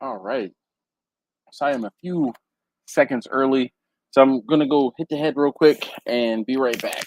All right. So I am a few seconds early. So I'm gonna go hit the head real quick and be right back.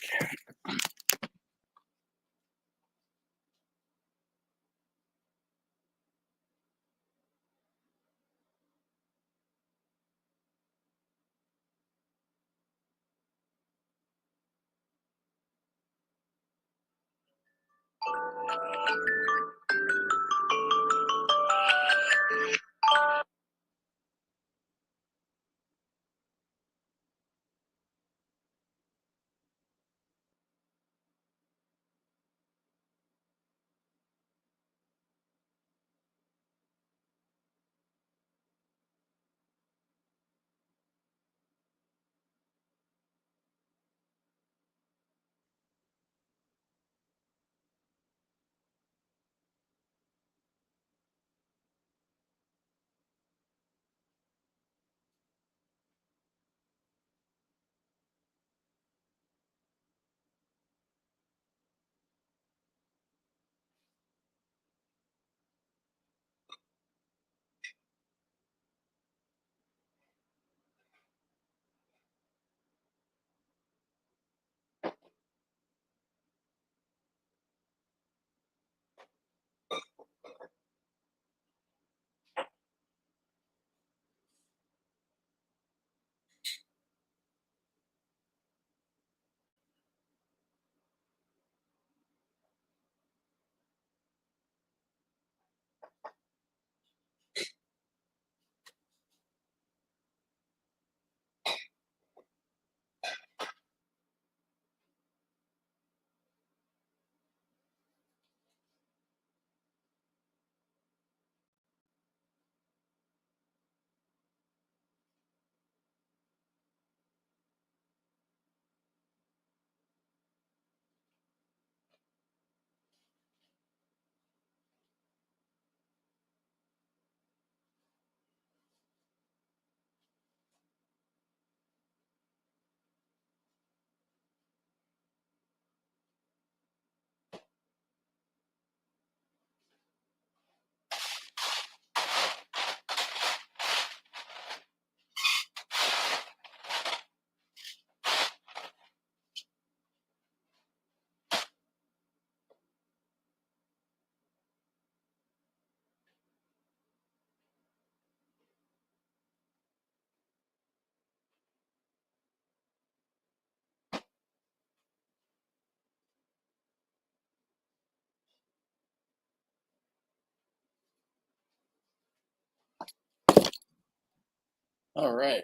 All right.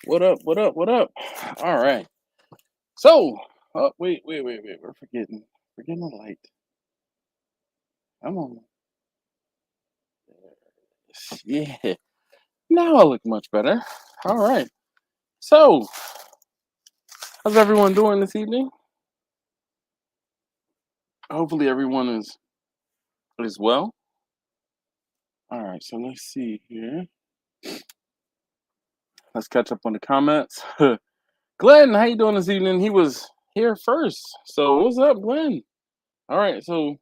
What up? What up? What up? All right. So, wait. We're forgetting the light. Come on. Yeah. Now I look much better. All right. So, how's everyone doing this evening? Hopefully everyone is well. All right. So let's see here. Let's catch up on the comments. Glenn, how you doing this evening? He was here first. So what's up, Glenn? All right. So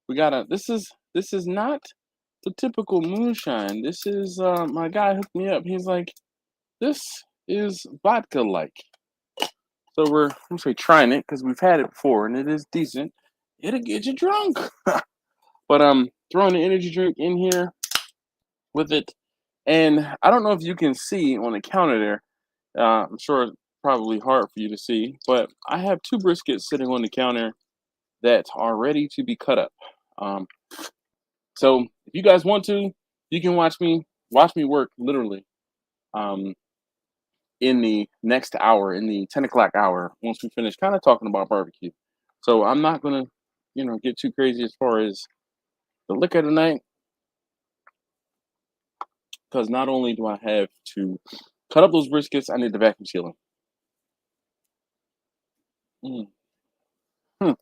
we got a. This is not the typical moonshine. This is my guy hooked me up. He's like, this is vodka like. So we're I'm gonna say trying it because we've had it before and it is decent. It'll get you drunk. But throwing the energy drink in here with it. And I don't know if you can see on the counter there. I'm sure it's probably hard for you to see, but I have two briskets sitting on the counter that are ready to be cut up. Um, so if you guys want to, you can watch me work literally um, in the next hour, in the 10 o'clock hour, once we finish kind of talking about barbecue. So I'm not gonna, get too crazy as far as the liquor tonight, because not only do I have to cut up those briskets, I need to vacuum seal them. Mm. Hmm.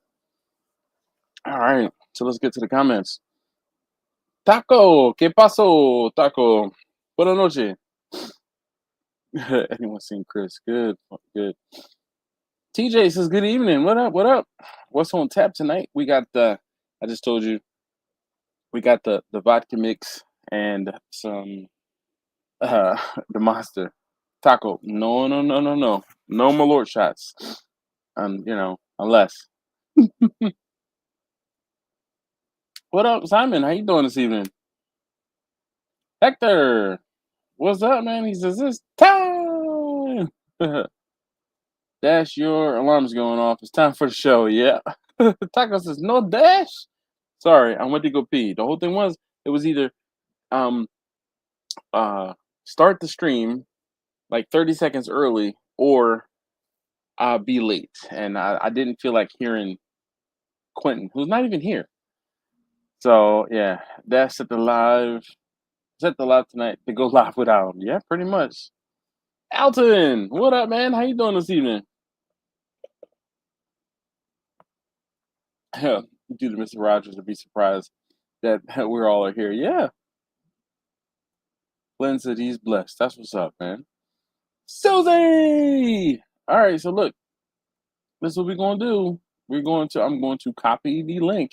All right, so let's get to the comments. Taco, ¿qué pasó, Taco? Buenas noches. Anyone seen Chris? Good, good. TJ says, good evening. What up? What up? What's on tap tonight? We got I just told you, We got the vodka mix and some uh the monster taco. No, no, no, no, no, no Malort shots. Unless. What up, Simon? How you doing this evening? Hector, what's up, man? He says it's time. Dash, your alarm's going off. It's time for the show. Yeah. Taco says no dash. Sorry, I went to go pee. The whole thing was it was either um uh start the stream like 30 seconds early or be late, and I didn't feel like hearing Quentin, who's not even here. So yeah, Dash set the live tonight to go live without him. Yeah, pretty much. Alton, what up, man? How you doing this evening? Due to Mr. Rogers to be surprised that we're all are here. Yeah, Glenn said he's blessed. That's what's up, man. Susie! All right, so look, this is what we're gonna do. I'm going to copy the link.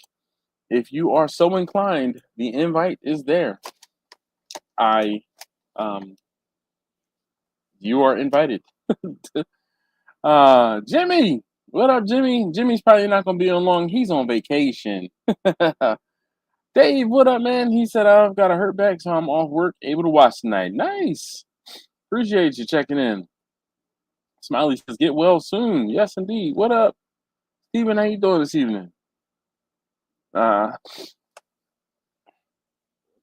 If you are so inclined, the invite is there. I You are invited. Jimmy, what up, Jimmy? Jimmy's probably not gonna be on long. He's on vacation. Dave, what up, man? He said I've got a hurt back, so I'm off work, able to watch tonight. Nice. Appreciate you checking in. Smiley says, get well soon. Yes, indeed. What up, Steven? How you doing this evening? Uh,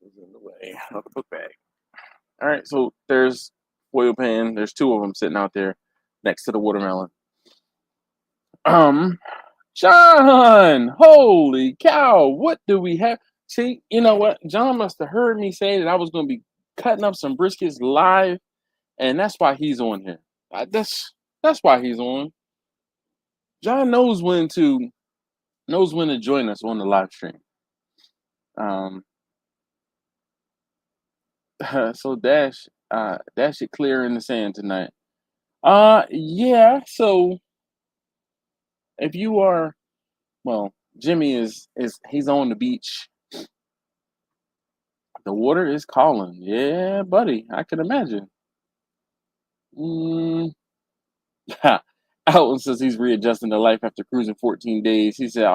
in the way. Another book bag. All right, so there's foil pan. There's two of them sitting out there next to the watermelon. Um, John, holy cow! What do we have? See, you know what? John must have heard me say that I was going to be cutting up some briskets live, and that's why he's on here. That's why he's on. John knows when to join us on the live stream. So Dash it clear in the sand tonight. Yeah. So if you are, well, Jimmy is he's on the beach. The water is calling. Yeah, buddy. I can imagine. Mm, Alton says he's readjusting to life after cruising 14 days. He said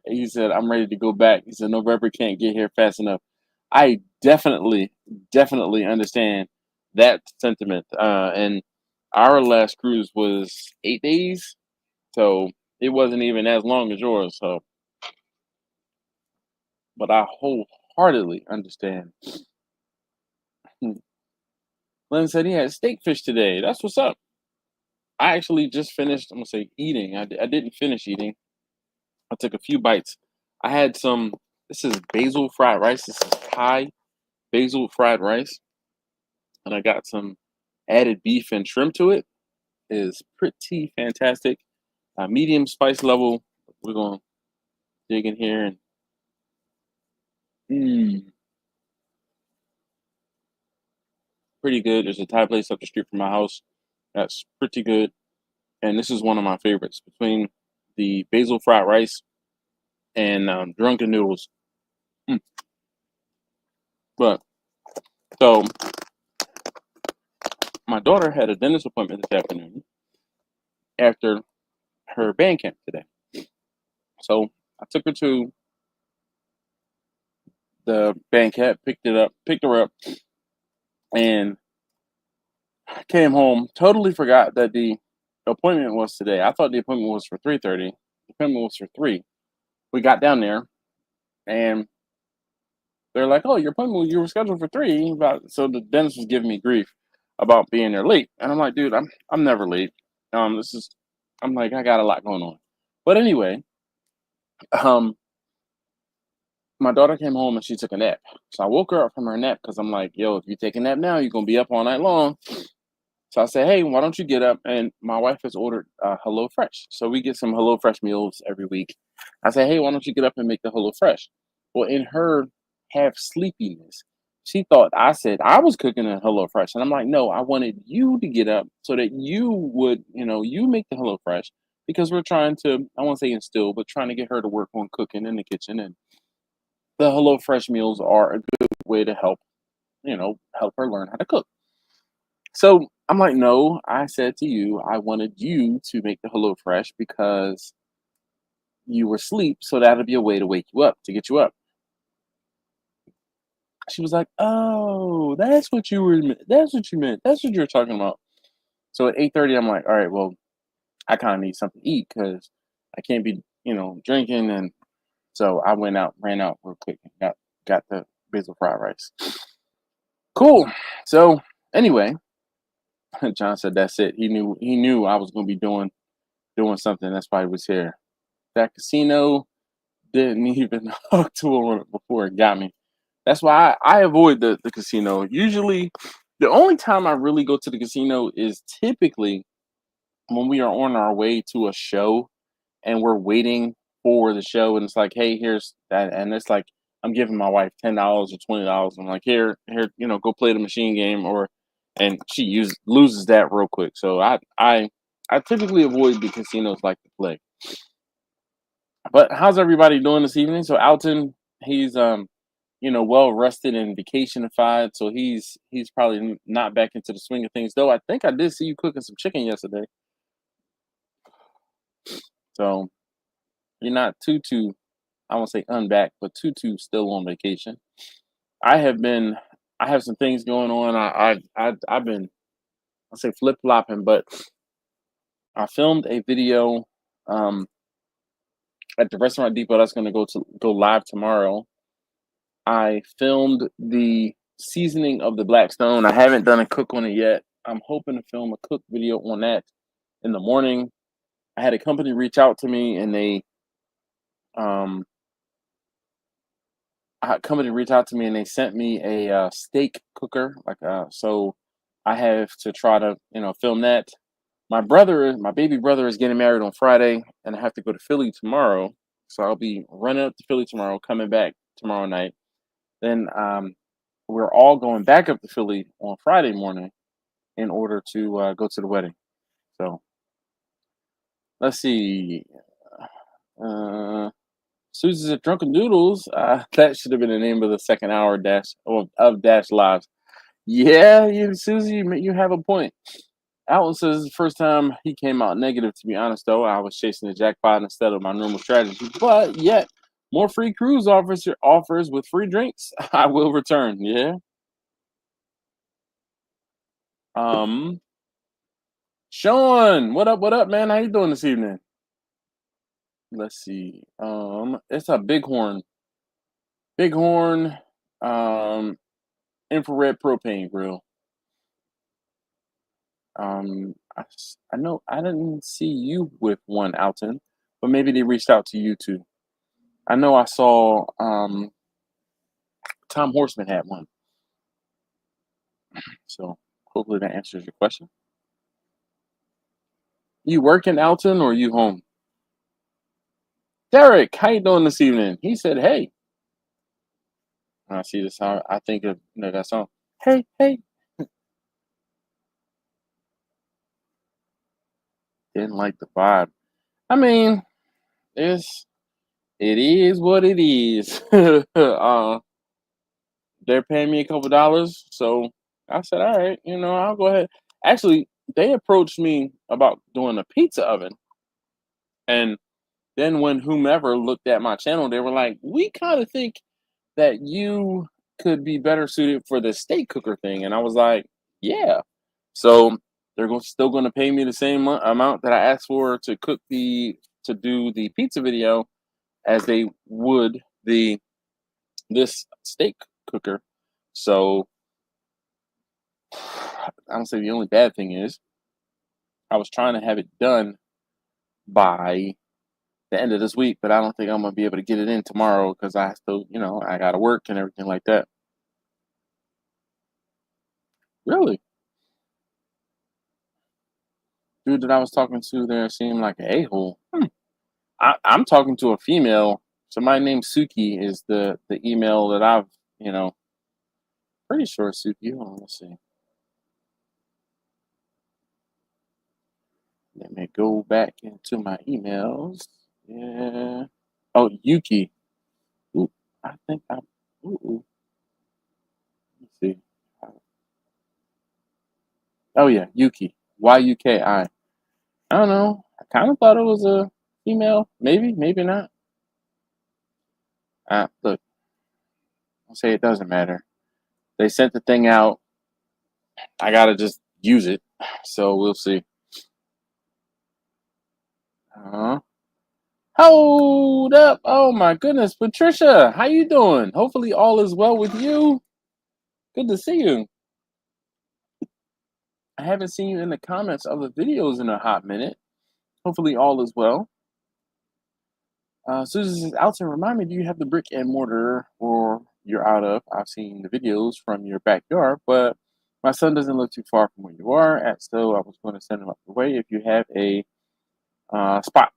he said I'm ready to go back. He said November can't get here fast enough. I definitely understand that sentiment. And our last cruise was 8 days, so it wasn't even as long as yours. So, but I wholeheartedly understand. Glenn said he had steak fish today. That's what's up. I actually just finished. I'm gonna say eating. I didn't finish eating. I took a few bites. I had some. This is basil fried rice. This is Thai basil fried rice, and I got some added beef and shrimp to it. It is pretty fantastic. Medium spice level. We're gonna dig in here and pretty good. There's a Thai place up the street from my house that's pretty good, and this is one of my favorites between the basil fried rice and drunken noodles. Mm. But so my daughter had a dentist appointment this afternoon after her band camp today. So I took her to the band camp, picked her up, and came home. Totally forgot that the appointment was today. I thought the appointment was for 3:30. The appointment was for 3. We got down there, and they're like, "Oh, you were scheduled for 3." So the dentist was giving me grief about being there late, and I'm like, "Dude, I'm never late. This is I'm like I got a lot going on." But anyway, um, my daughter came home and she took a nap. So I woke her up from her nap because I'm like, "Yo, if you take a nap now, you're gonna be up all night long." So I said, "Hey, why don't you get up?" And my wife has ordered Hello Fresh, so we get some Hello Fresh meals every week. I said, "Hey, why don't you get up and make the Hello Fresh?" Well, in her half sleepiness, she thought I said I was cooking a Hello Fresh, and I'm like, "No, I wanted you to get up so that you would, you make the Hello Fresh because we're trying to, I won't say instill, but trying to get her to work on cooking in the kitchen." And the HelloFresh meals are a good way to help her learn how to cook. So I'm like, no, I said to you, I wanted you to make the HelloFresh because you were asleep, so that'll be a way to wake you up, to get you up. She was like, "Oh, that's what you meant. That's what you were talking about." So at 8:30, I'm like, "All right, well, I kind of need something to eat because I can't be, drinking." And so I went out, ran out real quick, and got the basil fried rice. Cool. So anyway, John said that's it. He knew I was gonna be doing something. That's why he was here. That casino didn't even talk to him before it got me. That's why I avoid the casino. Usually, the only time I really go to the casino is typically when we are on our way to a show and we're waiting for the show, and it's like, hey, here's that, and it's like I'm giving my wife $10 or $20. I'm like, here, go play the machine game, and she loses that real quick. So I typically avoid the casinos like to play. But how's everybody doing this evening? So Alton, he's well rested and vacationified, so he's probably not back into the swing of things. Though I think I did see you cooking some chicken yesterday, so you're not too I won't say unback, but too still on vacation. I have been I have some things going on. I've been I'll say flip flopping, but I filmed a video um at the restaurant depot that's going to go live tomorrow. I filmed the seasoning of the black stone. I haven't done a cook on it yet. I'm hoping to film a cook video on that in the morning. I had a company reach out to me, and um they sent me a steak cooker. So I have to try to film that. My baby brother is getting married on Friday, and I have to go to Philly tomorrow. So I'll be running up to Philly tomorrow, coming back tomorrow night. Then we're all going back up to Philly on Friday morning in order to go to the wedding. So let's see. Uh, Susie's at Drunken Doodles. That should have been the name of the second hour of Dash Lives. Yeah, Susie, you have a point. Alton says it's the first time he came out negative. To be honest, though, I was chasing the jackpot instead of my normal strategy. But yet, more free cruise offers with free drinks. I will return. Yeah. Um, Sean, what up? What up, man? How you doing this evening? Let's see. It's a Bighorn, um, infrared propane grill. I know I didn't see you with one, Alton, but maybe they reached out to you too. I know I saw Tom Horseman had one, so hopefully that answers your question. You working, Alton, or you home? Derek, how you doing this evening? He said, "Hey." When I see the song, I think of that song. Hey, hey. Didn't like the vibe. I mean, it's it is what it is. They're paying me a couple dollars, so I said, all right, I'll go ahead. Actually, they approached me about doing a pizza oven, and then when whomever looked at my channel, they were like, we kind of think that you could be better suited for the steak cooker thing, and I was like, yeah. So still going to pay me the same amount that I asked for to do the pizza video as they would this steak cooker. So I don't say the only bad thing is I was trying to have it done by the end of this week, but I don't think I'm gonna be able to get it in tomorrow because I still, I gotta work and everything like that. Really, dude that I was talking to there seemed like an a-hole. I'm talking to a female. Somebody named Suki is the email that I've, you know, pretty sure it's Suki. Hold on, let's see. Let me go back into my emails. Yeah. Oh, Yuki. Ooh, I think Oh yeah, Yuki. Yuki. I don't know. I kind of thought it was a female. Maybe, maybe not. Look, I'll say it doesn't matter. They sent the thing out. I gotta just use it. So we'll see. Uh, Hold up! Oh my goodness, Patricia, how you doing? Hopefully all is well with you. Good to see you. I haven't seen you in the comments of the videos in a hot minute. Hopefully all is well. Susan says, Alton, remind me, do you have the brick and mortar or you're out of? I've seen the videos from your backyard, but my son doesn't live too far from where you are at, so I was going to send him up the way if you have a spot.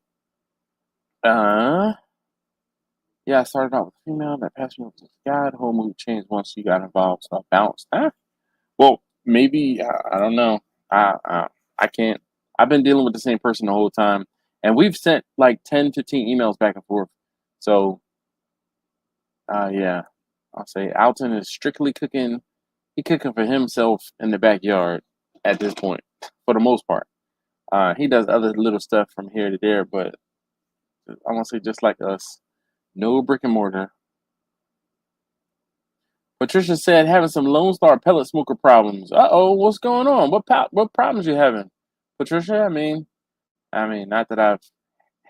Yeah, I started out with a female that passed me over to the guy. The whole mood changed once she got involved, so I bounced. Huh? Well, maybe, I don't know. I can't. I've been dealing with the same person the whole time, and we've sent like 10, 15 emails back and forth. So, yeah, I'll say Alton is strictly cooking. He cooking for himself in the backyard at this point, for the most part. He does other little stuff from here to there, but I want to say just like us, no brick and mortar. Patricia said having some Lone Star pellet smoker problems. Uh-oh, what's going on? What problems you having, Patricia? I mean, not that I've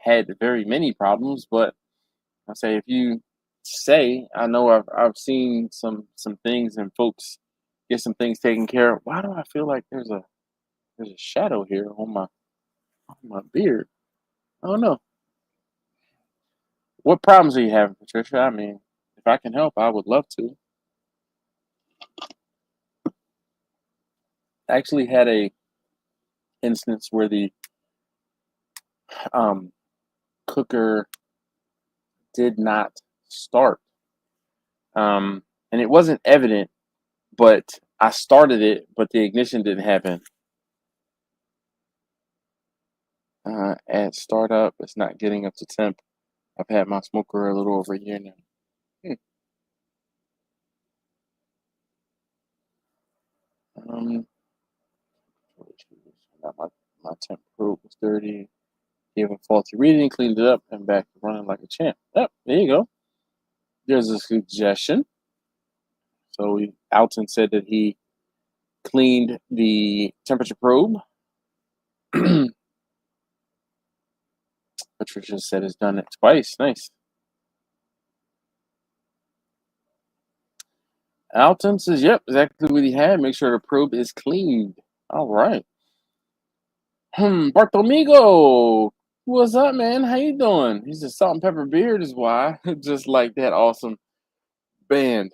had very many problems, but I say if you say, I know I've seen some things and folks get some things taken care of. Why do I feel like there's a shadow here on my beard? I don't know. What problems are you having, Patricia? I mean, if I can help, I would love to. I actually had a instance where the um, cooker did not start, and it wasn't evident, but I started it, but the ignition didn't happen. At startup, it's not getting up to temp. I've had my smoker a little over a year now. Hmm. Um, my temp probe was dirty. Gave a faulty reading, cleaned it up, and back to running like a champ. Yep, there you go. There's a suggestion. So Alton said that he cleaned the temperature probe. Patricia said it's done it twice. Nice. Alton says, yep, exactly what he had. Make sure the probe is cleaned. All right. Bartolmigo. What's up, man? How you doing? He's a salt and pepper beard is why. Just like that awesome band.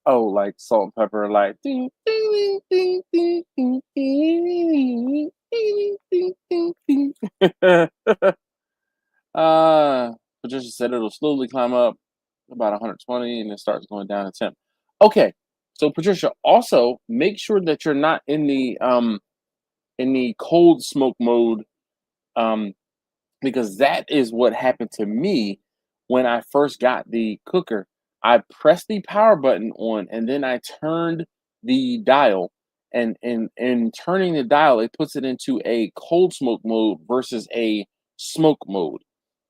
Oh, like salt and pepper, like ding, ding, ding, ding, ding, ding, ding, ding, ding, ding, ding. Patricia said it'll slowly climb up about 120 and it starts going down to 10. Okay. So Patricia, also make sure that you're not in the cold smoke mode, um because that is what happened to me when I first got the cooker. I pressed the power button on and then I turned the dial, and in turning the dial it puts it into a cold smoke mode versus a smoke mode.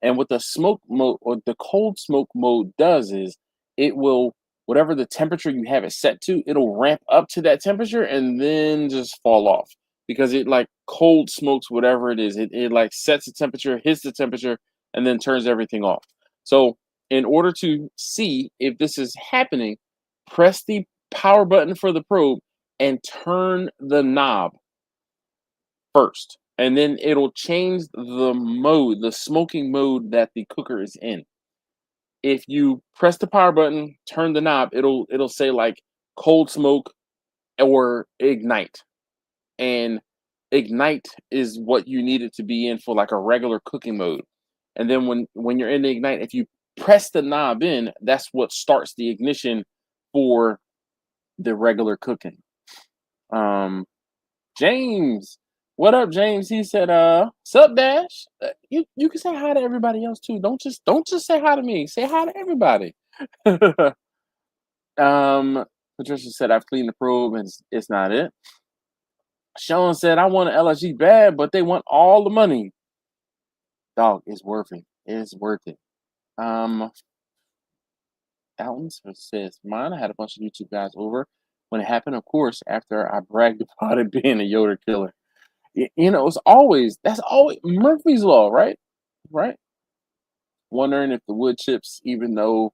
And what the smoke mode or the cold smoke mode does is it will, whatever the temperature you have it set to, it'll ramp up to that temperature and then just fall off because it like cold smokes whatever it is. It like sets the temperature, hits the temperature, and then turns everything off. So in order to see if this is happening, press the power button for the probe and turn the knob first. And then it'll change the mode, the smoking mode that the cooker is in. If you press the power button, turn the knob, it'll say like cold smoke or ignite. And ignite is what you need it to be in for like a regular cooking mode. And then when you're in the ignite, if you press the knob in, that's what starts the ignition for the regular cooking. James, what up, James? He said, sup, Dash. You can say hi to everybody else too. Don't just say hi to me. Say hi to everybody. um Patricia said I've cleaned the probe and it's not it. Sean said, I want an LSG bad, but they want all the money. Dog, it's worth it. It's worth it. Um, Alton says, mine, I had a bunch of YouTube guys over when it happened, of course, after I bragged about it being a Yoda killer. That's always Murphy's Law, right? Right? Wondering if the wood chips, even though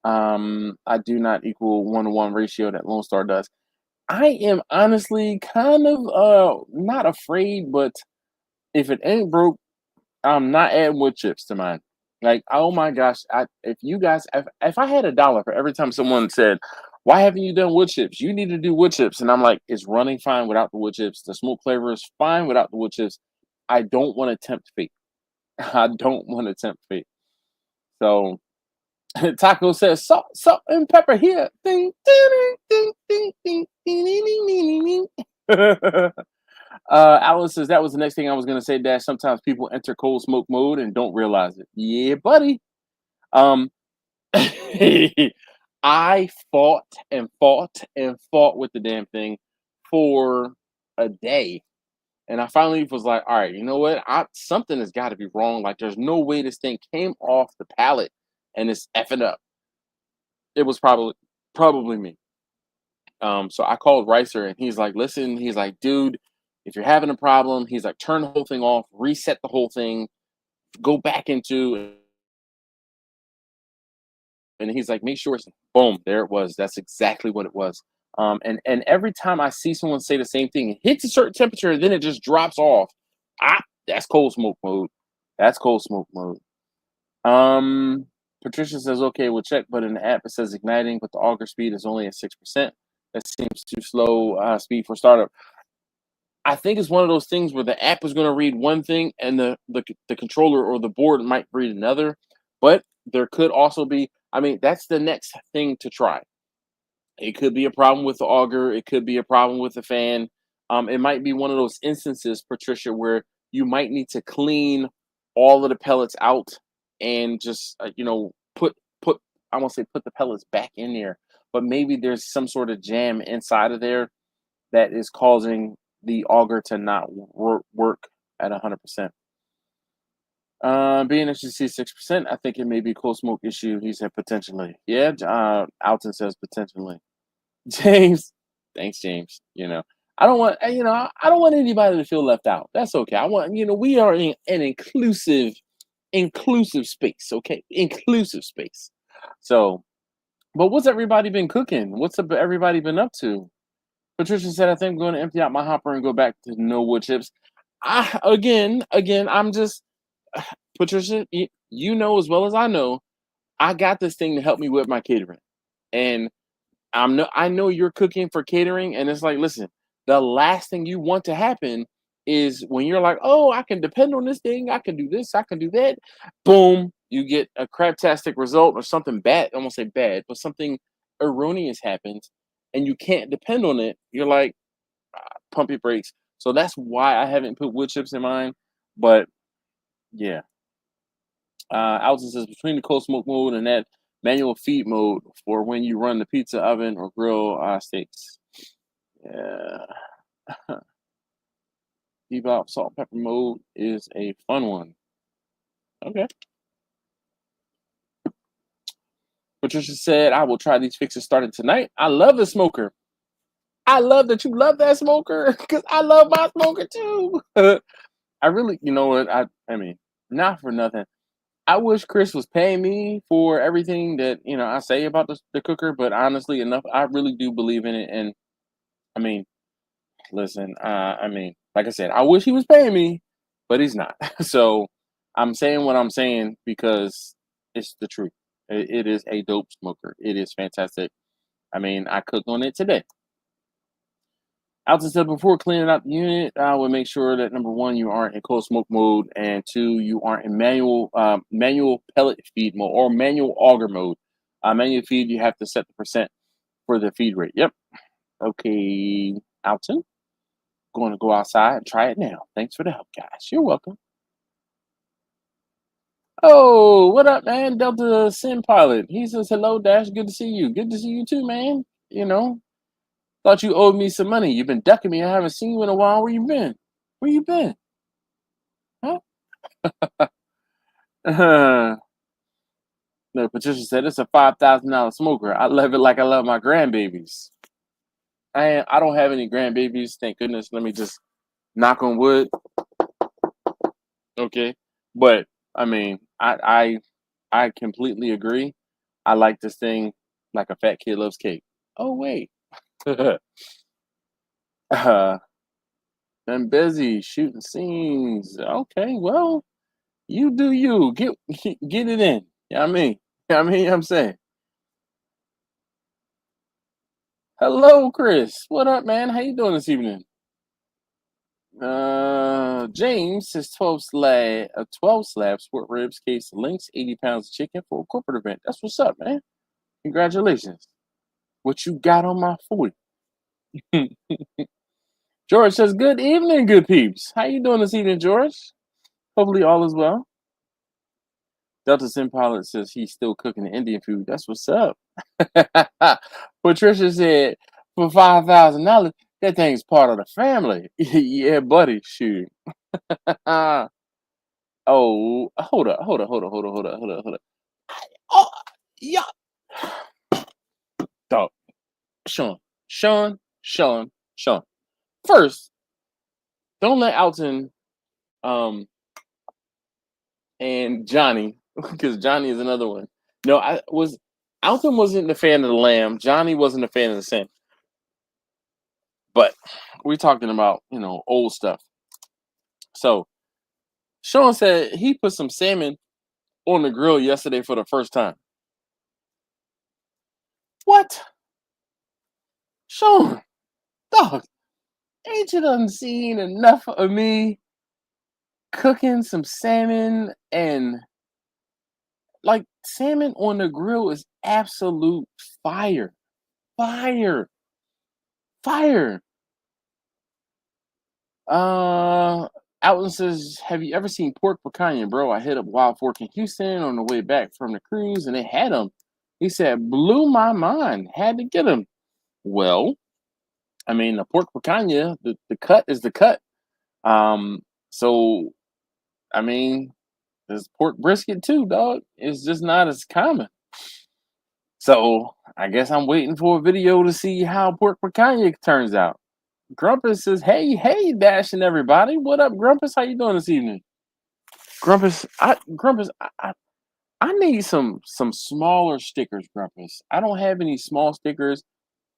I do not equal 1-to-1 ratio that Lone Star does. I am honestly kind of not afraid, but if it ain't broke, I'm not adding wood chips to mine. Like, oh my gosh, if I had $1 for every time someone said, "Why haven't you done wood chips? You need to do wood chips," and I'm like, "It's running fine without the wood chips. The smoke flavor is fine without the wood chips. I don't want to tempt fate. I don't want to tempt fate." So Taco says, "Salt and pepper here." Ding, ding, ding, ding, ding, ding, ding, ding, ding, ding. Alice says that was the next thing I was gonna say. Dash. Sometimes people enter cold smoke mode and don't realize it. Yeah, buddy. Um, I fought and fought and fought with the damn thing for a day, and I finally was like, "All right, you know what? Something has got to be wrong. Like, there's no way this thing came off the pallet and it's effing up." It was probably me. So I called Ricer and he's like, "Listen," he's like, "Dude, if you're having a problem," he's like, "turn the whole thing off, reset the whole thing, go back into," and he's like, "Make sure it's," boom, there it was. That's exactly what it was. And every time I see someone say the same thing, it hits a certain temperature, and then it just drops off. That's cold smoke mode. That's cold smoke mode. Um, Patricia says, "Okay, we'll check," but in the app it says igniting, but the auger speed is only at 6%. That seems too slow speed for startup. I think it's one of those things where the app is going to read one thing and the controller or the board might read another. But there could also be, I mean, that's the next thing to try. It could be a problem with the auger. It could be a problem with the fan. It might be one of those instances, Patricia, where you might need to clean all of the pellets out and just put I won't say put the pellets back in there, but maybe there's some sort of jam inside of there that is causing the auger to not work at 100%. Being that you see 6%, I think it may be a cold smoke issue. He said potentially. Yeah, Alton says potentially. James, thanks, James. I don't want anybody to feel left out. That's okay. We are in an inclusive space. Okay, inclusive space. So, but what's everybody been cooking? Everybody been up to? Patricia said, "I think I'm going to empty out my hopper and go back to no wood chips." I'm just Patricia. You know as well as I know, I got this thing to help me with my catering, and I know you're cooking for catering, and it's like, listen, the last thing you want to happen is when you're like, "Oh, I can depend on this thing. I can do this. I can do that." Boom, you get a craptastic result or something bad. I won't say bad, but something erroneous happens, and you can't depend on it. You're like, pump your brakes. So that's why I haven't put wood chips in mine. But yeah, Alton says between the cold smoke mode and that manual feed mode for when you run the pizza oven or grill steaks. Yeah. Bebop salt pepper mode is a fun one. Okay. Patricia said, "I will try these fixes starting tonight." I love the smoker. I love that you love that smoker because I love my smoker too. I really, you know what? I mean, not for nothing. I wish Chris was paying me for everything that I say about the cooker, but honestly enough, I really do believe in it. And I mean, listen, I mean, like I said, I wish he was paying me, but he's not. So I'm saying what I'm saying because it's the truth. It is a dope smoker. It is fantastic. I mean, I cooked on it today. Alton said before cleaning out the unit, I would make sure that number one, you aren't in cold smoke mode, and two, you aren't in manual pellet feed mode or manual auger mode. Manual feed, you have to set the percent for the feed rate. Yep. Okay, Alton, going to go outside and try it now. Thanks for the help, guys. You're welcome. Oh, what up, man? Delta Sim Pilot. He says hello, Dash. Good to see you. Good to see you too, man. Thought you owed me some money. You've been ducking me. I haven't seen you in a while. Where you been? Where you been? Huh? No, Patricia said it's a $5,000 smoker. I love it like I love my grandbabies. I don't have any grandbabies, thank goodness. Let me just knock on wood. Okay. But I mean, I completely agree. I like this thing like a fat kid loves cake. Oh wait. Been busy shooting scenes. Okay, well, you do you. Get it in. You know what I mean? You know what I mean? I'm saying. Hello, Chris. What up, man? How you doing this evening? James says 12 slab sport ribs, case links, 80 pounds of chicken for a corporate event. That's what's up, man. Congratulations. What you got on my food? George says, good evening, good peeps. How you doing this evening, George? Hopefully all is well. Delta Sim Pilot says he's still cooking the Indian food. That's what's up. Patricia said, for $5,000, that thing's part of the family. Yeah, buddy, shoot. Oh, hold up. Oh, yeah. Dog. Sean. First, don't let Alton and Johnny, because Johnny is another one. No, Alton wasn't a fan of the lamb. Johnny wasn't a fan of the salmon. But we're talking about, old stuff. So Sean said he put some salmon on the grill yesterday for the first time. What? Sean, dog, ain't you done seen enough of me cooking some salmon? And like, salmon on the grill is absolute fire. Fire. Alton says, have you ever seen pork picanha, bro? I hit up Wild Fork in Houston on the way back from the cruise and they had them. He said, blew my mind. Had to get them. Well, I mean, the pork picanha, the cut is the cut. So, I mean, there's pork brisket too, dog. It's just not as common. So, I guess I'm waiting for a video to see how pork picanha turns out. Grumpus says, hey, Dashing everybody. What up, Grumpus? How you doing this evening? Grumpus, I need some smaller stickers, Grumpus. I don't have any small stickers.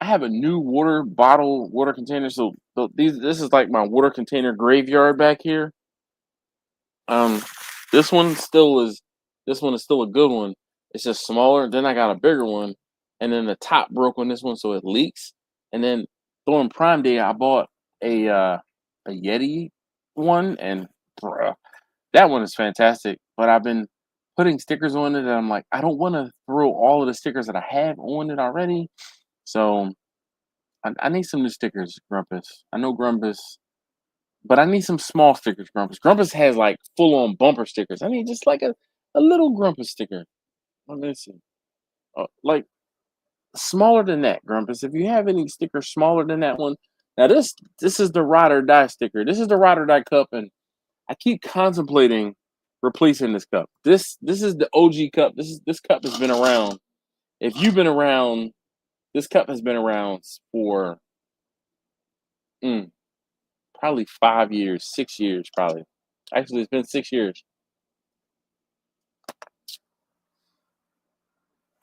I have a new water container. So this is like my water container graveyard back here. Um, this one is still a good one. It's just smaller. Then I got a bigger one, and then the top broke on this one, so it leaks. And then during Prime Day, I bought a Yeti one, and bruh, that one is fantastic. But I've been putting stickers on it, and I'm like, I don't want to throw all of the stickers that I have on it already. So I need some new stickers, Grumpus. I know Grumpus, but I need some small stickers, Grumpus. Grumpus has like full on bumper stickers. I need just like a little Grumpus sticker. Let me see. Like smaller than that, Grumpus. If you have any stickers smaller than that one. Now this is the ride or die sticker. This is the ride or die cup, and I keep contemplating replacing this cup. This is the OG cup. This cup has been around. If you've been around, this cup has been around for probably 5 years, 6 years, probably. Actually, it's been 6 years.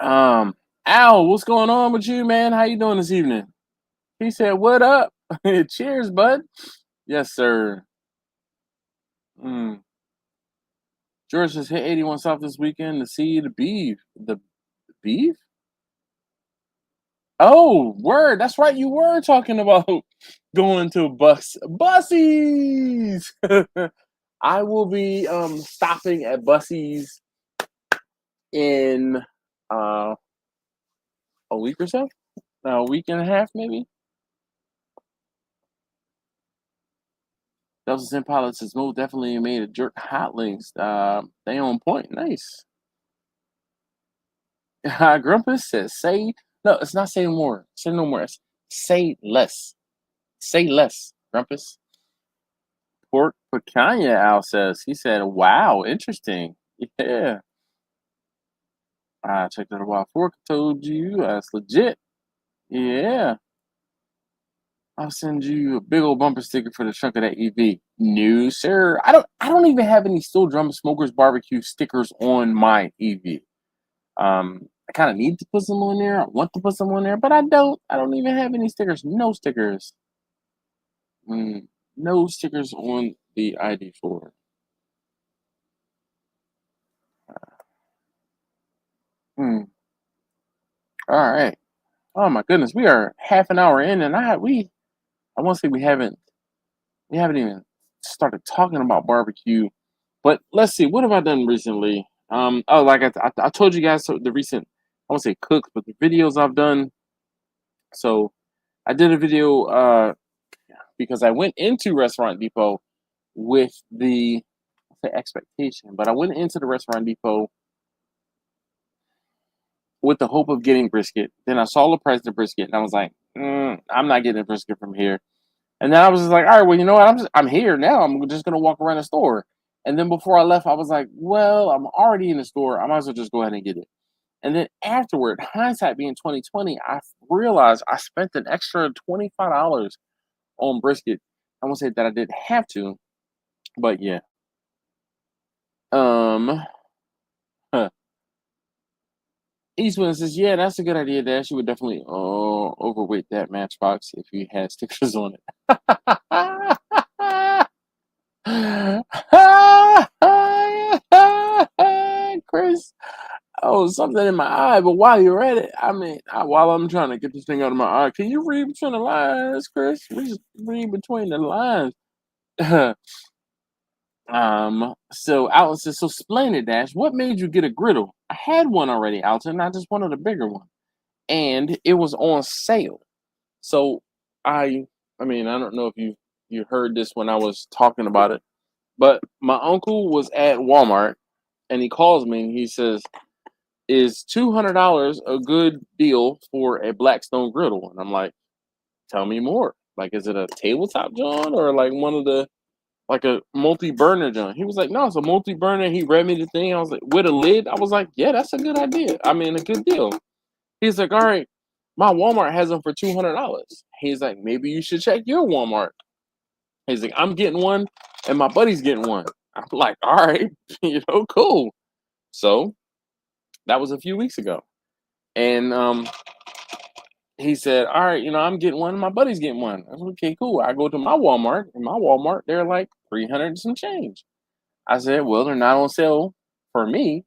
Al, what's going on with you, man? How you doing this evening? He said, "What up? Cheers, bud." Yes, sir. Mm. George just hit 81 South this weekend to see the beef. The beef? Oh, word. That's right. You were talking about going to Bussies. I will be stopping at Bussies in a week or so. A week and a half, maybe. Delta Sim Pilots has most definitely made a jerk hot links. They on point. Nice. Grumpus says, say no, it's not say more. Say no more. Say less. Say less, Grumpus. Pork picanha, Al says. He said, wow, interesting. Yeah. I checked out a wild fork. Told you that's legit. Yeah. I'll send you a big old bumper sticker for the trunk of that EV. No, sir. I don't even have any Still Drum Smokers barbecue stickers on my EV. I kind of need to put some on there. I want to put some on there, but I don't. I don't even have any stickers. No stickers. No stickers on the ID4. Hmm. All right. Oh my goodness, we are half an hour in, and I want to say we haven't even started talking about barbecue. But let's see, what have I done recently? Oh, like I told you guys the recent, I won't say cooks, but the videos I've done. So I did a video because I went into Restaurant Depot with the expectation, but I went into the Restaurant Depot with the hope of getting brisket. Then I saw the price of the brisket, and I was like, I'm not getting a brisket from here. And then I was just like, all right, well, you know what? I'm here now. I'm just gonna walk around the store. And then before I left, I was like, well, I'm already in the store. I might as well just go ahead and get it. And then afterward, hindsight being 2020, I realized I spent an extra $25 on brisket. I won't say that I didn't have to, but yeah. Um, huh. Eastwood says, yeah, that's a good idea, Dash. You would definitely overweight that Matchbox if you had stickers on it. Chris, oh, something in my eye, but while you're at it, I mean, while I'm trying to get this thing out of my eye, can you read between the lines, Chris? Read between the lines. So Alton says, so explain it, Dash. What made you get a griddle? I had one already, Alton. I just wanted a bigger one, and it was on sale. So I mean, I don't know if you heard this when I was talking about it, but my uncle was at Walmart, and he calls me and he says, is $200 a good deal for a Blackstone griddle? And I'm like, tell me more. Like, is it a tabletop John or like one of the like a multi-burner John? He was like, no, it's a multi-burner. He read me the thing. I was like, with a lid. I was like, yeah, that's a good idea. I mean, a good deal. He's like, all right, my Walmart has them for $200. He's like, maybe you should check your Walmart. He's like, I'm getting one, and my buddy's getting one. I'm like, all right, cool. So that was a few weeks ago, and he said, all right, I'm getting one, and my buddy's getting one. I said, okay, cool. I go to my Walmart, and my Walmart, they're like 300 and some change. I said, well, they're not on sale for me.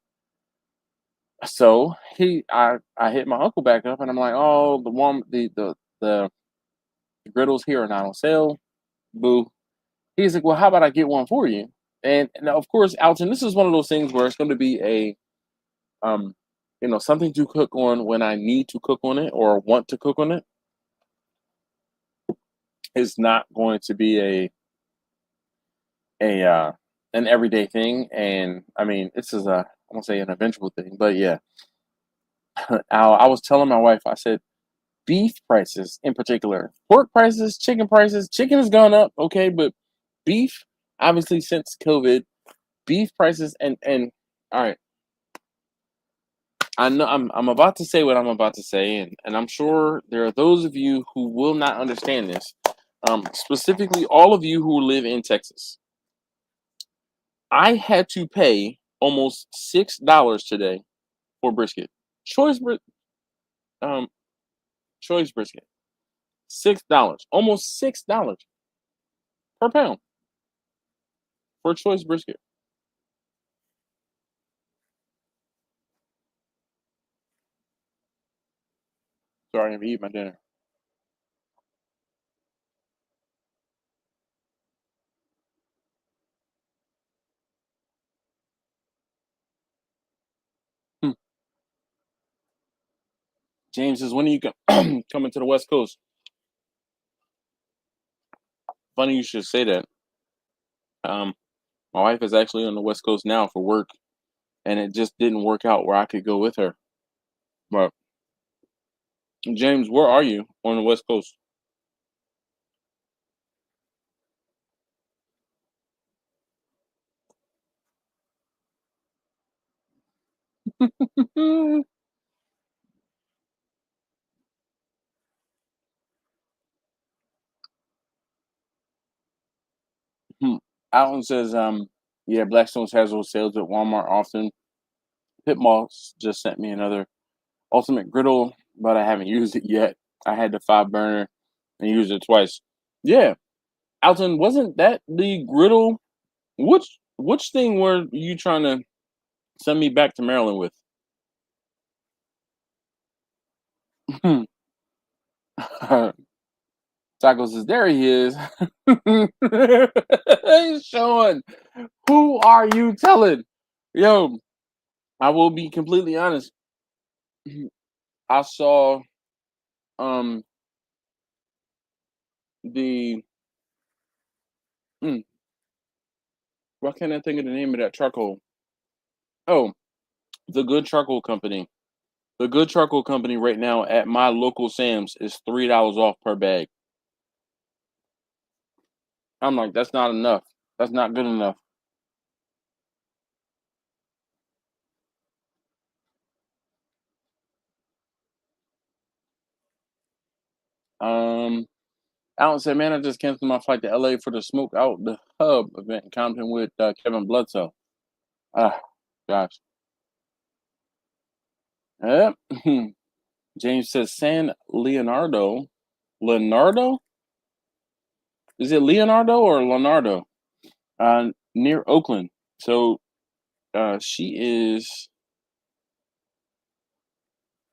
So I hit my uncle back up, and I'm like, oh, the griddles here are not on sale. Boo. He's like, well, how about I get one for you? And now, of course, Alton, this is one of those things where it's going to be um, something to cook on when I need to cook on it or want to cook on it. It's not going to be an everyday thing, and I mean, this is I won't say an eventual thing, but yeah. I was telling my wife, I said, beef prices in particular, pork prices, chicken has gone up, okay, but beef, obviously since COVID, beef prices and all right. I know I'm about to say what I'm about to say, and I'm sure there are those of you who will not understand this. Specifically, all of you who live in Texas. I had to pay almost $6 today for brisket. Choice um choice brisket. $6. Almost $6 per pound for choice brisket. Sorry, I'm eating my dinner. Hmm. James says, when are you coming to the West Coast? Funny you should say that. Um, my wife is actually on the West Coast now for work, and it just didn't work out where I could go with her. But James, where are you on the West Coast? Hmm. Alan says, yeah, Blackstone's has those sales at Walmart often. Pit Moss just sent me another ultimate griddle, but I haven't used it yet. I had the 5 burner and used it twice. Yeah, Alton, wasn't that the griddle? Which thing were you trying to send me back to Maryland with? Taco says, there he is. Hey, Sean, who are you telling? Yo, I will be completely honest. I saw um the mm, why can't I think of the name of that charcoal? Oh, the Good Charcoal Company. The Good Charcoal Company right now at my local Sam's is $3 off per bag. I'm like, that's not enough. That's not good enough. Um, Alan said, man, I just canceled my flight to LA for the Smoke Out the Hub event in Compton with Kevin Bledsoe. Ah, gosh. Yep. James says San Leonardo. Leonardo? Is it Leonardo or Leonardo? Near Oakland. So she is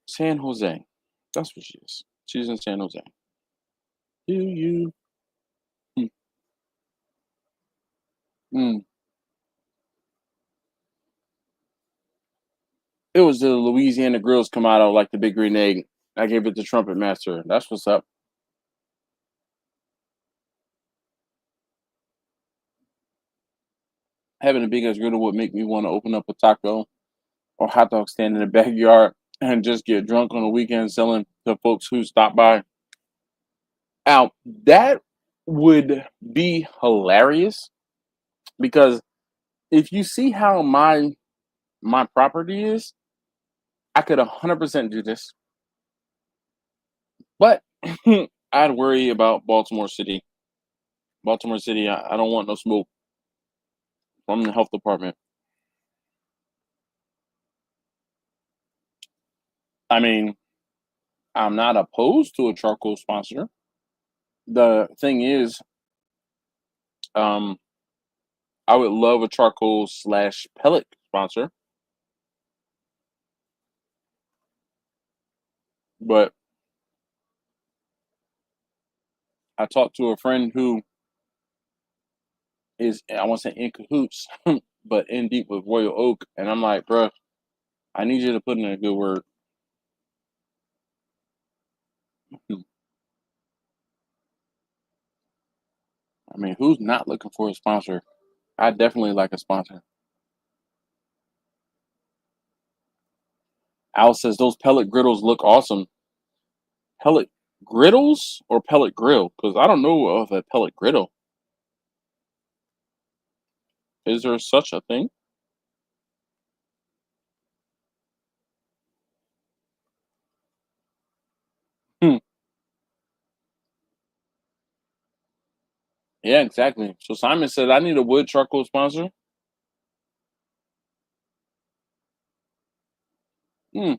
San Jose. That's what she is. She's in San Jose. Do you? Mm, mm. It was the Louisiana Grills come out of like the Big Green Egg. I gave it to Trumpet Master. That's what's up. Having a big ass griddle would make me want to open up a taco or hot dog stand in the backyard and just get drunk on the weekend selling to folks who stop by. Now, that would be hilarious because if you see how my property is, I could 100% do this. But I'd worry about Baltimore City. Baltimore City, I don't want no smoke from the health department. I mean, I'm not opposed to a charcoal sponsor. The thing is, um, I would love a charcoal slash pellet sponsor, but I talked to a friend who is, I want to say in cahoots, but in deep with Royal Oak, and I'm like, bruh, I need you to put in a good word. I mean, who's not looking for a sponsor? I definitely like a sponsor. Al says those pellet griddles look awesome. Pellet griddles or pellet grill? Because I don't know of a pellet griddle. Is there such a thing? Hmm. Yeah, exactly. So Simon said, I need a wood charcoal sponsor. Hmm.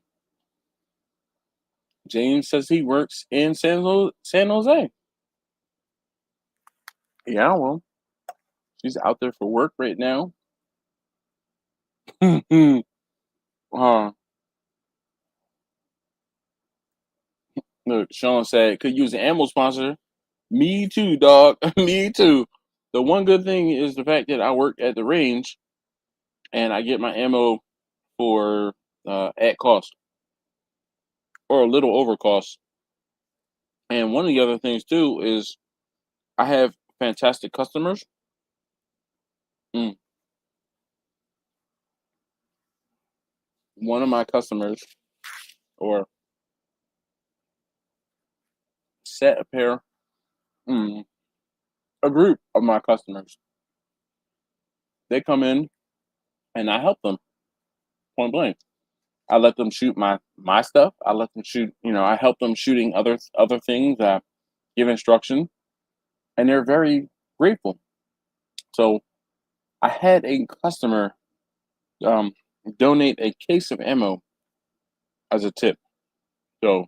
James says he works in San Jose. Yeah, well, she's out there for work right now. uh, Look, Sean said, could use an ammo sponsor. Me too, dog. Me too. The one good thing is the fact that I work at the range and I get my ammo for at cost or a little over cost. And one of the other things too is I have fantastic customers. Mm. One of my customers, or set, a pair, mm, a group of my customers. They come in and I help them point blank. I let them shoot my stuff. I let them shoot. I help them shooting other things. I give instruction, and they're very grateful. So I had a customer um, donate a case of ammo as a tip. So,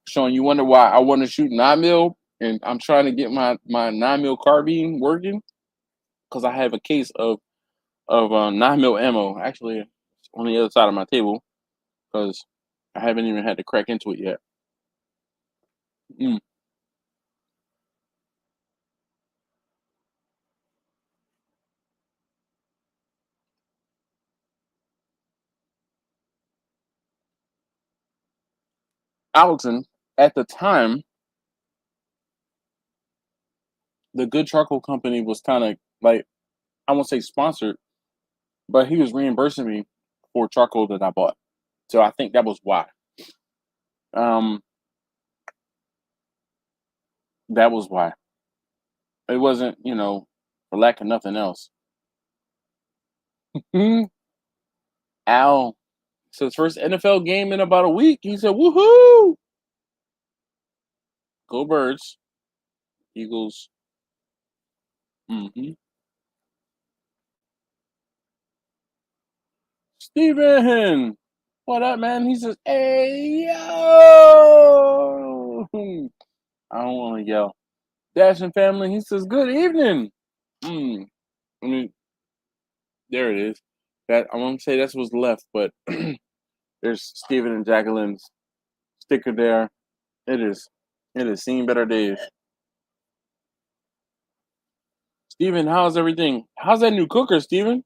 Sean, you wonder why I want to shoot 9 mil, and I'm trying to get my 9 mil carbine working because I have a case of 9 mil ammo actually on the other side of my table because I haven't even had to crack into it yet. Mm. Alton, at the time, the Good Charcoal Company was kind of like, I won't say sponsored, but he was reimbursing me for charcoal that I bought. So I think that was why. Um, that was why. It wasn't, for lack of nothing else. Mhm. Al, it's his first NFL game in about a week. He said, "Woohoo! Go Birds, Eagles." Hmm. Steven, what up, man? He says, "Hey yo!" I don't want to yell. Dashing family. He says, "Good evening." Mm. I mean, there it is. That I want to say that's what's left, but there's Steven and Jacqueline's sticker there. It is. It is seen better days. Steven, how's everything? How's that new cooker, Steven?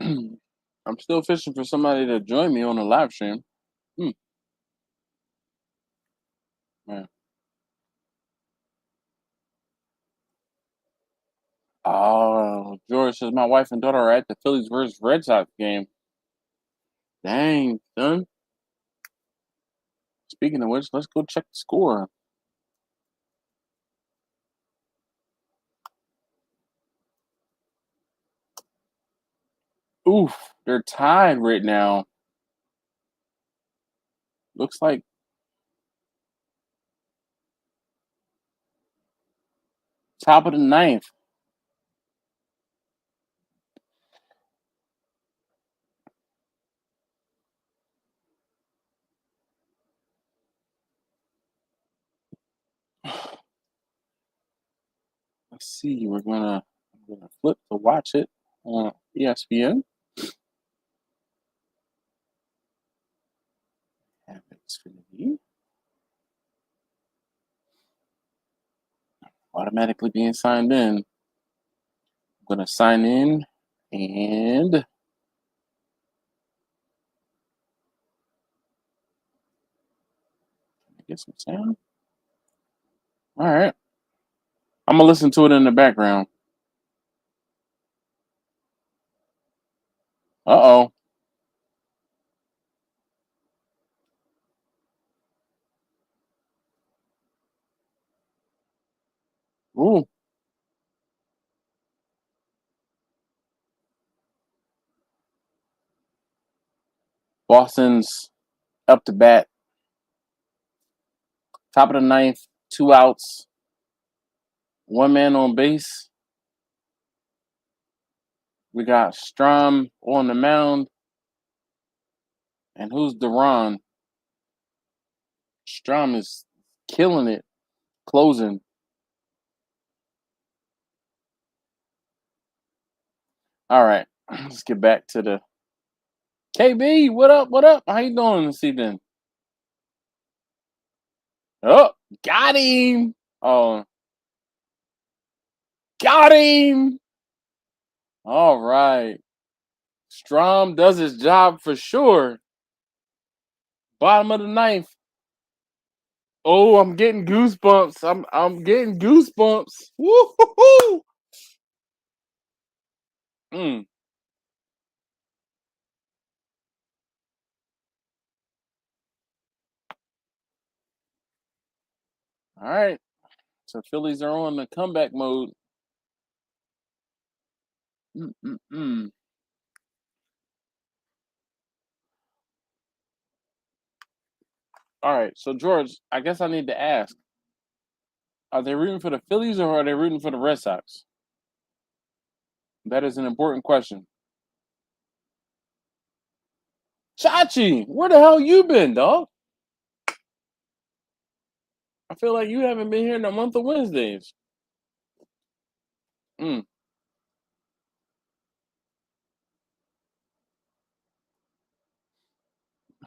I'm still fishing for somebody to join me on the live stream. Hmm, man. Oh, George says my wife and daughter are at the Phillies versus Red Sox game. Dang, son. Speaking of which, let's go check the score. Oof, they're tied right now. Looks like top of the ninth. Let's see. I'm gonna flip to watch it on ESPN. Have Xfinity automatically being signed in. I'm gonna sign in and get some sound. All right. I'm gonna listen to it in the background. Uh oh. Ooh. Boston's up to bat. Top of the ninth. 2 outs. One man on base. We got Strom on the mound. And who's Duran? Strom is killing it, closing. All right. Let's get back to the KB. What up? What up? How you doing this evening? Oh, got him. Oh, got him. All right. Strom does his job for sure. Bottom of the ninth. Oh, I'm getting goosebumps. I'm getting goosebumps. Woo-hoo-hoo! Mm. All right. So Phillies are on the comeback mode. Mm-mm-mm. All right. So George, I guess I need to ask: are they rooting for the Phillies or are they rooting for the Red Sox? That is an important question. Chachi, where the hell you been, dog? I feel like you haven't been here in a month of Wednesdays. Mm.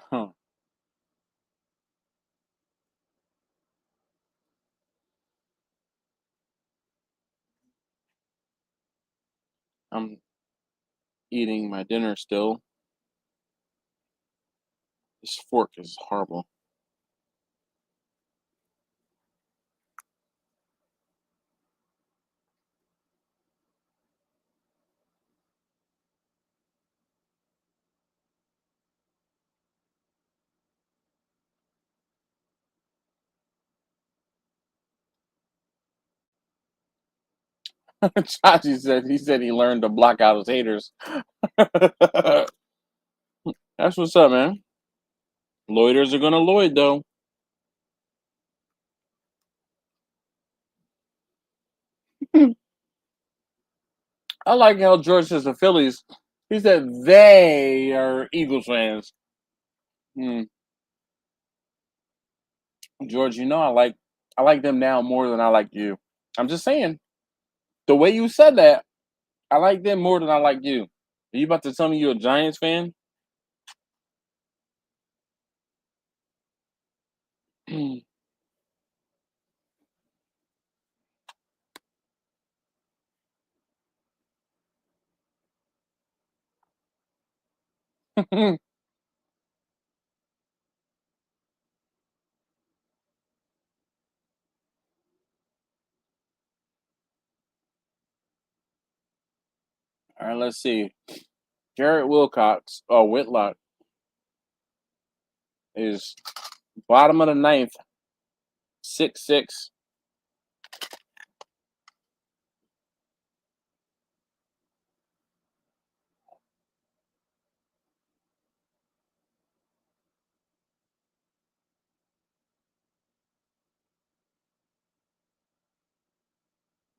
Huh. I'm eating my dinner still. This fork is horrible. Chachi said he learned to block out his haters. That's what's up, man. Loiters are gonna Lloyd though. I like how George says the Phillies. He said they are Eagles fans. Hmm. George, you know I like them now more than I like you. I'm just saying. The way you said that, I like them more than I like you. Are you about to tell me you're a Giants fan? All right, let's see. Garrett Wilcox, Whitlock is bottom of the ninth, 6-6.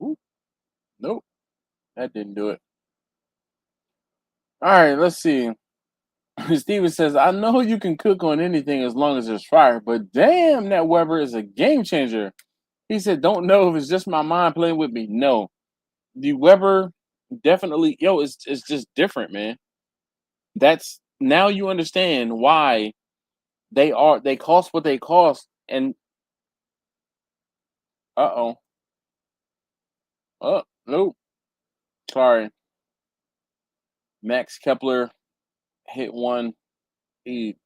Ooh, nope, that didn't do it. All right, let's see. Steven says, I know you can cook on anything as long as there's fire, but damn, that Weber is a game changer. He said, don't know if it's just my mind playing with me. No, the Weber definitely, it's just different, man. That's now you understand why they cost what they cost. And uh nope, sorry, Max Kepler hit one, he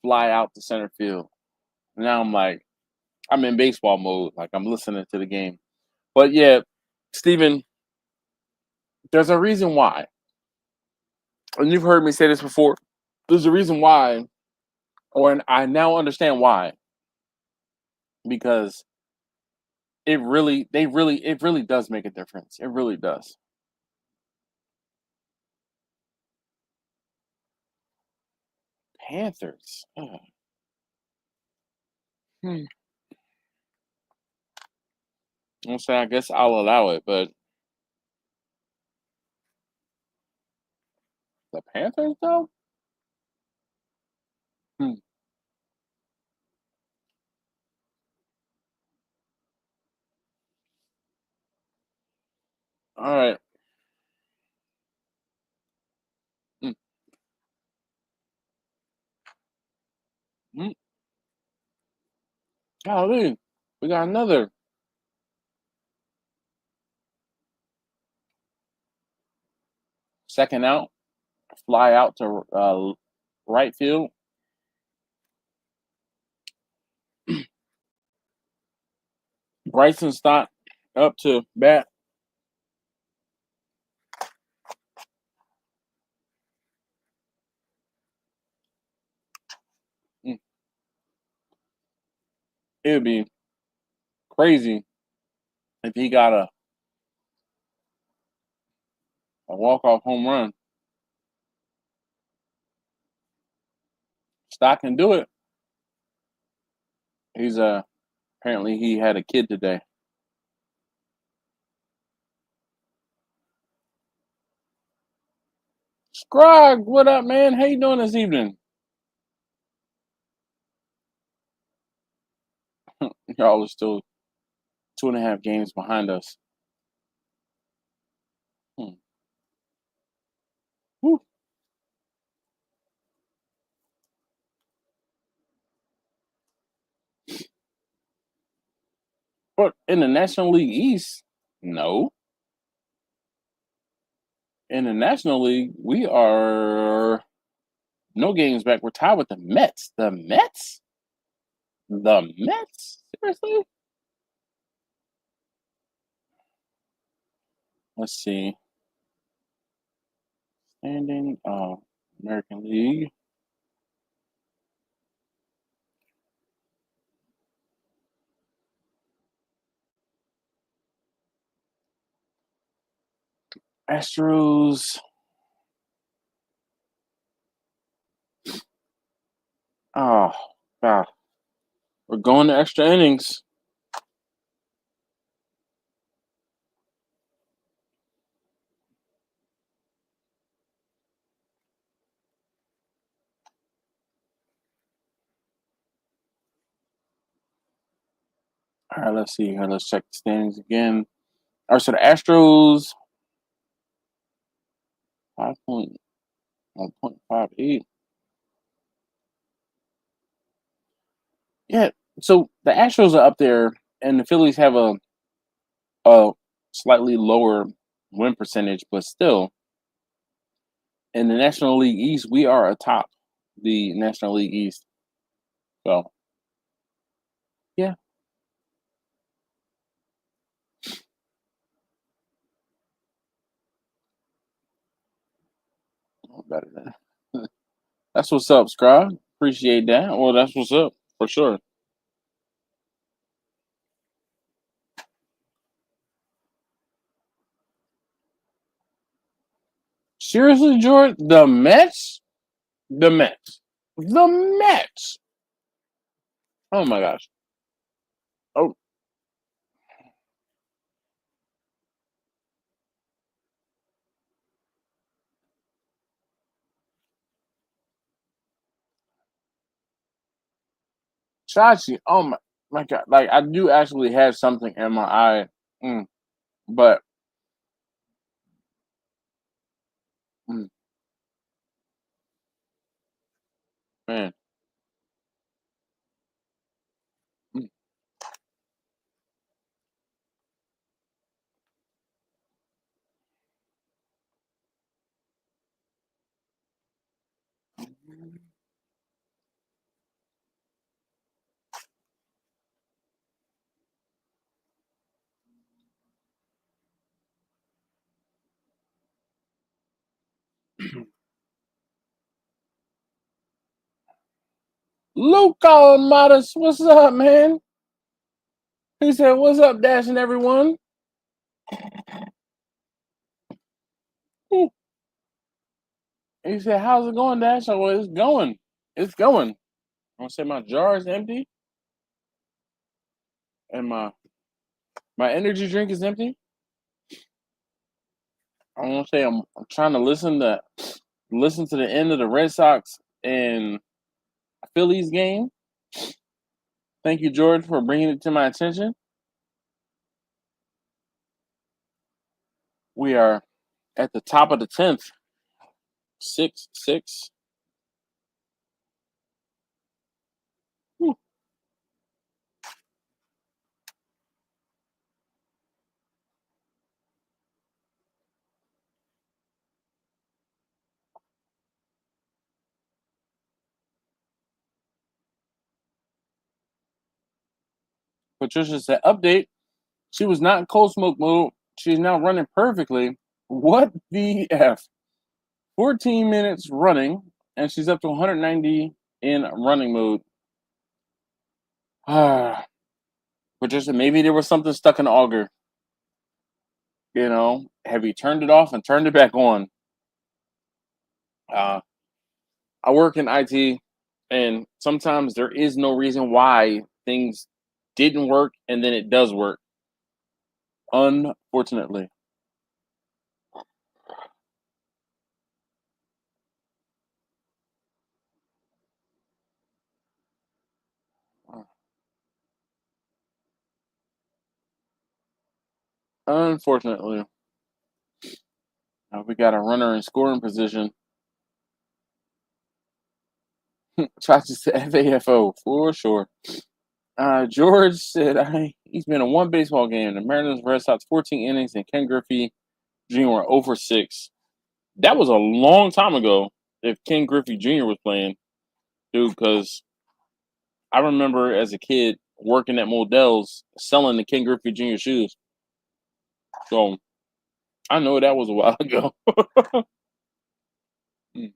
fly out to center field. Now I'm like, I'm in baseball mode, like I'm listening to the game. But yeah, Steven, there's a reason why. And you've heard me say this before. There's a reason why, or I now understand why. Because it really does make a difference. It really does. Panthers. Ugh. Hmm. I'm saying I guess I'll allow it, but the Panthers though? Hmm. All right. Hmm. Hmm. Golly, we got another second out, fly out to right field. Bryson Stott up to bat. Mm, it would be crazy if he got a walk-off home run. Stott can do it. He's apparently he had a kid today. Scrog, what up, man? How you doing this evening? Y'all are still 2.5 games behind us. Hmm. Whew. But in the National League East, no. In the National League, we are no games back. We're tied with the Mets. The Mets? The Mets? Seriously? Let's see. Standing American League. Astros. Oh, God. We're going to extra innings. All right, let's see here. Let's check the standings again. All right, so the Astros 5.1.58. Yeah, so the Astros are up there, and the Phillies have a slightly lower win percentage, but still, in the National League East, we are atop the National League East. So, yeah, better than that's what's up, Scrub. Appreciate that. Well, that's what's up for sure. Seriously, George, the Mets, the Mets, the Mets. Oh my gosh. Oh, Chachi. Oh my God. Like I do actually have something in my eye, but mm, man. Mm. Luca Modest, what's up, man? He said, "What's up, Dashing everyone?" He said, "How's it going, Dash?" Oh, well, it's going. It's going. I want to say my jar is empty and my energy drink is empty. I want to say I'm trying to listen to the end of the Red Sox and Phillies game. Thank you, George, for bringing it to my attention. We are at the top of the 10th. 6-6. Whew. Patricia said, "Update. She was not in cold smoke mode. She's now running perfectly. What the F? 14 minutes running, and she's up to 190 in running mode. Ah, but just maybe there was something stuck in the auger. Have you turned it off and turned it back on? Uh, I work in IT, and sometimes there is no reason why things didn't work, and then it does work. Unfortunately, unfortunately, we got a runner in scoring position. Try to say FAFO for sure. George said he's been in one baseball game. The Mariners Red Sox 14 innings, and Ken Griffey Jr. were 0 for 6. That was a long time ago. If Ken Griffey Jr. was playing, dude, because I remember as a kid working at Modell's selling the Ken Griffey Jr. shoes. So I know that was a while ago. Mm.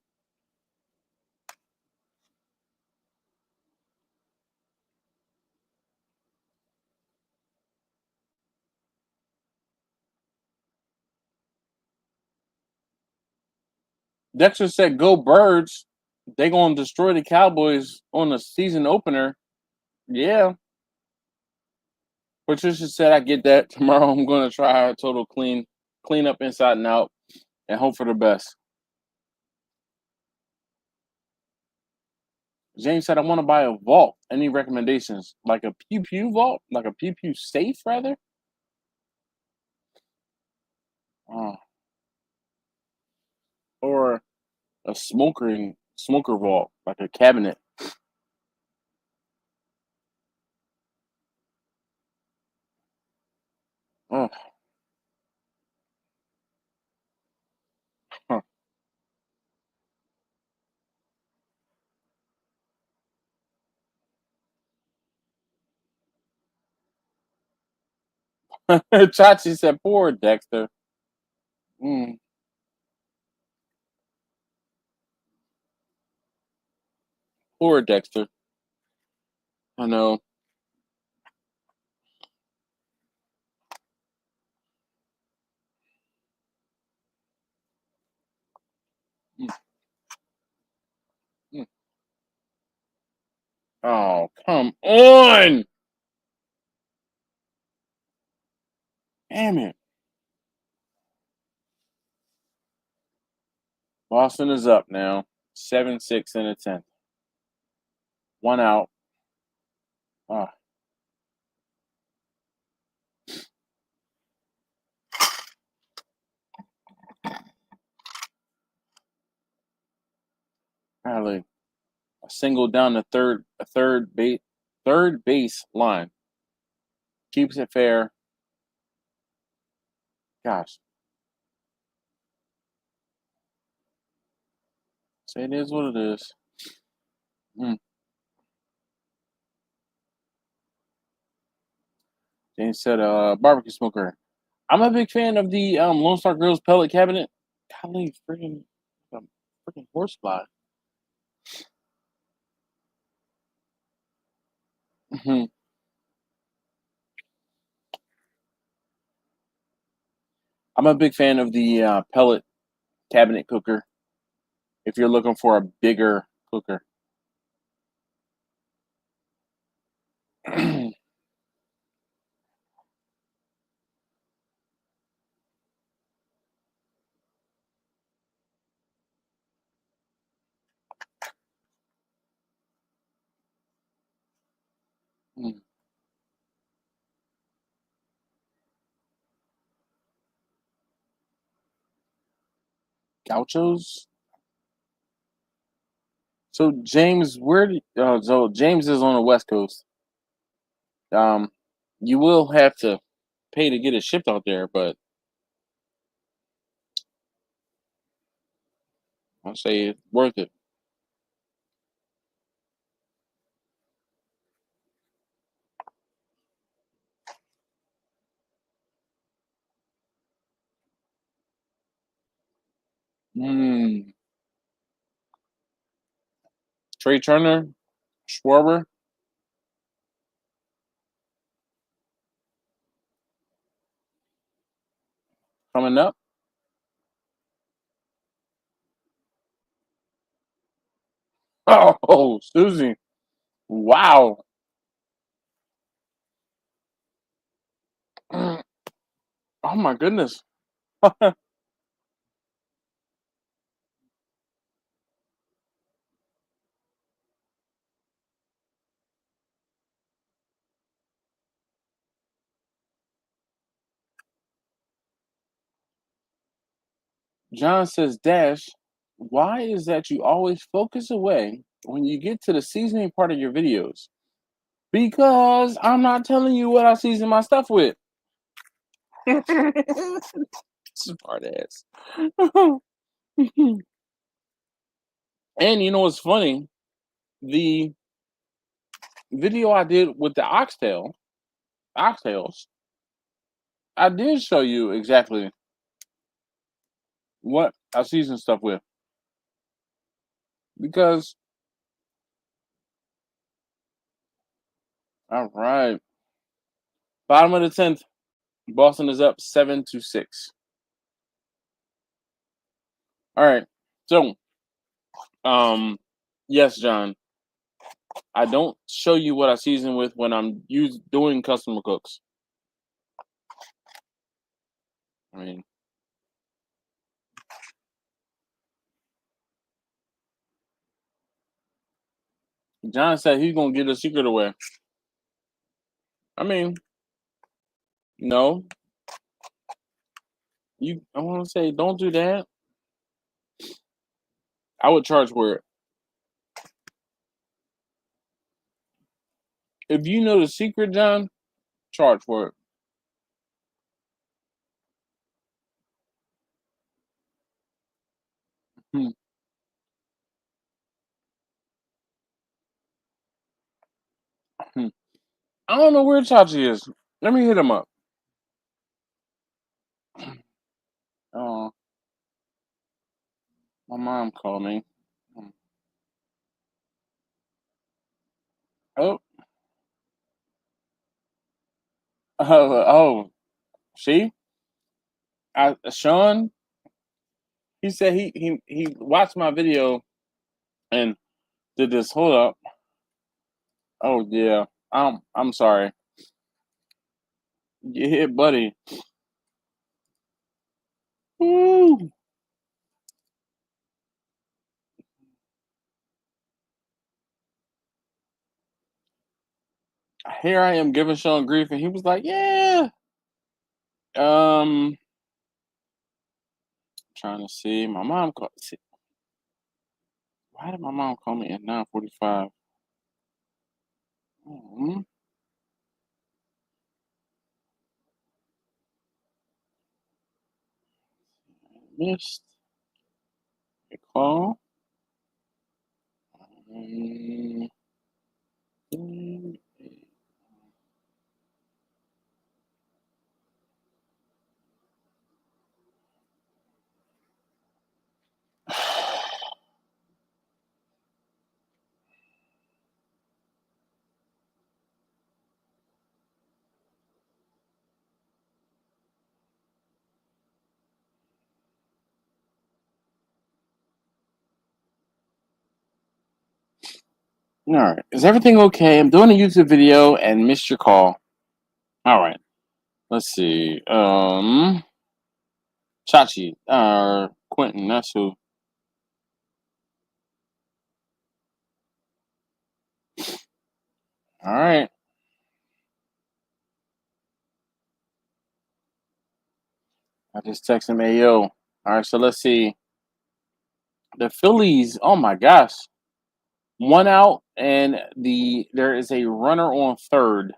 Dexter said, "Go Birds! They gonna destroy the Cowboys on the season opener." Yeah, Patricia said, "I get that. Tomorrow I'm gonna try a total clean up inside and out, and hope for the best." James said, "I want to buy a vault. Any recommendations? Like a pew pew vault, like a pew pew safe, rather, uh, or a smoker vault, like a cabinet." Oh, huh. Chachi said, "Poor Dexter." Mm, poor Dexter. I know. Mm, mm. Oh, come on! Damn it. Boston is up now. 7-6 in the 10th. One out. Ah, golly. A single down the third base line. Keeps it fair. Gosh. Say it is what it is. Mm. James said, barbecue smoker. I'm a big fan of the Lone Star Grills pellet cabinet. Golly, freaking horsefly. Mhm. I'm a big fan of the pellet cabinet cooker. If you're looking for a bigger cooker. Mm. Gauchos. So James, so James is on the West Coast. Um, you will have to pay to get it shipped out there, but I'll say it's worth it. Trey Turner, Schwarber coming up. Oh, Susie. Wow. Oh my goodness. John says, Dash, why is that you always focus away when you get to the seasoning part of your videos? Because I'm not telling you what I season my stuff with. Smart ass. And you know what's funny? The video I did with the oxtails, I did show you exactly what I season stuff with. Because, all right, bottom of the 10th, Boston is up 7-6. All right, so yes, John, I don't show you what I season with when I'm doing customer cooks. I mean, John said he's gonna give the secret away. I mean, no, I want to say don't do that. I would charge for it. If you know the secret, John, charge for it. Hmm. Hmm. I don't know where Chachi is. Let me hit him up. Oh, my mom called me. Hmm. Oh, oh, see, Sean. He said he watched my video and did this. Hold up. Oh yeah. I'm sorry. Yeah, buddy. Woo. Here I am giving Sean grief, and he was like, "Yeah." Trying to see. My mom called. See, why did my mom call me at 9:45? Mm-hmm. Missed a call. Mm, mm, All right. Is everything okay? I'm doing a YouTube video and missed your call. All right. Let's see. Chachi. Quentin. That's who. All right. I just texted him, hey, yo. All right. So let's see. The Phillies. Oh my gosh. One out, and there is a runner on third.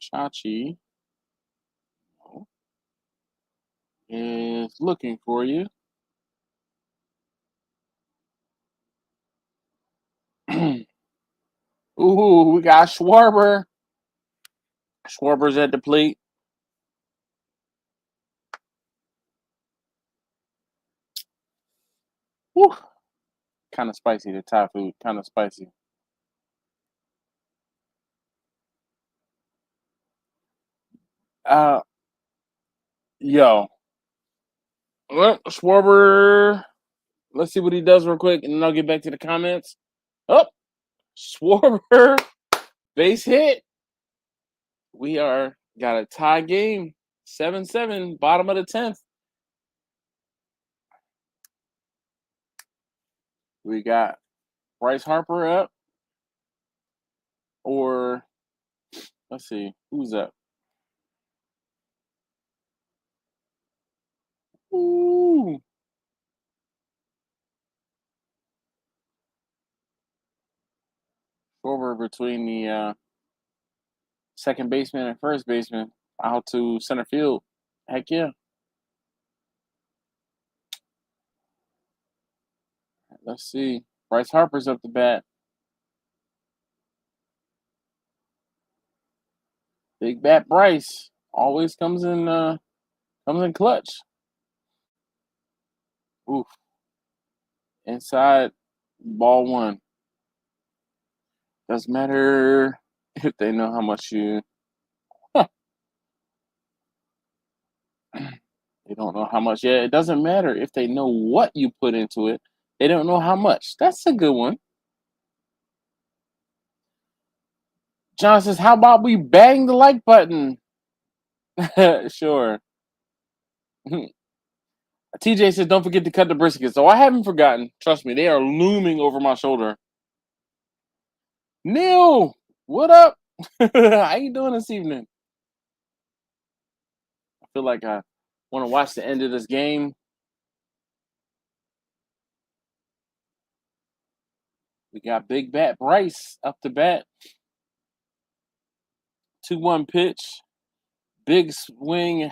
Chachi is looking for you. Ooh, we got Schwarber. Schwarber's at the plate. Woo. Kind of spicy, the Thai food. Kind of spicy. Uh, yo. Well, Schwarber. Let's see what he does real quick, and then I'll get back to the comments. Oh, Schwarber. Base hit. We are got a tie game. 7-7, bottom of the 10th. We got Bryce Harper up. Or let's see, who's up? Ooh. Over between the second baseman and first baseman out to center field. Heck yeah. Let's see. Bryce Harper's up the bat. Big bat Bryce always comes in clutch. Oof. Inside, ball one. Doesn't matter if they know how much you. They don't know how much. Yeah, it doesn't matter if they know what you put into it. They don't know how much. That's a good one. John says, "How about we bang the like button?" Sure. TJ says, "Don't forget to cut the briskets." So I haven't forgotten. Trust me, they are looming over my shoulder. Neil, what up? How you doing this evening? I feel like I want to watch the end of this game. We got Big Bat Bryce up to bat. 2-1 pitch. Big swing.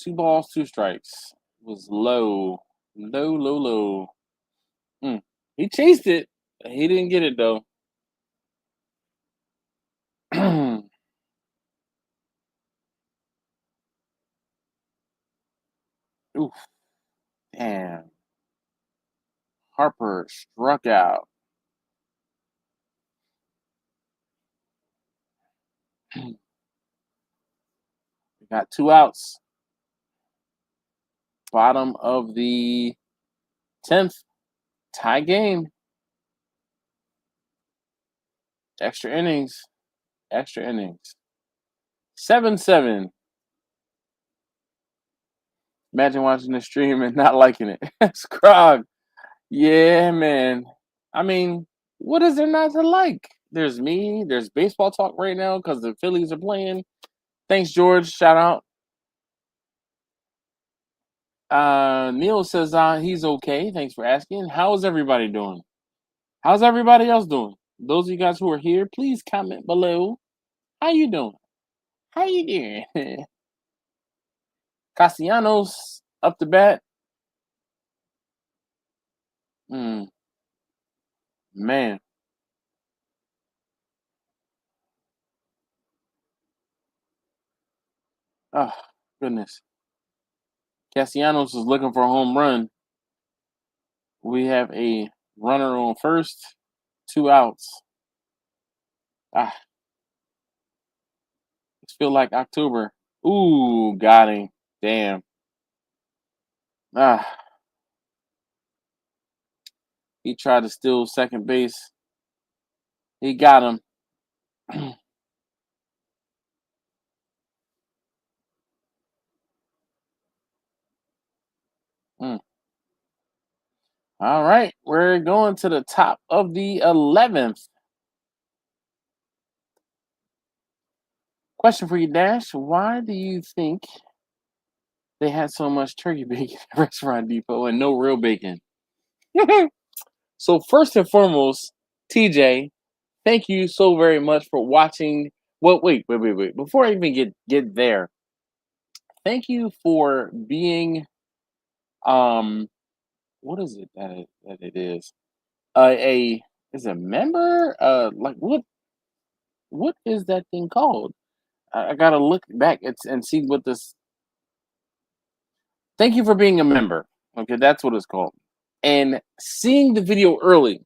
2 balls, 2 strikes. It was low. Low, low, low. He chased it. He didn't get it though. Oof. Damn. Harper struck out. We got 2 outs. Bottom of the 10th. Tie game. Extra innings. Extra innings. 7-7. Imagine watching the stream and not liking it. Scrog. Yeah, man. I mean, what is there not to like? There's me. There's baseball talk right now because the Phillies are playing. Thanks, George. Shout out. Neil says he's okay. Thanks for asking. How's everybody doing? How's everybody else doing? Those of you guys who are here, please comment below. How you doing? How you doing? Castellanos up the bat. Man. Oh, goodness. Castellanos is looking for a home run. We have a runner on first, 2 outs. It feels like October. Ooh, got him. Damn. Ah, he tried to steal second base. He got him. Mm. All right, we're going to the top of the 11th. Question for you, Dash. Why do you think they had so much turkey bacon at Restaurant Depot and no real bacon? So first and foremost, TJ, thank you so very much for watching. Well, wait. Before I even get there, thank you for being what is it that it is? A is a member. Like what is that thing called? I gotta look back and see what this. Thank you for being a member. Okay, that's what it's called. And seeing the video early,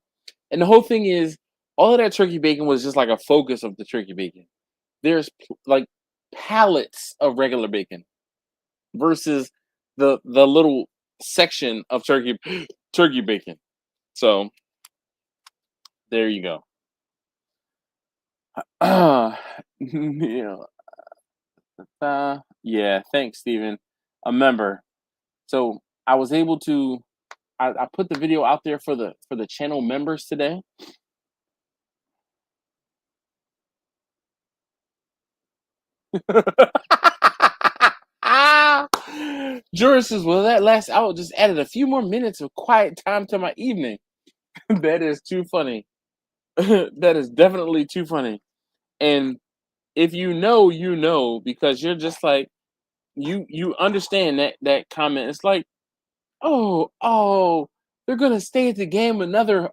and the whole thing is, all of that turkey bacon was just like a focus of the turkey bacon. There's like pallets of regular bacon versus the little section of turkey bacon. So there you go. Yeah, yeah. Thanks, Steven. A member. So I was able to. I put the video out there for the channel members today. Joris says, "Well, that last hour just added a few more minutes of quiet time to my evening." That is too funny. That is definitely too funny. And if you know, you know, because you're just like you understand that comment. It's like, oh, they're gonna stay at the game another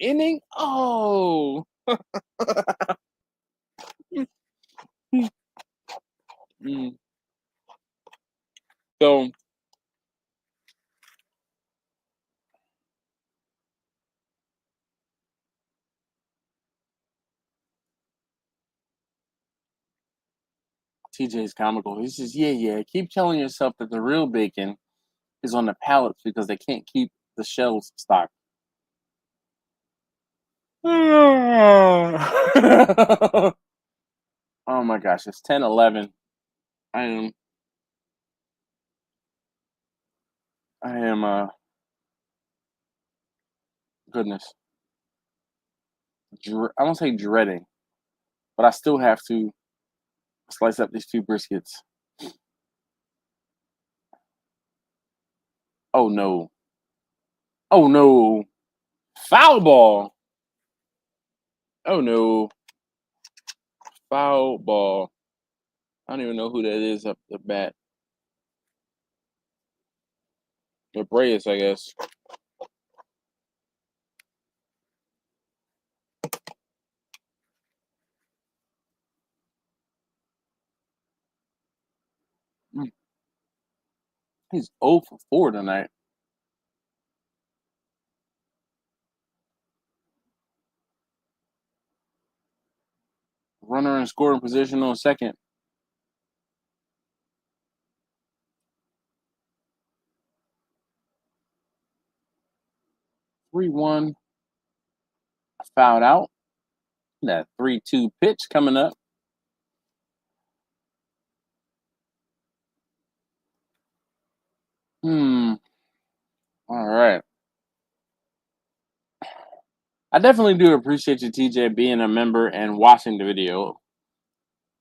inning. Oh, Mm. So TJ's comical. He says, yeah. Keep telling yourself that the real bacon is on the pallets because they can't keep the shelves stocked. Oh my gosh, it's 10:11. I am goodness. I won't say dreading, but I still have to slice up these two briskets. Oh no. Oh no. Foul ball. Oh no. Foul ball. I don't even know who that is up the bat. The Braves, I guess. Mm. He's 0 for 4 tonight. Runner in scoring position on second. 3-1. Fouled out. That 3-2 pitch coming up. All right. I definitely do appreciate you, TJ, being a member and watching the video.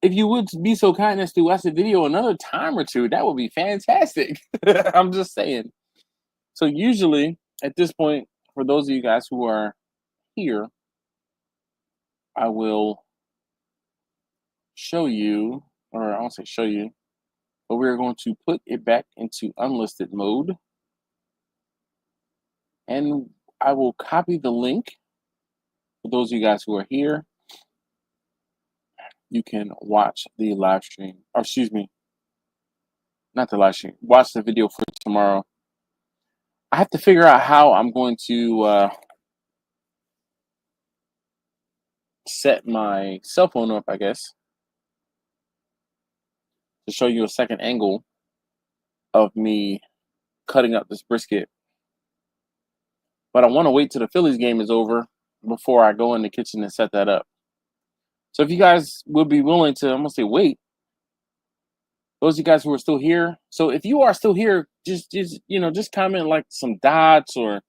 If you would be so kind as to watch the video another time or two, that would be fantastic. I'm just saying. So usually at this point, for those of you guys who are here, I will show you, or I won't say show you, but we're going to put it back into unlisted mode. And I will copy the link for those of you guys who are here. You can watch the live stream, or excuse me, not the live stream, watch the video for tomorrow. I have to figure out how I'm going to set my cell phone up, I guess, to show you a second angle of me cutting up this brisket. But I want to wait till the Phillies game is over before I go in the kitchen and set that up. So if you guys would be willing to, I'm going to say wait. Those of you guys who are still here. So if you are still here, just comment like some dots or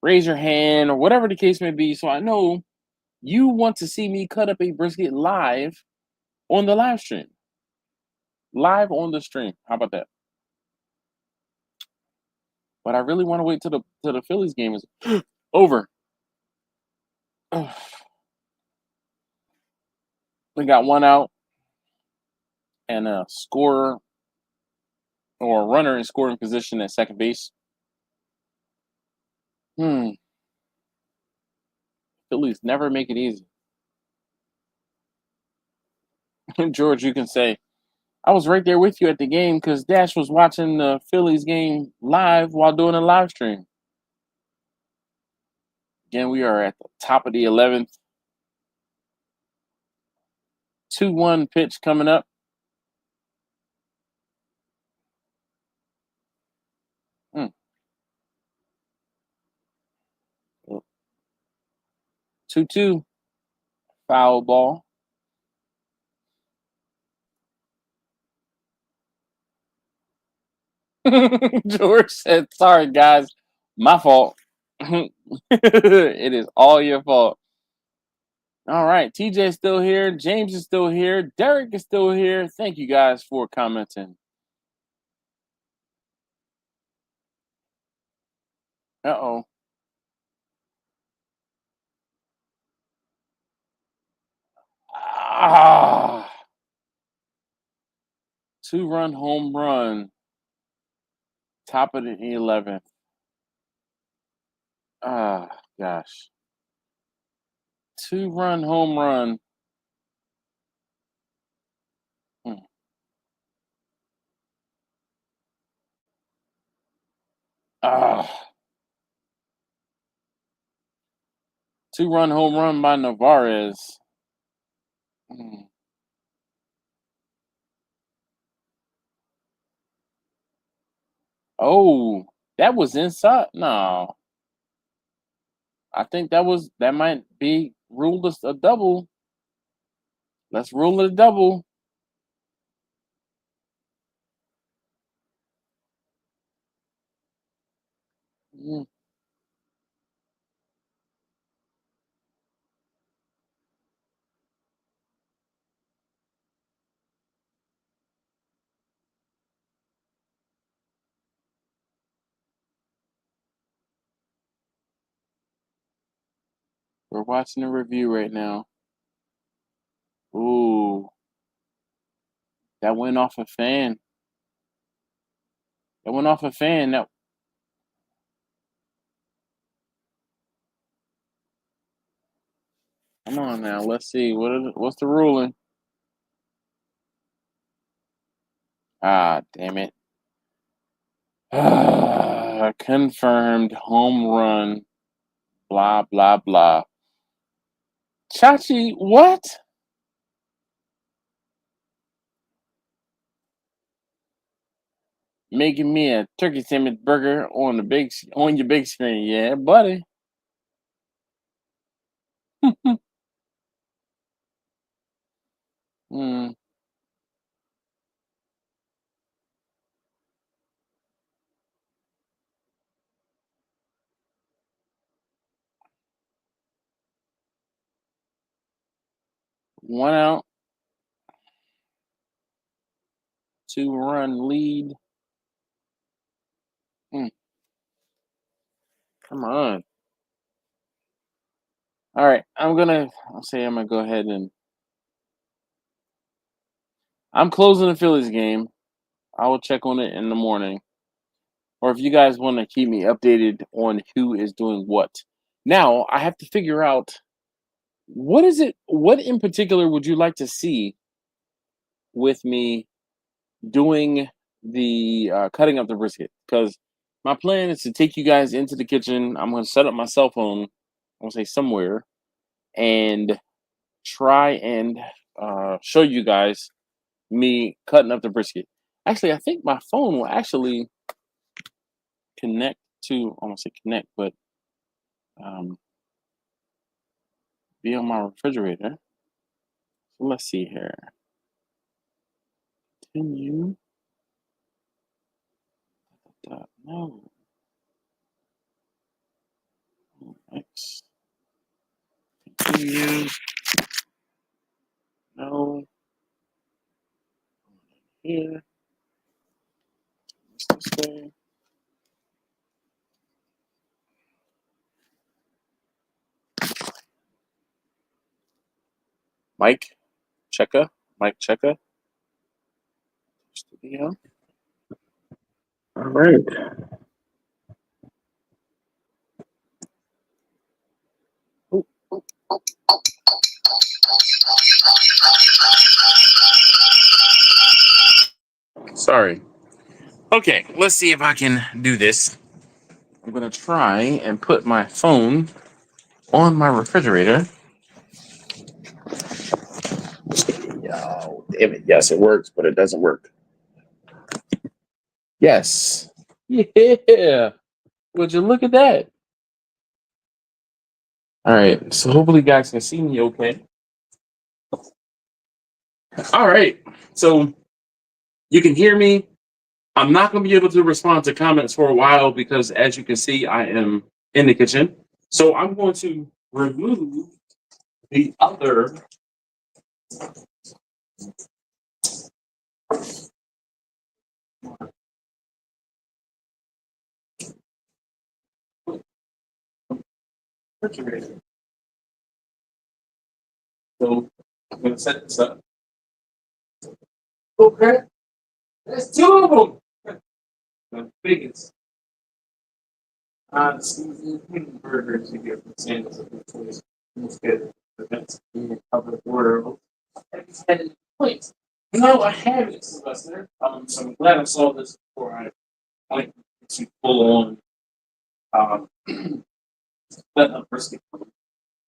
raise your hand or whatever the case may be. So I know you want to see me cut up a brisket live on the live stream. Live on the stream. How about that? But I really want to wait till the Phillies game is over. We got one out and a scorer or a runner in scoring position at second base. Phillies never make it easy. George, you can say, I was right there with you at the game because Dash was watching the Phillies game live while doing a live stream. Again, we are at the top of the 11th. 2-1 pitch coming up. Hmm. 2-2. Foul ball. George said, sorry, guys. My fault. It is all your fault. All right. TJ is still here. James is still here. Derek is still here. Thank you guys for commenting. Uh-oh. Ah. 2-run home run. Top of the 11th. Ah, gosh. 2-run home run. Hmm. Ah. 2-run home run by Navarez. Hmm. Oh, that was inside. No, I think that might be ruled as a double. Let's rule it a double. Mm. We're watching the review right now. Ooh, that went off a fan. That went off a fan. That come on now. Let's see what's the ruling. Ah, damn it. Confirmed home run. Blah blah blah. Chachi, what? Making me a turkey sandwich burger on your big screen, yeah, buddy. Hmm. 1 out, 2-run lead. Hmm. Come on. All right, I'm gonna go ahead and I'm closing the Phillies game. I will check on it in the morning. Or if you guys want to keep me updated on who is doing what. Now, I have to figure out what in particular would you like to see with me doing the cutting up the brisket? Because my plan is to take you guys into the kitchen. I'm going to set up my cell phone, I'm going to say somewhere, and try and show you guys me cutting up the brisket. Actually, I think my phone will actually connect to, I won't say connect, but um, be on my refrigerator. So let's see here. Continue. No. X. Continue. No. Here. This way. Mike Checker. Mike Checker. Studio. All right. Oh, Sorry. Okay, let's see if I can do this. I'm gonna try and put my phone on my refrigerator. Yo, damn it. Yes, it works, but it doesn't work. Yes. Yeah. Would you look at that? All right. So hopefully you guys can see me okay. All right. So you can hear me. I'm not going to be able to respond to comments for a while because, as you can see, I am in the kitchen. So I'm going to remove the other refrigerator. So I'm going to set this up. Okay. There's two of them. The biggest. Season burgers you get from Sandals of the choice. Most good. That's in the world. Wait. No, I haven't, Sylvester. So I'm glad I saw this before I went to full on let up brisket.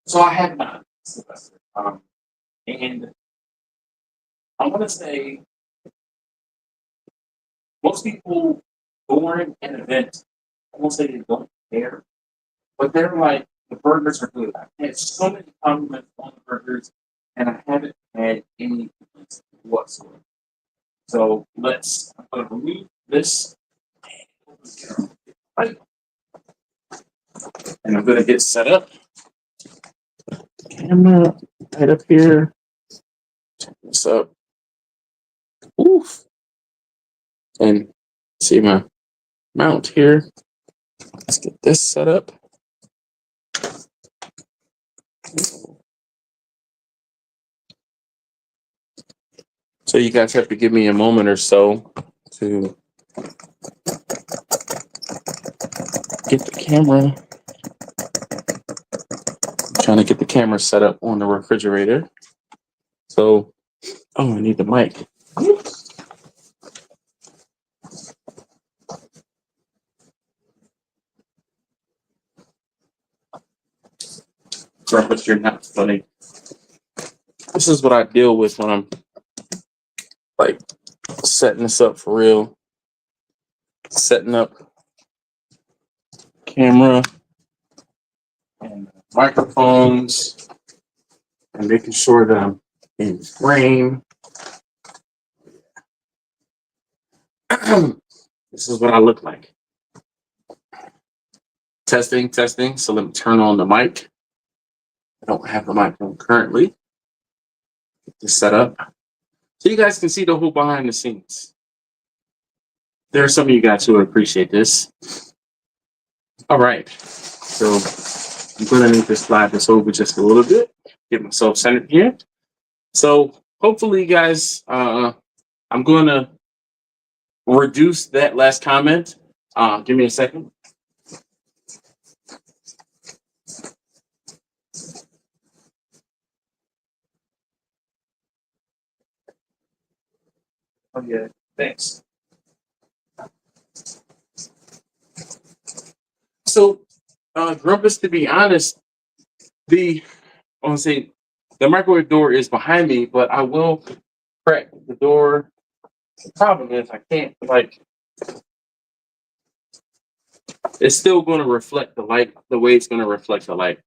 So I have not, Sylvester. And I want to say most people during an event, I won't say they don't care, but they're like, the burgers are good. I've had so many compliments on the burgers, and I haven't had any complaints whatsoever. So I'm going to remove this, and I'm going to get set up. Camera right up here. Check this up. Oof. And see my mount here. Let's get this set up. So you guys have to give me a moment or so to get the camera. I'm trying to get the camera set up on the refrigerator. So, oh, I need the mic. But you're not funny. This is what I deal with when I'm like setting this up for real. Setting up camera and microphones and making sure that I'm in frame. This is what I look like. Testing. So let me turn on the mic. I don't have the mic on currently. Get this set up so you guys can see the whole behind the scenes. There are some of you guys who would appreciate this. All right. So I'm going to need to slide this over just a little bit. Get myself centered here. So hopefully, guys, I'm going to reduce that last comment. Give me a second. Oh, yeah. Thanks. So, Grumpus, to be honest, I want to say the microwave door is behind me, but I will crack the door. The problem is I can't, it's still going to reflect the light the way it's going to reflect the light.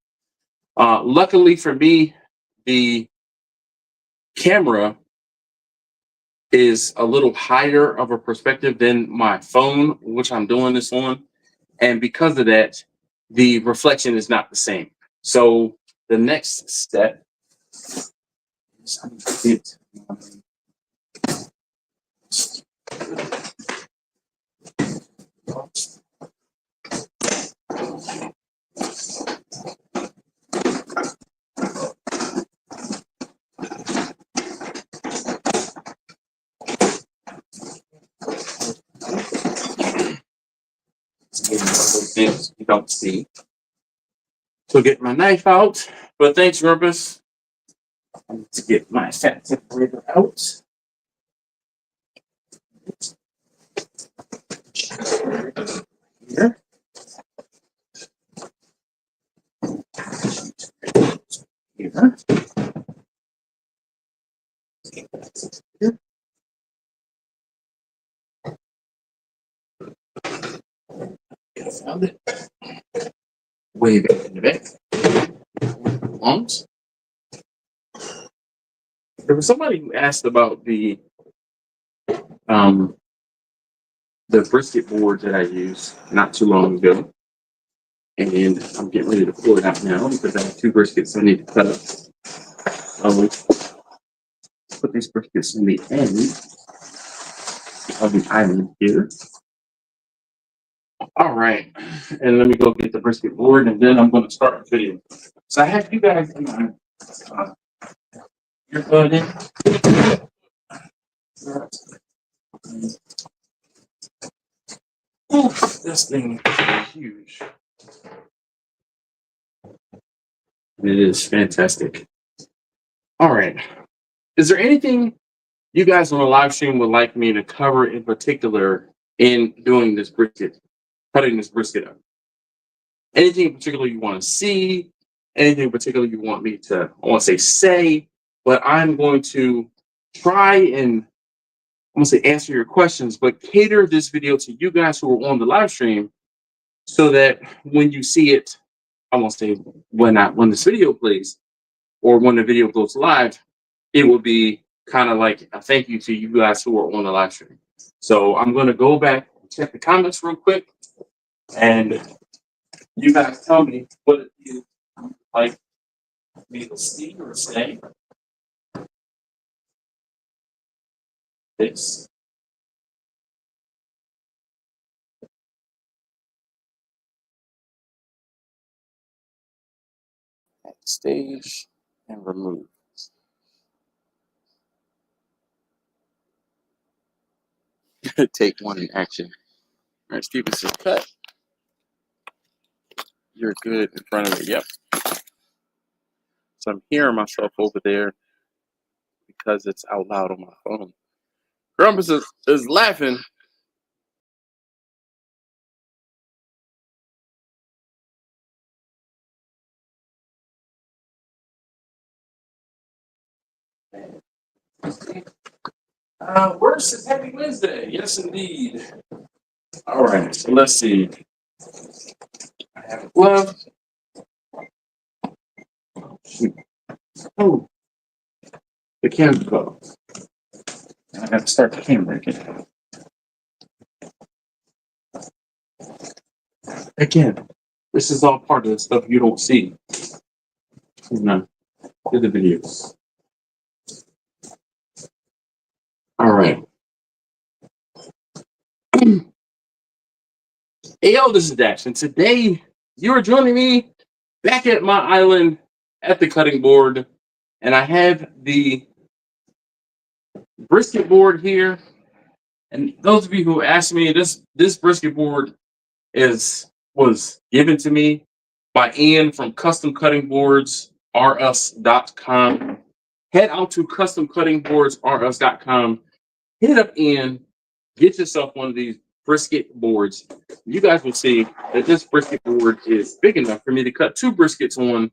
Luckily for me, the camera is a little higher of a perspective than my phone, which I'm doing this on. And because of that, the reflection is not the same. So the next step is I'm going to things you don't see. So get my knife out, But thanks, Rumpus. Let's get my fat separator out. Here. Here. Here. I found it. Way back in the back. Lungs. There was somebody who asked about the brisket board that I used not too long ago. And I'm getting ready to pull it out now because I have 2 briskets I need to cut up. I'll put these briskets in the end of the island here. All right, and let me go get the brisket board, and then I'm going to start the video. So I have you guys in my earbud in. Oof, this thing is huge. It is fantastic. All right, is there anything you guys on the live stream would like me to cover in particular in doing this brisket, cutting this brisket up? Anything in particular you want to see? Anything in particular you want me to, I want to say, but I'm going to try and, I want to say answer your questions, but cater this video to you guys who are on the live stream so that when you see it, I won't say when this video plays or when the video goes live, it will be kind of like a thank you to you guys who are on the live stream. So I'm going to go back and check the comments real quick, and you guys tell me what you like me to see or say. This. Stage and remove. Take 1 in action. All right, Steven says cut. You're good in front of me. Yep. So I'm hearing myself over there because it's out loud on my phone. Grumpus is laughing. Worse is Happy Wednesday. Yes, indeed. All right, so let's see. I have a glove. Oh, the camera go. I have to start the camera again. Again, this is all part of the stuff you don't see. No, do the videos. All right. Hey, yo, this is Dash, and today you are joining me back at my island at the cutting board, and I have the brisket board here. And those of you who asked me, this brisket board was given to me by Ian from customcuttingboardsrs.com. Head out to customcuttingboardsrs.com. Hit up Ian. Get yourself one of these brisket boards. You guys will see that this brisket board is big enough for me to cut 2 briskets on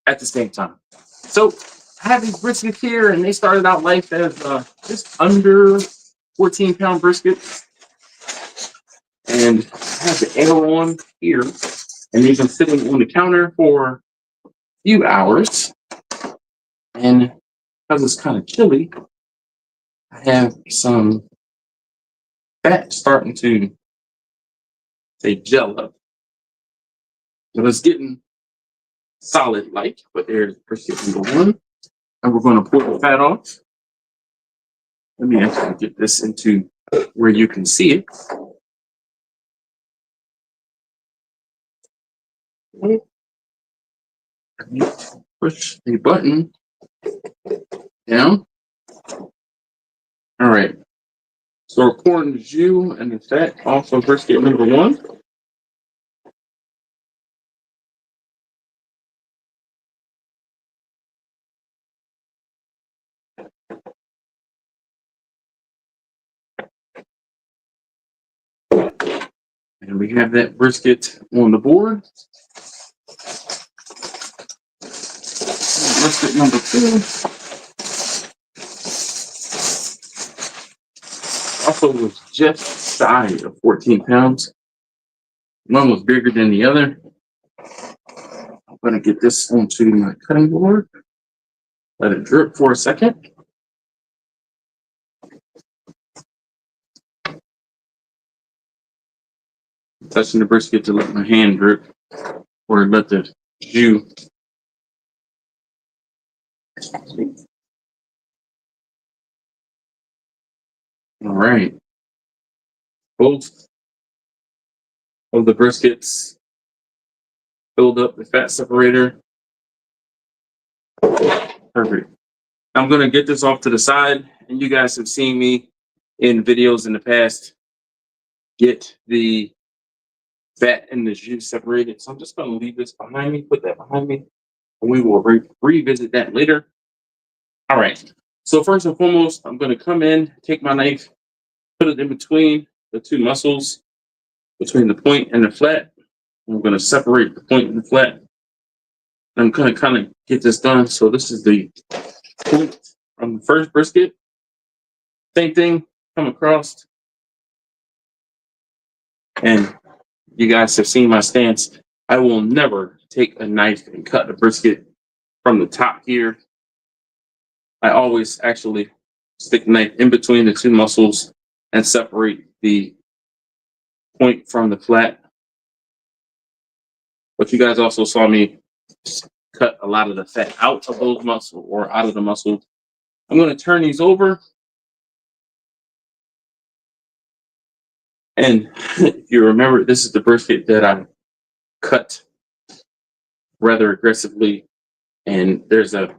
at the same time. So I have these briskets here, and they started out life as just under 14-pound briskets. And I have the arrow on here, and they've been sitting on the counter for a few hours. And because it's kind of chilly, I have some fat starting to gel up. So it's getting solid like, but there's brisket number 1. And we're going to pull the fat off. Let me actually get this into where you can see it. Push the button down. All right. So we're pouring the jus and the fat off of brisket number 1. And we have that brisket on the board. Brisket number 2. Also was just shy of 14 pounds. One was bigger than the other. I'm going to get this onto my cutting board. Let it drip for a second. Touching the brisket to let my hand drip or let the jus. All right. Both of the briskets filled up the fat separator. Perfect. I'm going to get this off to the side, and you guys have seen me in videos in the past get the fat and the jus separated. So I'm just going to leave this behind me, put that behind me, and we will revisit that later. All right. So first and foremost, I'm going to come in, take my knife, put it in between the two muscles, between the point and the flat. I'm going to separate the point and the flat. I'm going to kind of get this done. So this is the point from the first brisket. Same thing, come across. And you guys have seen my stance. I will never take a knife and cut the brisket from the top here. I always actually stick the knife in between the two muscles and separate the point from the flat. But you guys also saw me cut a lot of the fat out of those muscles or out of the muscle. I'm going to turn these over. And if you remember, this is the brisket that I cut rather aggressively. And there's the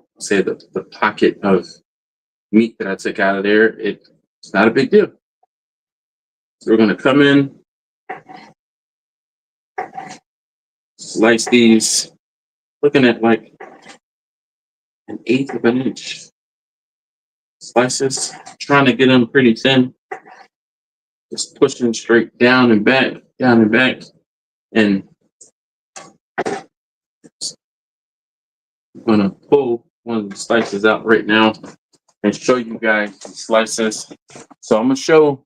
pocket of meat that I took out of there. It's not a big deal. So we're going to come in, slice these, looking at like 1/8 of an inch slices, trying to get them pretty thin. Just pushing straight down and back, down and back. And I'm going to pull one of the slices out right now and show you guys the slices. So I'm going to show,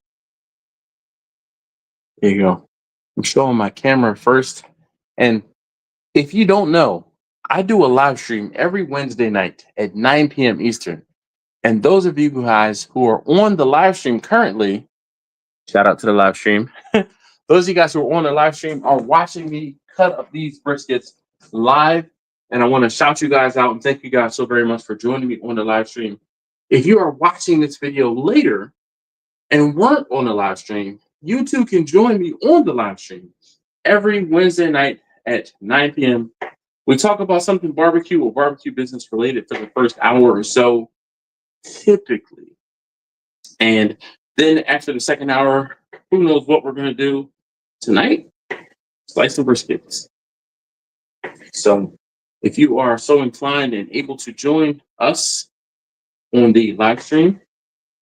there you go. I'm showing my camera first. And if you don't know, I do a live stream every Wednesday night at 9 p.m. Eastern. And those of you guys who are on the live stream currently, shout out to the live stream. Those of you guys who are on the live stream are watching me cut up these briskets live. And I want to shout you guys out and thank you guys so very much for joining me on the live stream. If you are watching this video later and weren't on the live stream, you too can join me on the live stream every Wednesday night at 9 p.m. We talk about something barbecue or barbecue business related for the first hour or so, typically. And then after the second hour, who knows what we're going to do tonight? Slice some briskets. So if you are so inclined and able to join us on the live stream,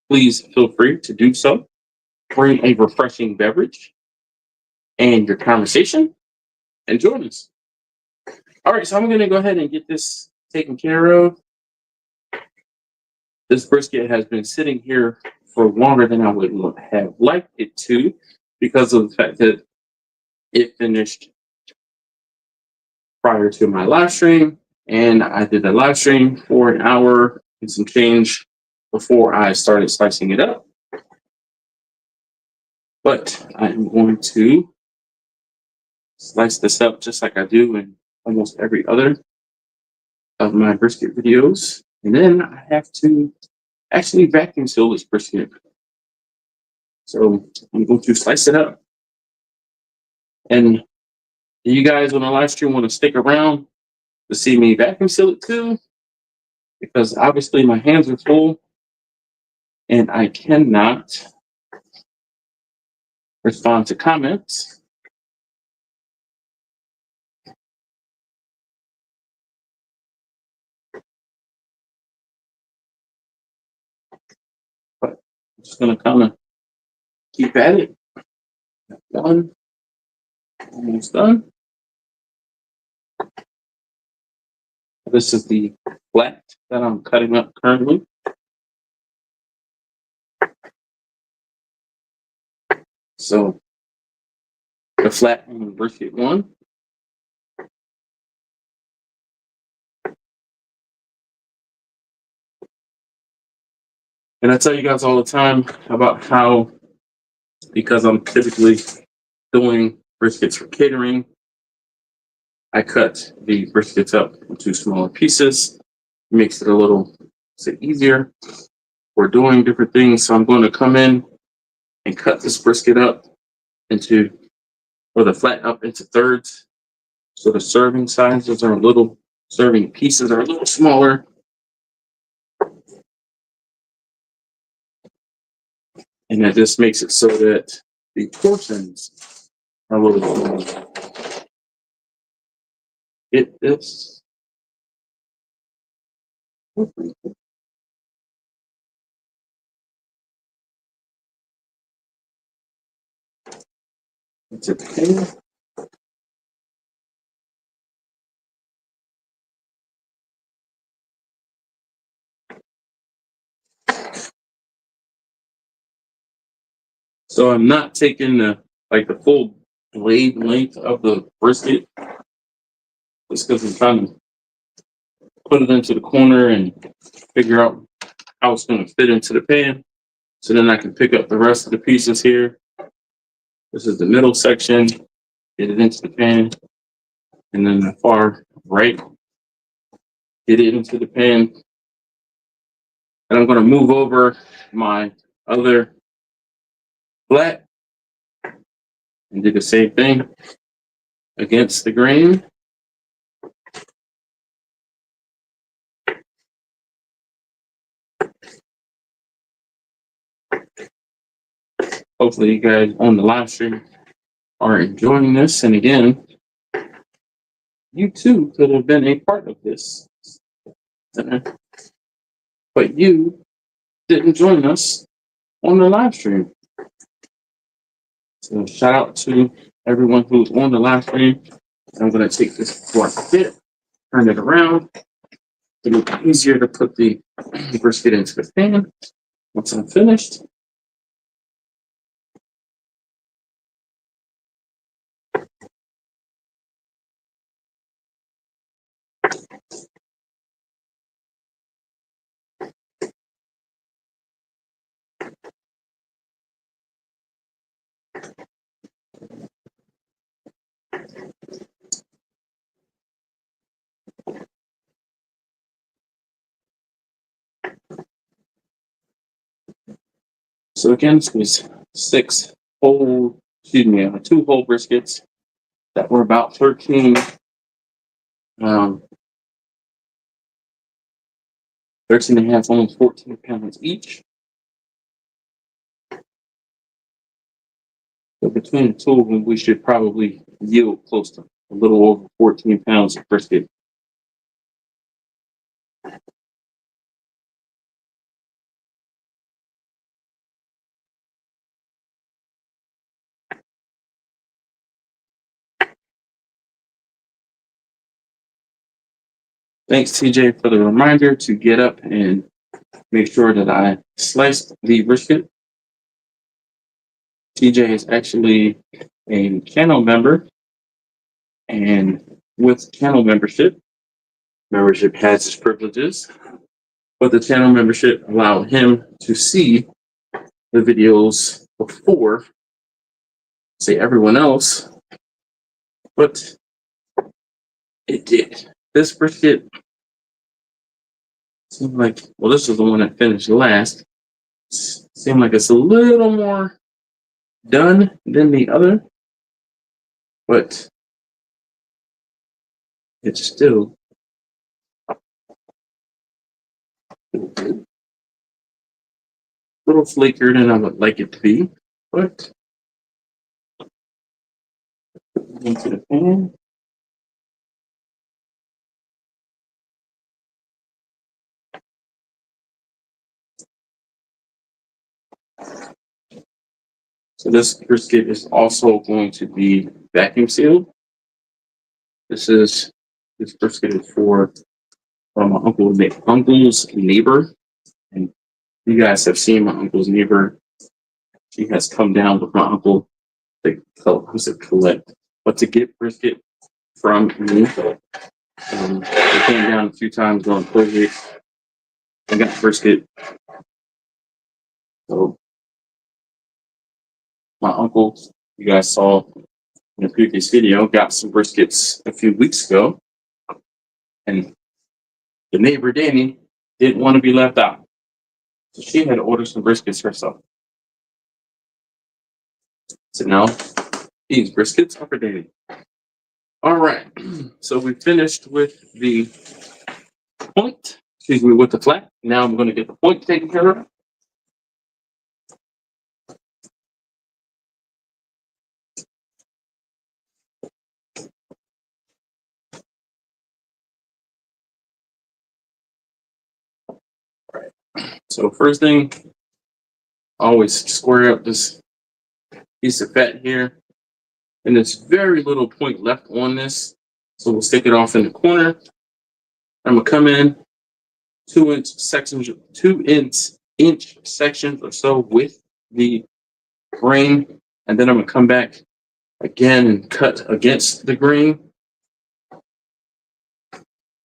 please feel free to do so. Bring a refreshing beverage and your conversation and join us. All right, so I'm going to go ahead and get this taken care of. This brisket has been sitting here for longer than I would have liked it to because of the fact that it finished prior to my live stream. And I did a live stream for an hour and some change before I started slicing it up. But I am going to slice this up just like I do in almost every other of my brisket videos. And then I have to actually vacuum seal this brisket. So I'm going to slice it up. And you guys on the live stream want to stick around to see me vacuum seal it too, because obviously my hands are full and I cannot respond to comments. But I'm just going to kind of keep at it. One, Almost done. This is the flat that I'm cutting up currently. So the flat on brisket one. And I tell you guys all the time about how, because I'm typically doing briskets for catering, I cut the briskets up into smaller pieces. It makes it a little easier. We're doing different things, so I'm going to come in and cut this brisket up into, or the flat up into thirds. So the serving sizes are a little, serving pieces are a little smaller. And that just makes it so that the portions are a little smaller. Get this. It's a pain. So I'm not taking the full blade length of the brisket, just because I'm trying to put it into the corner and figure out how it's going to fit into the pan. So then I can pick up the rest of the pieces here. This is the middle section, get it into the pan, and then the far right, get it into the pan. And I'm going to move over my other flat and do the same thing against the grain. Hopefully you guys on the live stream are enjoying this. And again, you too could have been a part of this, but you didn't join us on the live stream. So shout out to everyone who's on the live stream. I'm going to take this before I forget, turn it around. It'll be easier to put the brisket into the pan once I'm finished. So again, this was two whole briskets that were about 13 and a half, almost 14 pounds each. So between the two of them, we should probably yield close to a little over 14 pounds of brisket. Thanks, TJ, for the reminder to get up and make sure that I sliced the brisket. TJ is actually a channel member, and with channel membership has its privileges, but the channel membership allowed him to see the videos before, say, everyone else, but it did. This brisket seemed like, well, this was the one that finished last. Seemed like it's a little more done than the other, but it's still a little flakier than I would like it to be, but into the pan. So this brisket is also going to be vacuum sealed. This brisket is from my uncle's neighbor, and you guys have seen my uncle's neighbor. She has come down with my uncle to collect, but to get brisket from me. They came down a few times during COVID. I got brisket. So my uncle, you guys saw in a previous video, got some briskets a few weeks ago, and the neighbor Danny didn't want to be left out, so she had to order some briskets herself. So now these briskets are for Danny. All right, so we finished with the point. Excuse me, with the flat. Now I'm going to get the point taken care of. So first thing, always square up this piece of fat here. And there's very little point left on this. So we'll stick it off in the corner. I'm gonna come in 2-inch sections, 2-inch sections or so with the grain. And then I'm gonna come back again and cut against the grain.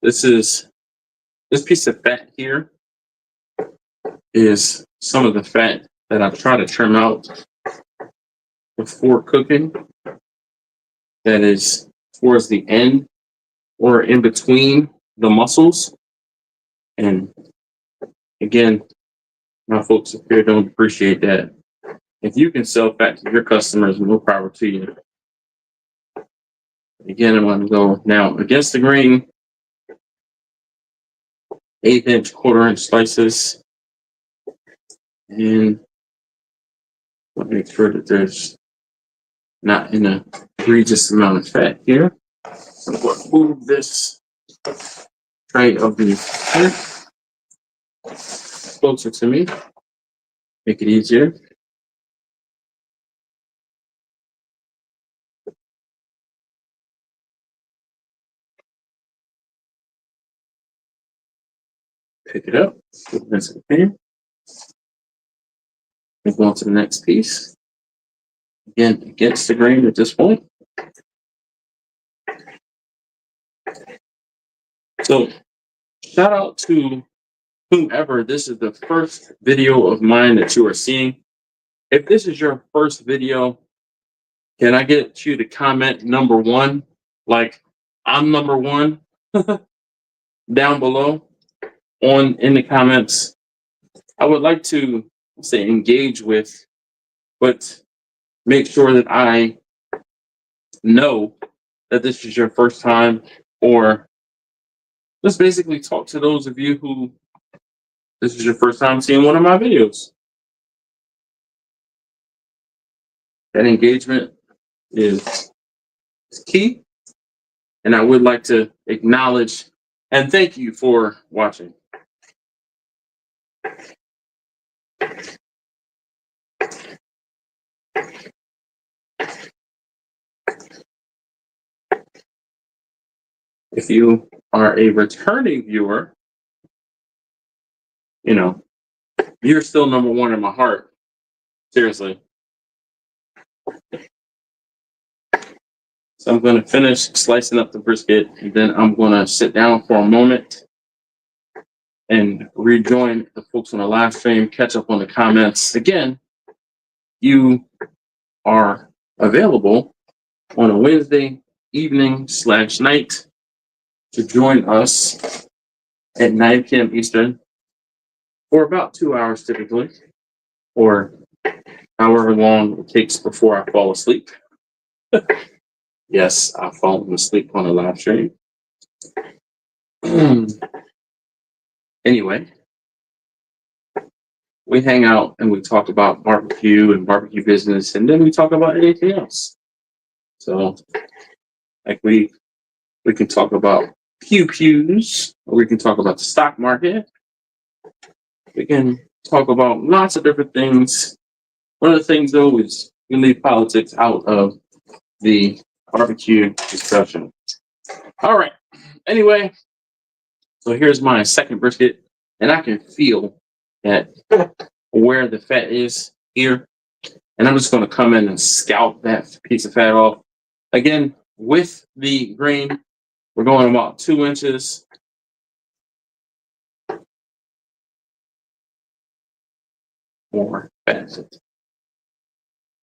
This piece of fat here is some of the fat that I try to trim out before cooking. That is towards the end or in between the muscles. And again, my folks up here don't appreciate that. If you can sell fat to your customers, more power to you. Again, I'm going to go now against the grain, 1/8-inch, 1/4-inch slices. And I'll make sure that there's not an egregious amount of fat here. I'm going to move this tray of the closer to me, make it easier. Pick it up, put it into the pan. Move on to the next piece. Again, against the grain at this point. So, shout out to whomever this is the first video of mine that you are seeing. If this is your first video, can I get you to comment number 1? Like, I'm number 1 down below in the comments. I would like to say engage with, but make sure that I know that this is your first time, or just basically talk to those of you who this is your first time seeing one of my videos. That engagement is key, and I would like to acknowledge and thank you for watching. If you are a returning viewer, you know, you're still number 1 in my heart. Seriously. So I'm going to finish slicing up the brisket, and then I'm going to sit down for a moment and rejoin the folks on the live stream, catch up on the comments. Again, you are available on a Wednesday evening/night to join us at 9 p.m. Eastern for about 2 hours typically, or however long it takes before I fall asleep. Yes, I've fallen asleep on a live stream. Anyway, we hang out and we talk about barbecue and barbecue business, and then we talk about anything else. So, like we can talk about pews, or we can talk about the stock market. We can talk about lots of different things. One of the things, though, is we leave politics out of the barbecue discussion. All right. Anyway, so here's my second brisket, and I can feel that where the fat is here. And I'm just going to come in and scalp that piece of fat off. Again, with the grain, we're going about 2 inches. More fat.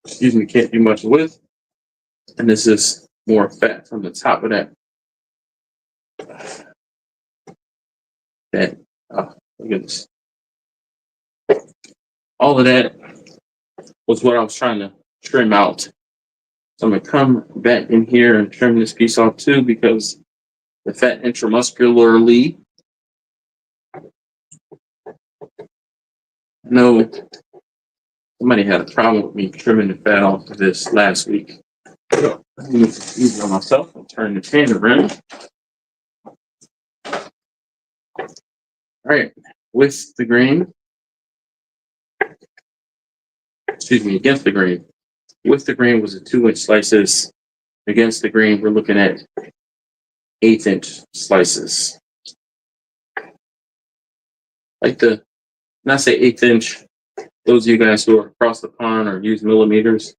Excuse me, can't do much with. And this is more fat from the top of that. Oh, look at this. All of that was what I was trying to trim out. So I'm going to come back in here and trim this piece off too, because the fat intramuscularly. I know somebody had a problem with me trimming the fat off of this last week. So I'm going to use it on myself and turn the pan around. All right, with the grain. Excuse me, against the grain. With the grain was a 2-inch slices. Against the grain, we're looking at 1/8-inch slices. Like the, not say 1/8 inch, those of you guys who are across the pond or use millimeters,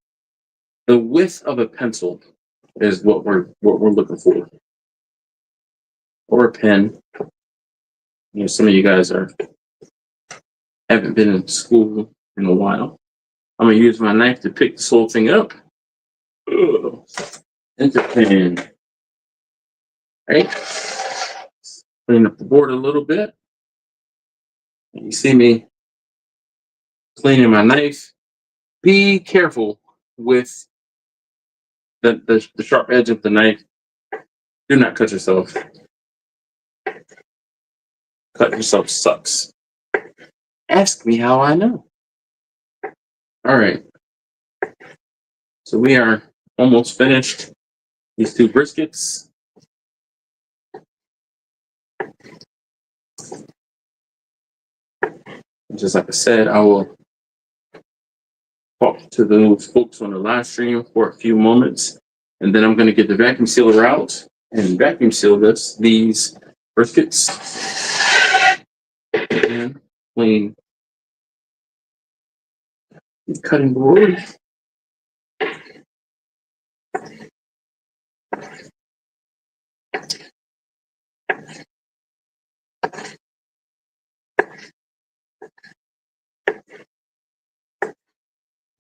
the width of a pencil is what we're looking for. Or a pen. You know, some of you guys haven't been in school in a while. I'm gonna use my knife to pick this whole thing up. Into pan. Right? Clean up the board a little bit. You see me cleaning my knife. Be careful with the sharp edge of the knife. Do not cut yourself. Cut yourself sucks. Ask me how I know. All right. So we are almost finished these 2 briskets. Just like I said, I will talk to those folks on the live stream for a few moments, and then I'm going to get the vacuum sealer out and vacuum seal these briskets. And clean the cutting board.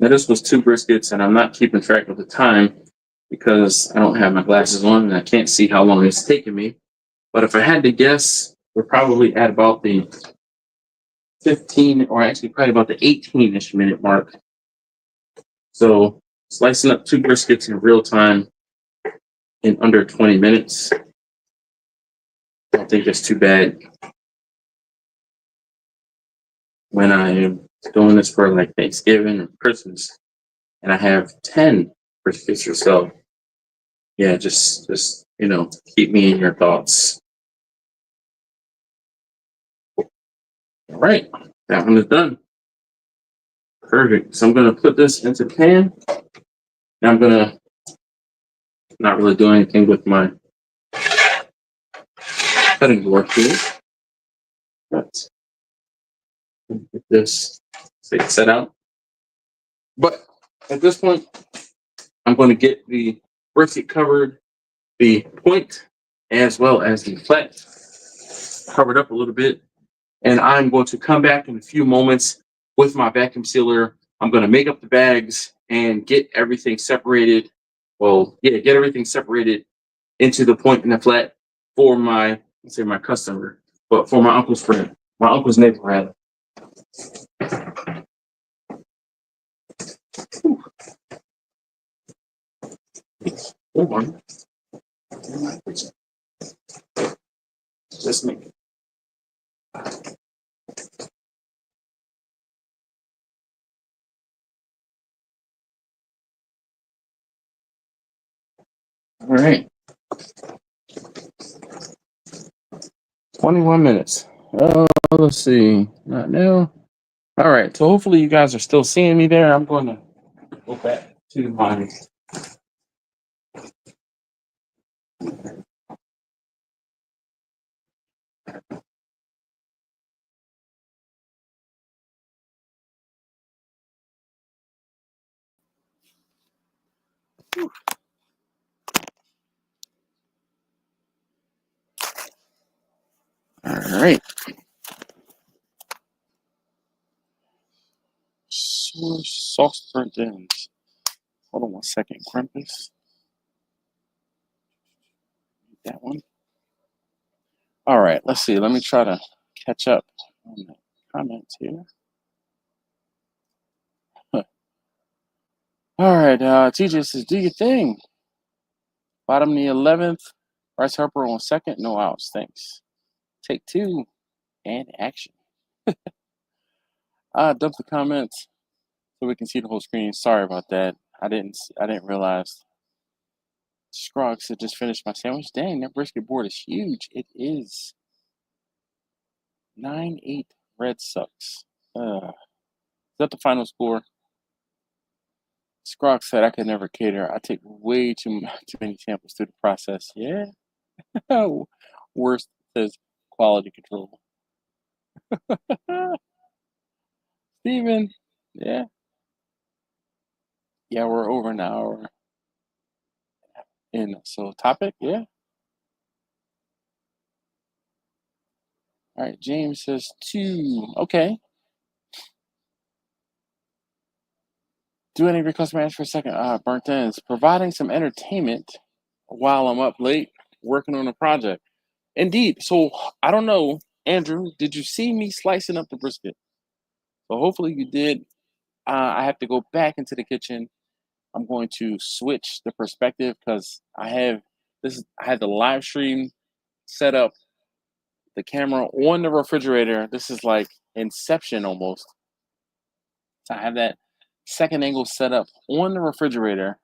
Now this was 2 briskets, and I'm not keeping track of the time because I don't have my glasses on and I can't see how long it's taken me. But if I had to guess, we're probably at about the 15, or actually probably about the 18-ish minute mark. So slicing up 2 briskets in real time in under 20 minutes. I don't think that's too bad. When I am doing this for like Thanksgiving or Christmas, and I have 10 briskets or so, yeah, just you know, keep me in your thoughts. All right, that one is done. Perfect. So I'm gonna put this into the pan. And I'm gonna not really do anything with my cutting board here, but get this set out. But at this point, I'm going to get the brisket covered, the point as well as the flat covered up a little bit, and I'm going to come back in a few moments with my vacuum sealer. I'm going to make up the bags and get everything separated. Well, yeah, get everything separated into the point and the flat for my, let's say my customer, but for my uncle's friend, my uncle's neighbor rather. Hold on. Just me. All right. 21 minutes. Let's see. Not now. All right. So hopefully you guys are still seeing me there. I'm going to go back to my. All right. Sauce burnt ends. Hold on 1 second, Krampus. That one. All right. Let's see. Let me try to catch up on the comments here. Huh. All right. TJ says, "Do your thing." Bottom the 11th. Bryce Harper on second. No outs. Thanks. Take two and action. Dump the comments so we can see the whole screen. Sorry about that. I didn't realize. Scroggs had just finished my sandwich. Dang, that brisket board is huge. It is 9-8 Red Sox. Is that the final score? Scroggs said I could never cater. I take way too many samples through the process. Yeah. Worst says quality control. Steven. Yeah. Yeah, we're over an hour. And so topic, yeah. All right, James says 2. Okay. Do any of your customers for a second? Burnt ends. Providing some entertainment while I'm up late working on a project. Indeed. So I don't know, Andrew, did you see me slicing up the brisket? So hopefully you did. I have to go back into the kitchen. I'm going to switch the perspective because I have this. I had the live stream set up, the camera on the refrigerator. This is like Inception almost. So I have that second angle set up on the refrigerator.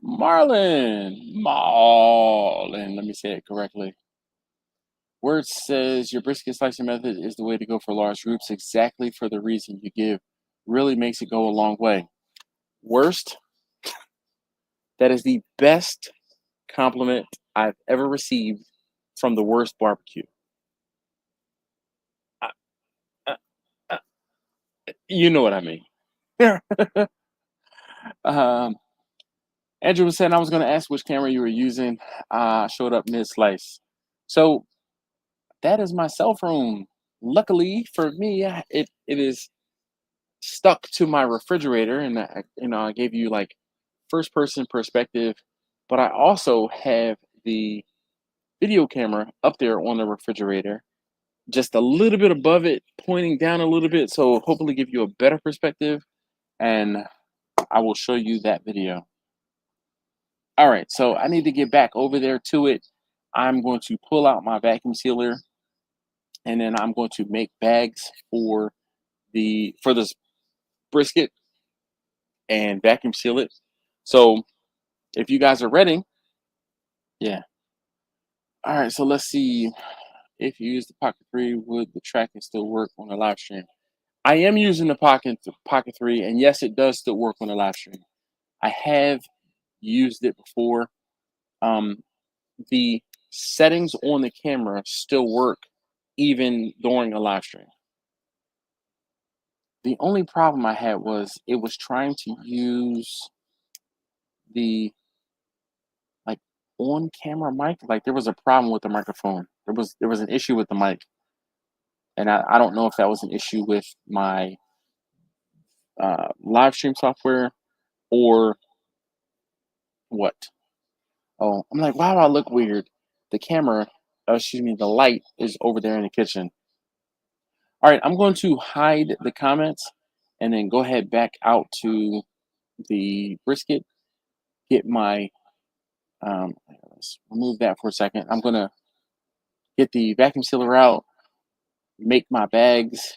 Marlin. Let me say it correctly. Word says your brisket slicing method is the way to go for large groups, exactly for the reason you give. Really makes it go a long way. Worst, that is the best compliment I've ever received from the worst barbecue. Uh, uh, uh, you know what I mean. um, Andrew was saying I was going to ask which camera you were using. Showed up mid slice. So that is my cell phone. Luckily for me, it is stuck to my refrigerator, and I gave you like first person perspective, but I also have the video camera up there on the refrigerator, just a little bit above it, pointing down a little bit, so hopefully give you a better perspective, and I will show you that video. All right, so I need to get back over there to it. I'm going to pull out my vacuum sealer, and then I'm going to make bags for this brisket and vacuum seal it. So if you guys are ready, yeah. All right, so let's see. If you use the Pocket 3, would the tracking still work on the live stream? I am using the Pocket 3, and yes, it does still work on the live stream. I have used it before. The settings on the camera still work even during a live stream. The only problem I had was it was trying to use the like on camera mic. Like there was a problem with the microphone. There was an issue with the mic. And I don't know if that was an issue with my live stream software or what. Oh, I'm like, wow, I look weird. The camera, excuse me, the light is over there in the kitchen. All right, I'm going to hide the comments and then go ahead back out to the brisket. Get my, let's remove that for a second. I'm going to get the vacuum sealer out, make my bags,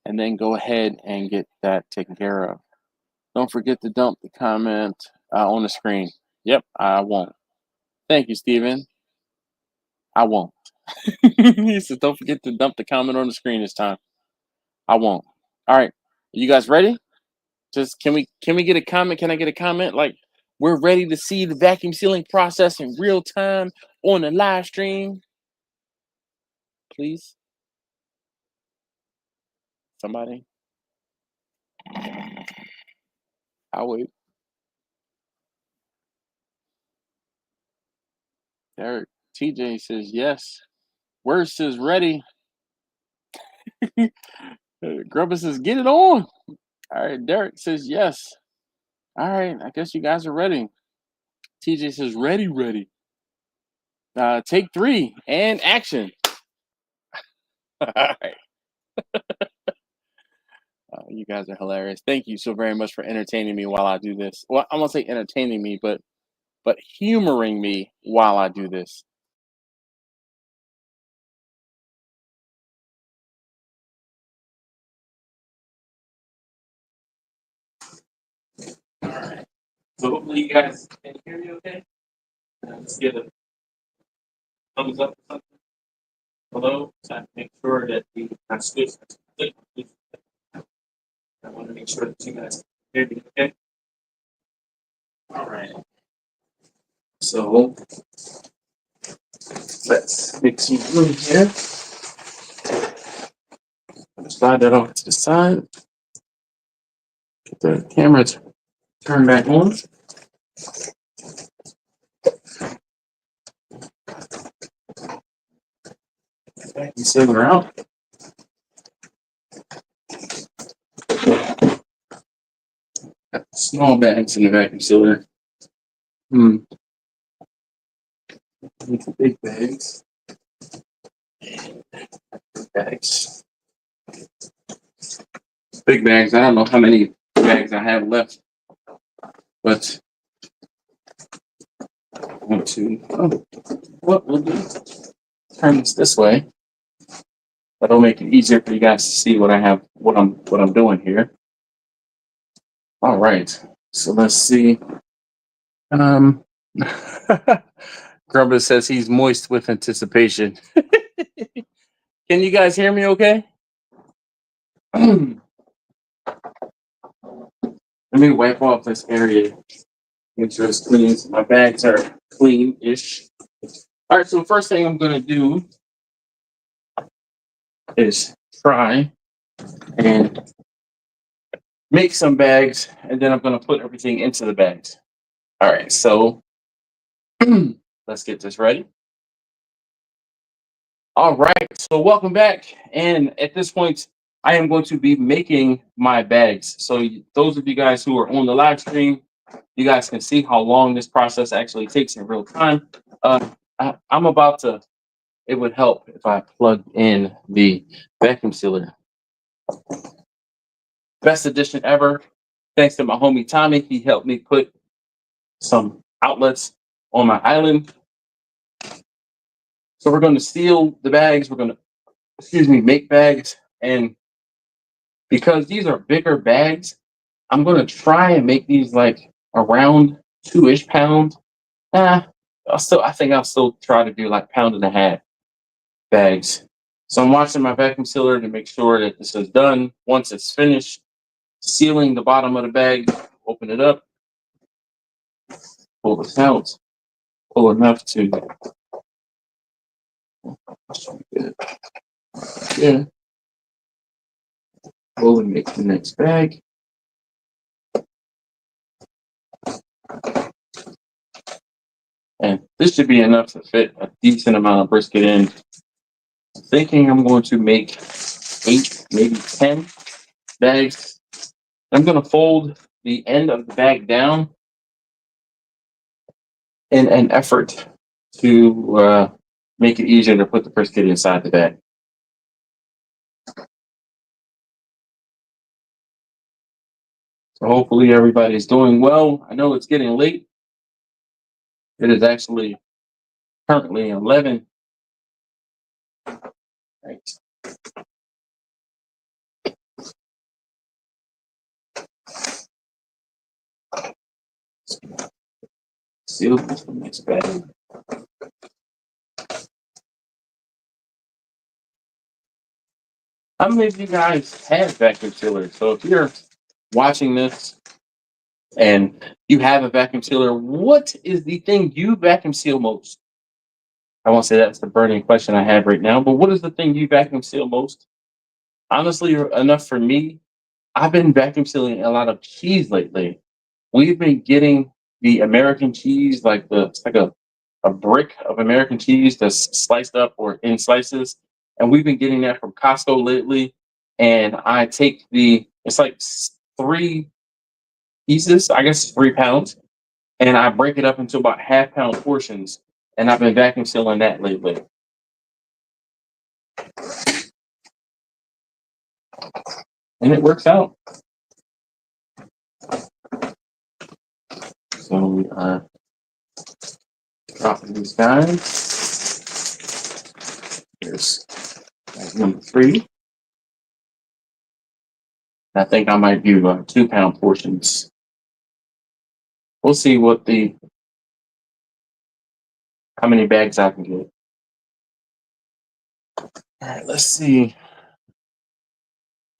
and then go ahead and get that taken care of. Don't forget to dump the comment on the screen. Yep, I won't. Thank you, Steven. I won't. He says, don't forget to dump the comment on the screen this time. I won't. All right. You guys ready? Just can we get a comment? Can I get a comment? Like we're ready to see the vacuum sealing process in real time on the live stream, please. Somebody. I'll wait. Derek. TJ says yes. Word says ready. Grubba says get it on. All right. Derek says yes. All right. I guess you guys are ready. TJ says ready, ready. Take 3 and action. All right. You guys are hilarious. Thank you so very much for entertaining me while I do this. Well, I won't say entertaining me, but humoring me while I do this. All right. So hopefully you guys can hear me okay. Let's give a thumbs up or something. Hello. So I have to make sure that the I switch. I want to make sure that you guys can hear me okay. All right. So let's make some room here. Slide that off to the side. Get the camera turned back on. Vacuum sealer out. Got small bags in the vacuum sealer. Need the big bags. Bags. Big bags. I don't know how many bags I have left, but I want to. Oh, what we'll do? Turn this way. That'll make it easier for you guys to see what I have, what I'm doing here. All right. So let's see. Grubba says he's moist with anticipation. Can you guys hear me okay? Let me wipe off this area. Make sure it's clean. So my bags are clean-ish. All right, so the first thing I'm going to do is try and make some bags, and then I'm going to put everything into the bags. All right, so let's get this ready. All right, so welcome back. And at this point, I am going to be making my bags. So those of you guys who are on the live stream, you guys can see how long this process actually takes in real time. I'm about to, it would help if I plugged in the vacuum sealer. Best addition ever. Thanks to my homie Tommy. He helped me put some outlets on my island. So we're going to seal the bags. We're going to, make bags. And because these are bigger bags, I'm going to try and make these like around 2-ish pounds. I think I'll still try to do like 1.5 pound bags. So I'm watching my vacuum sealer to make sure that this is done. Once it's finished sealing the bottom of the bag, open it up, pull this out, pull enough to yeah. Pull and make the next bag. And this should be enough to fit a decent amount of brisket in. I'm thinking I'm going to make 8, maybe 10 bags. I'm going to fold the end of the bag down in an effort to make it easier to put the brisket inside the bag. So hopefully everybody's doing well. I know it's getting late. It is actually currently 11. Right. Seal the next bag. How many of you guys have vacuum sealers? So if you're watching this and you have a vacuum sealer, what is the thing you vacuum seal most? I won't say that's the burning question I have right now, but what is the thing you vacuum seal most? Honestly, enough for me, I've been vacuum sealing a lot of cheese lately. We've been getting the American cheese, like it's like a brick of American cheese that's sliced up or in slices. And we've been getting that from Costco lately. And I take it's like 3 pieces, I guess 3 pounds, and I break it up into about half-pound portions. And I've been vacuum sealing that lately. And it works out. So we are dropping these guys. Here's number 3. I think I might do 2-pound portions. We'll see how many bags I can get. All right, let's see.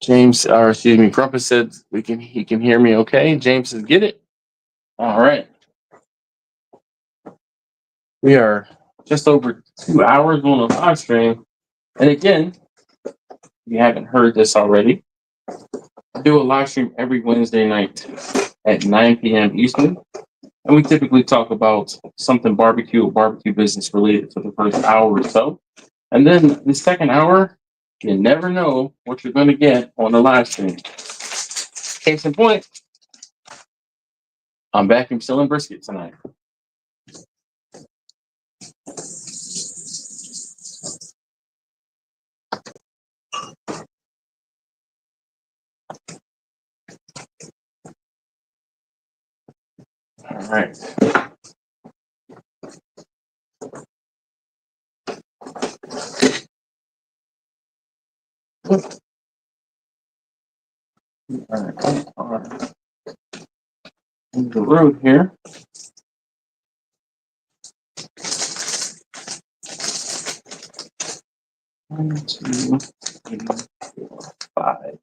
James, or excuse me, Crumpet said he can hear me okay. James says get it. All right. We are just over 2 hours on a live stream. And again, if you haven't heard this already, I do a live stream every Wednesday night at 9 p.m. Eastern. And we typically talk about something barbecue or barbecue business related for the first hour or so. And then the second hour, you never know what you're going to get on the live stream. Case in point, I'm vacuum sealing brisket tonight. All right. All right. On the road here. 1, 2, 3, 4, 5.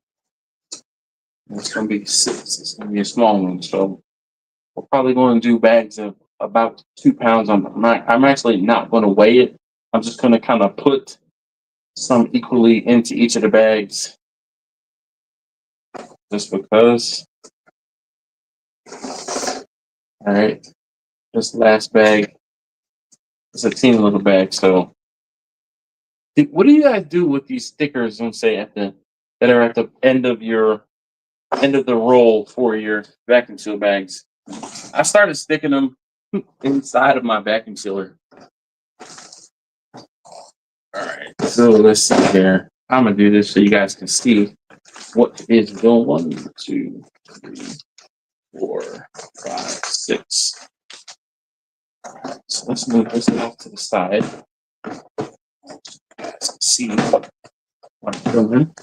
It's going to be 6. It's going to be a small one. So we're probably going to do bags of about 2 pounds. I'm actually not going to weigh it. I'm just going to kind of put some equally into each of the bags just because. All right. This last bag is a teeny little bag. So what do you guys do with these stickers, let's say that are at the end of the roll for your vacuum seal bags? I started sticking them inside of my vacuum sealer. All right, so let's see here. I'm gonna do this so you guys can see what is going. 1, 2, 3, 4, 5, 6. So let's move this off to the side. You guys can see what I'm doing.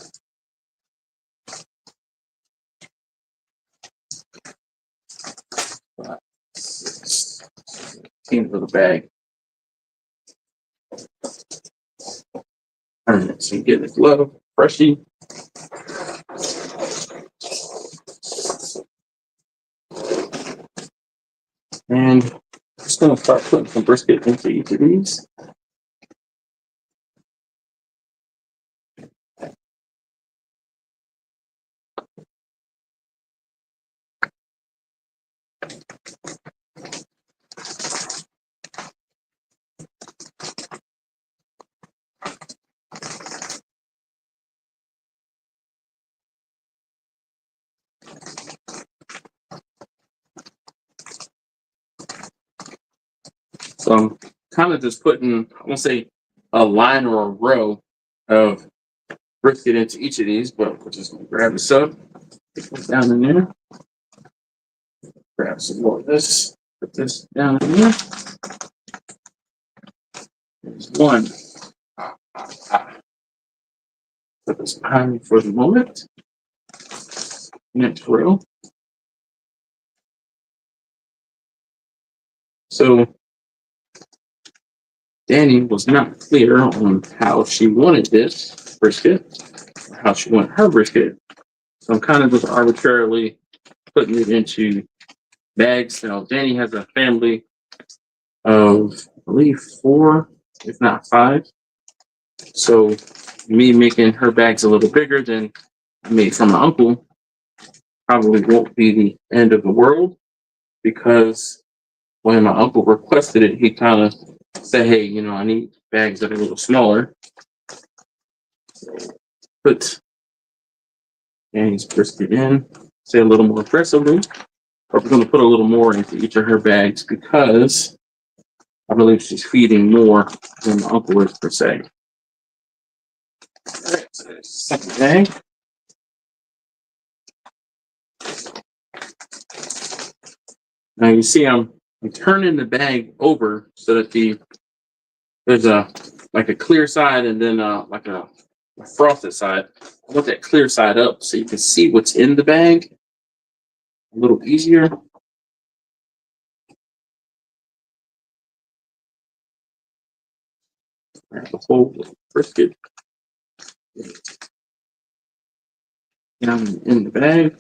Into the bag. All right, so you get the glove, freshie. And I'm just going to start putting some brisket into each of these. So I'm kind of just putting, I won't say a line or a row of brisket into each of these, but we're just going to grab this up, put this down in there, grab some more of this, put this down in there. There's one. Put this behind me for the moment. Next row. So Danny was not clear on how she wanted this brisket, how she wants her brisket. So I'm kind of just arbitrarily putting it into bags. Now, Danny has a family of, I believe, 4, if not 5. So me making her bags a little bigger than I made from my uncle probably won't be the end of the world, because when my uncle requested it, he kind of said, hey, I need bags that are a little smaller. Put Danny's brisket in, say a little more aggressively. But we're going to put a little more into each of her bags because I believe she's feeding more than my uncle is, per se. All right, so second bag. Now you see I'm turning the bag over so that there's a clear side and then like a frosted side. I want that clear side up so you can see what's in the bag a little easier. Grab the whole brisket down in the bag.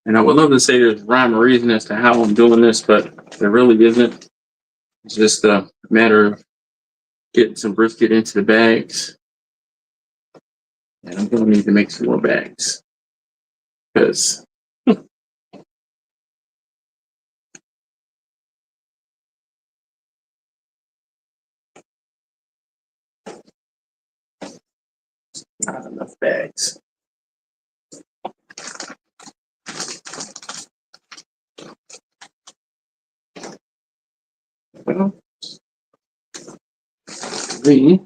And I would love to say there's rhyme or reason as to how I'm doing this, but there really isn't. It's just a matter of getting some brisket into the bags. And I'm going to need to make some more bags because not enough bags. Well, 3.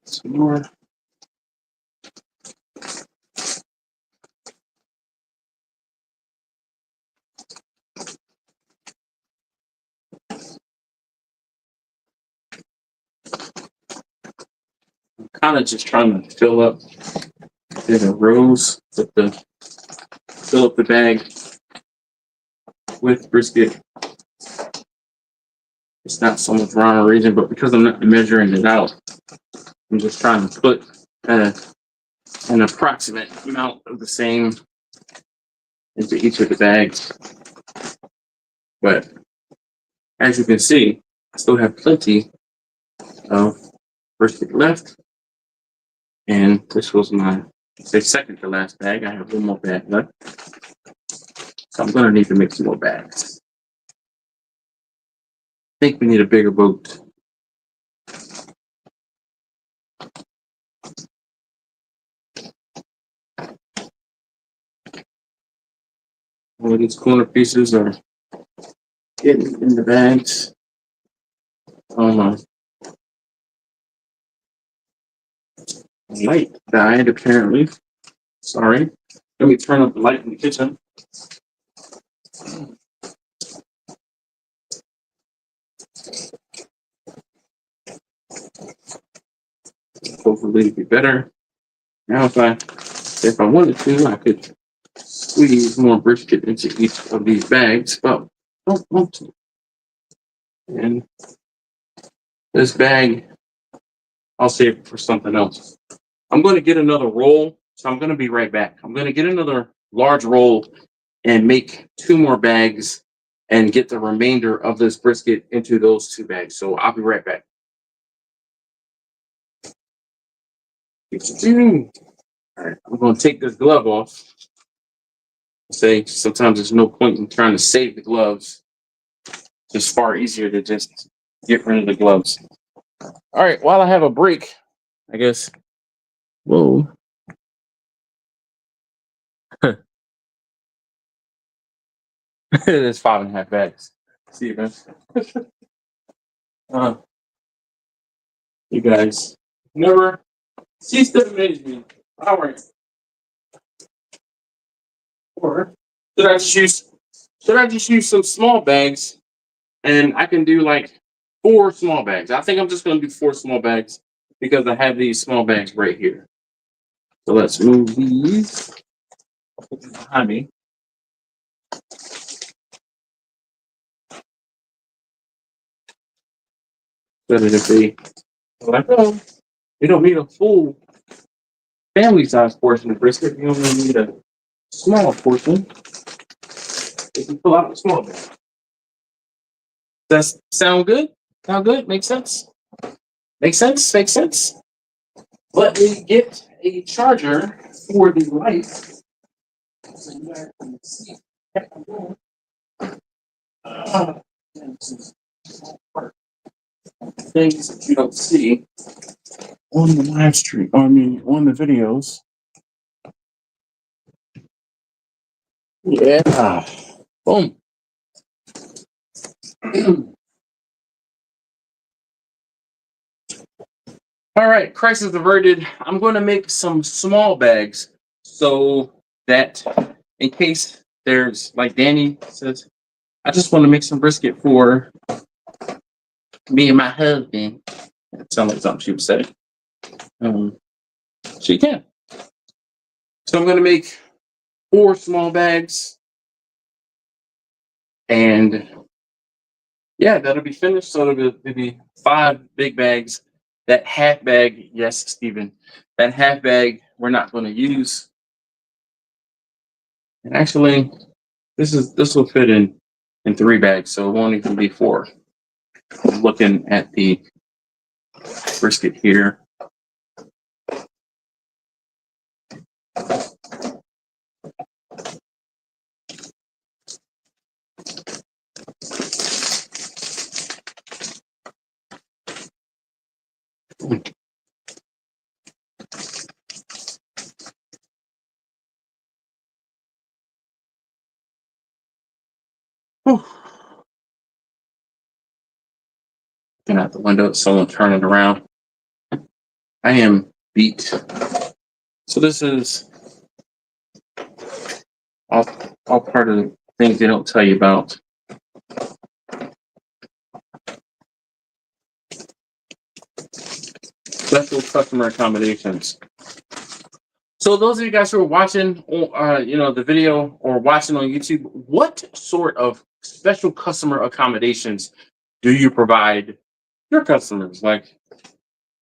Some more. I'm kind of just trying to fill up the rows with fill up the bag with brisket. It's not so much rhyme or reason, but because I'm not measuring it out, I'm just trying to put an approximate amount of the same into each of the bags. But as you can see, I still have plenty of brisket left. And this was my, second to last bag. I have one more bag left. So I'm going to need to make some more bags. I think we need a bigger boat. All of these corner pieces are getting in the bags. My light died, apparently. Sorry. Let me turn up the light in the kitchen. Hopefully it'll be better. Now if I wanted to, I could squeeze more brisket into each of these bags, but I don't want to. And this bag, I'll save it for something else. I'm going to get another roll, so I'm going to be right back. I'm going to get another large roll and make 2 more bags and get the remainder of this brisket into those 2 bags. So I'll be right back. All right, I'm going to take this glove off. Sometimes there's no point in trying to save the gloves. It's far easier to just get rid of the gloves. All right, while I have a break, I guess. Whoa. It is 5.5 bags. See you guys. You guys never cease to amaze me. All right. Or should I just use some small bags and I can do like 4 small bags? I think I'm just gonna do 4 small bags because I have these small bags right here. So let's move these behind me. Better if they like, oh, you don't need a full family size portion of brisket. You only need a small portion. If you pull out the small bag. Does sound good? Sound good? Make sense? Make sense? Make sense? Let me get a charger for the light. So you guys can see. Things that you don't see on the live stream, I mean, on the videos. Yeah. Boom. All right, crisis averted. I'm going to make some small bags so that in case there's, like Danny says, I just want to make some brisket for me and my husband. That sounds like something she would say. She can. So I'm going to make 4 small bags. And yeah, that'll be finished. So it'll be 5 big bags. That half bag, yes, Stephen, that half bag we're not going to use. And actually, this will fit in 3 bags, so it won't even be 4. I'm looking at the brisket here. Whew. Looking out the window, someone turning around. I am beat. So this is all part of the things they don't tell you about. Special customer accommodations. So those of you guys who are watching, the video or watching on YouTube, what sort of special customer accommodations do you provide your customers? Like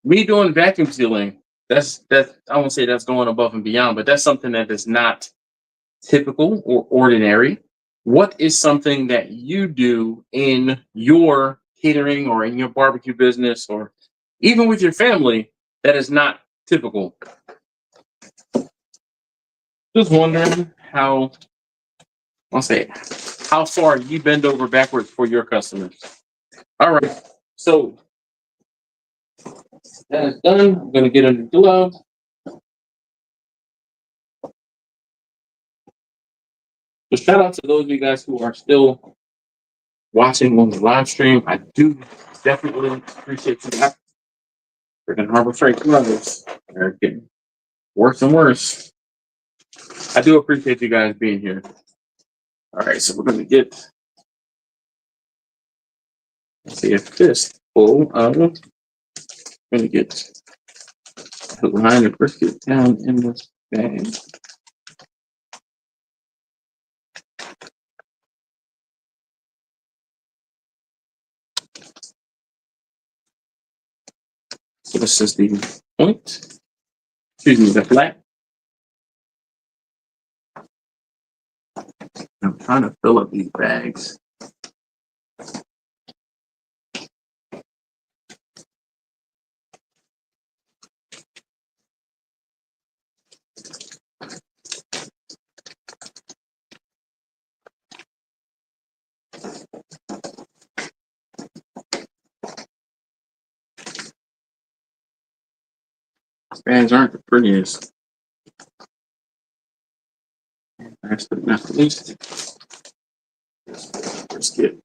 me doing vacuum sealing, that's I won't say that's going above and beyond, but that's something that is not typical or ordinary. What is something that you do in your catering or in your barbecue business or even with your family that is not typical? Just wondering how far you bend over backwards for your customers. All right, so that is done. I'm gonna get a new glove. So shout out to those of you guys who are still watching on the live stream. I do definitely appreciate you guys. Freaking Harbor Freight gloves. They're getting worse and worse. I do appreciate you guys being here. All right, so we're gonna get a fistful of. Gonna get a line of brisket down in this bag. So this is the point. Excuse me, the flat. I'm trying to fill up these bags. These bags aren't the prettiest. Last but not least, brisket.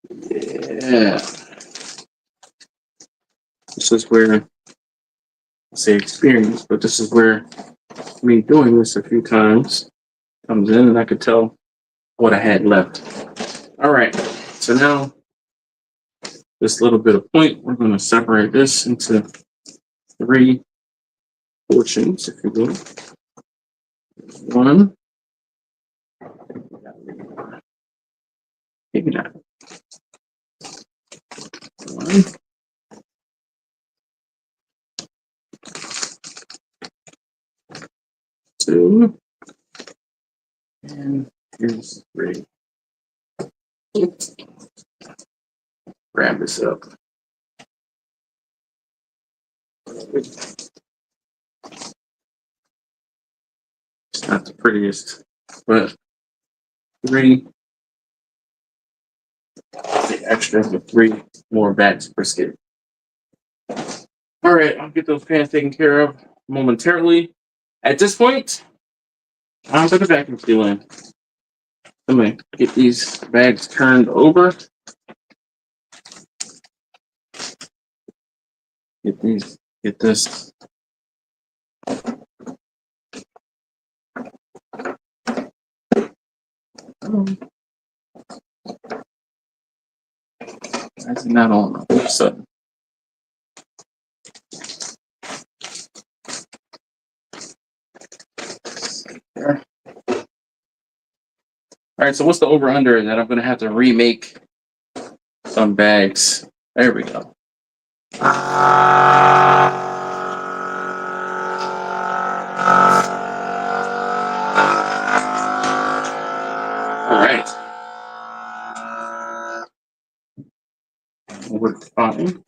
Yeah. This is where, I say experience, but this is where me doing this a few times comes in and I could tell what I had left. All right, so now this little bit of point. We're going to separate this into 3 portions, if you will. One, maybe not. One, two, and here's 3. Grab this up. It's not the prettiest, but 3 extra for 3 more bags of brisket. All right, I'll get those pans taken care of momentarily. At this point, I'm going to vacuum seal in. I'm going to get these bags turned over. Get this. That's not on all of a sudden. There. All right, so what's the over under that I'm going to have to remake some bags? There we go. All right. Worked fine.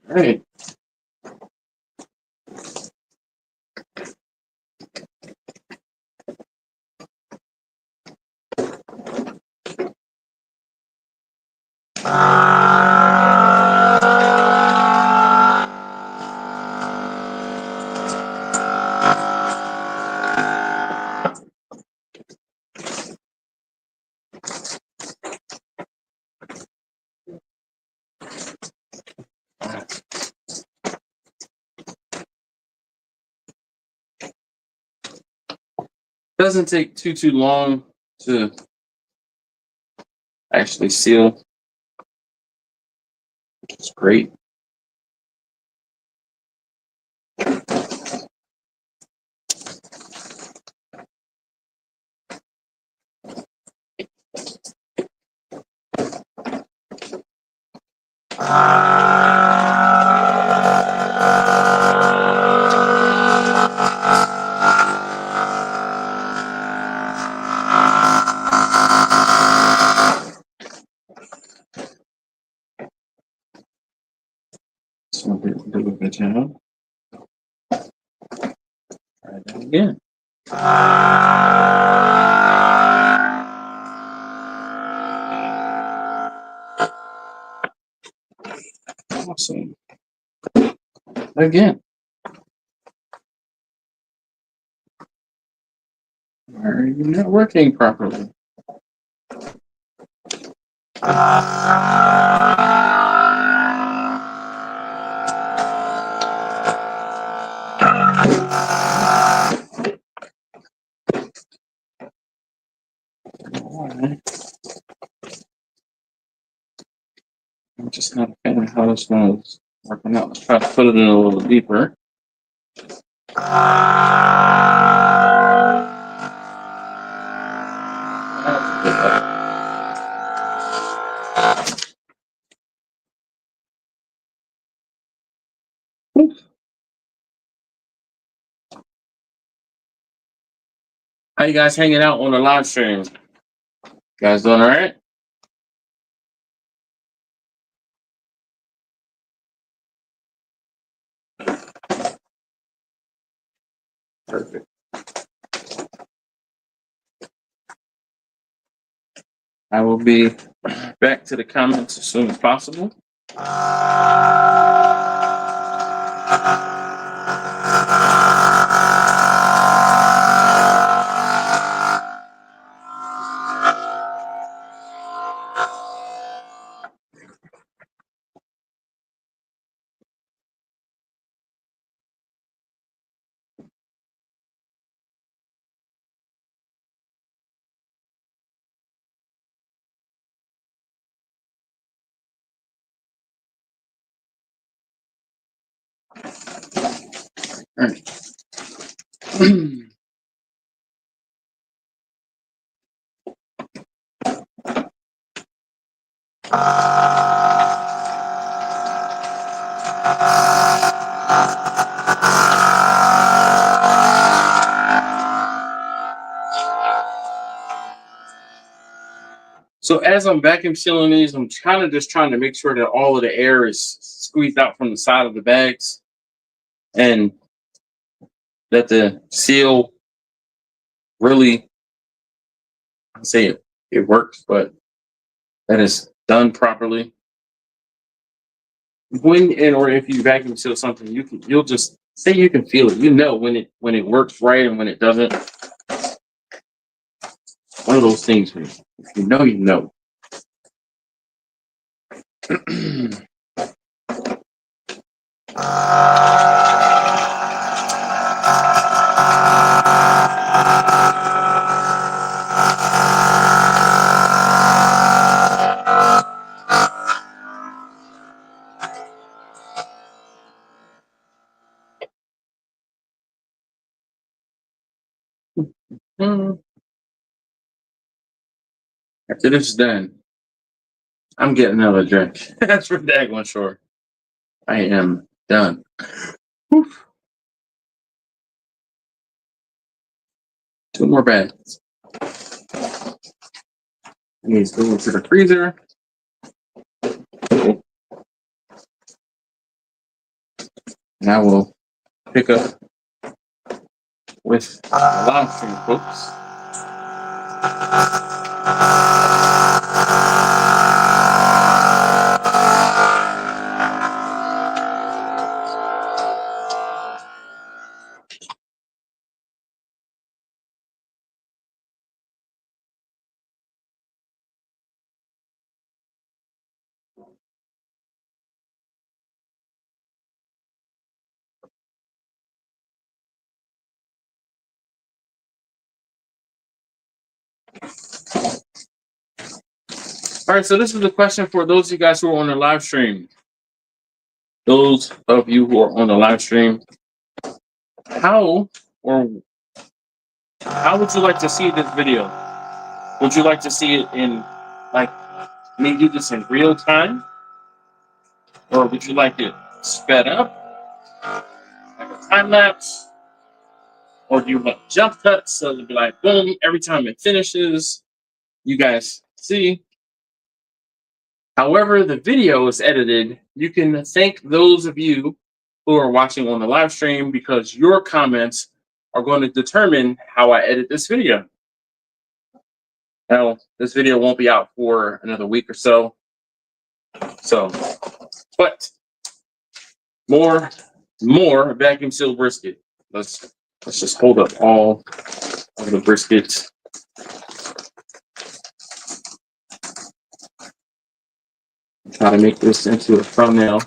All right. Doesn't take too long to actually seal, which is great. So do a good job. Try that again. Awesome. Again. Why are you not working properly? Alright. I'm just not a fan of how this one is working out. Let's try to put it in a little deeper. How you guys hanging out on the live stream? You guys doing all right? Perfect. I will be back to the comments as soon as possible. All right. So as I'm vacuum sealing these, I'm kind of just trying to make sure that all of the air is squeezed out from the side of the bags and that the seal really, I say it works, but that is done properly. When or if you vacuum seal something, you'll just say you can feel it. You know when it works right and when it doesn't. One of those things where if you know, you know. After this is done, I'm getting another drink. That's for daggone sure. I am done. Whew. 2 more bags. These go into the freezer. And I will pick up with the live stream, folks. All right, so this is the question for those of you guys who are on the live stream. Those of you who are on the live stream, how or how would you like to see this video? Would you like to see it in, like, me do this in real time? Or would you like it sped up, like a time lapse? Or do you want jump cuts so it'll be like, boom, every time it finishes, you guys see? However, the video is edited. You can thank those of you who are watching on the live stream because your comments are going to determine how I edit this video. Now, this video won't be out for another week or so. But more vacuum sealed brisket. Let's just hold up all of the briskets. Try to make this into a thumbnail.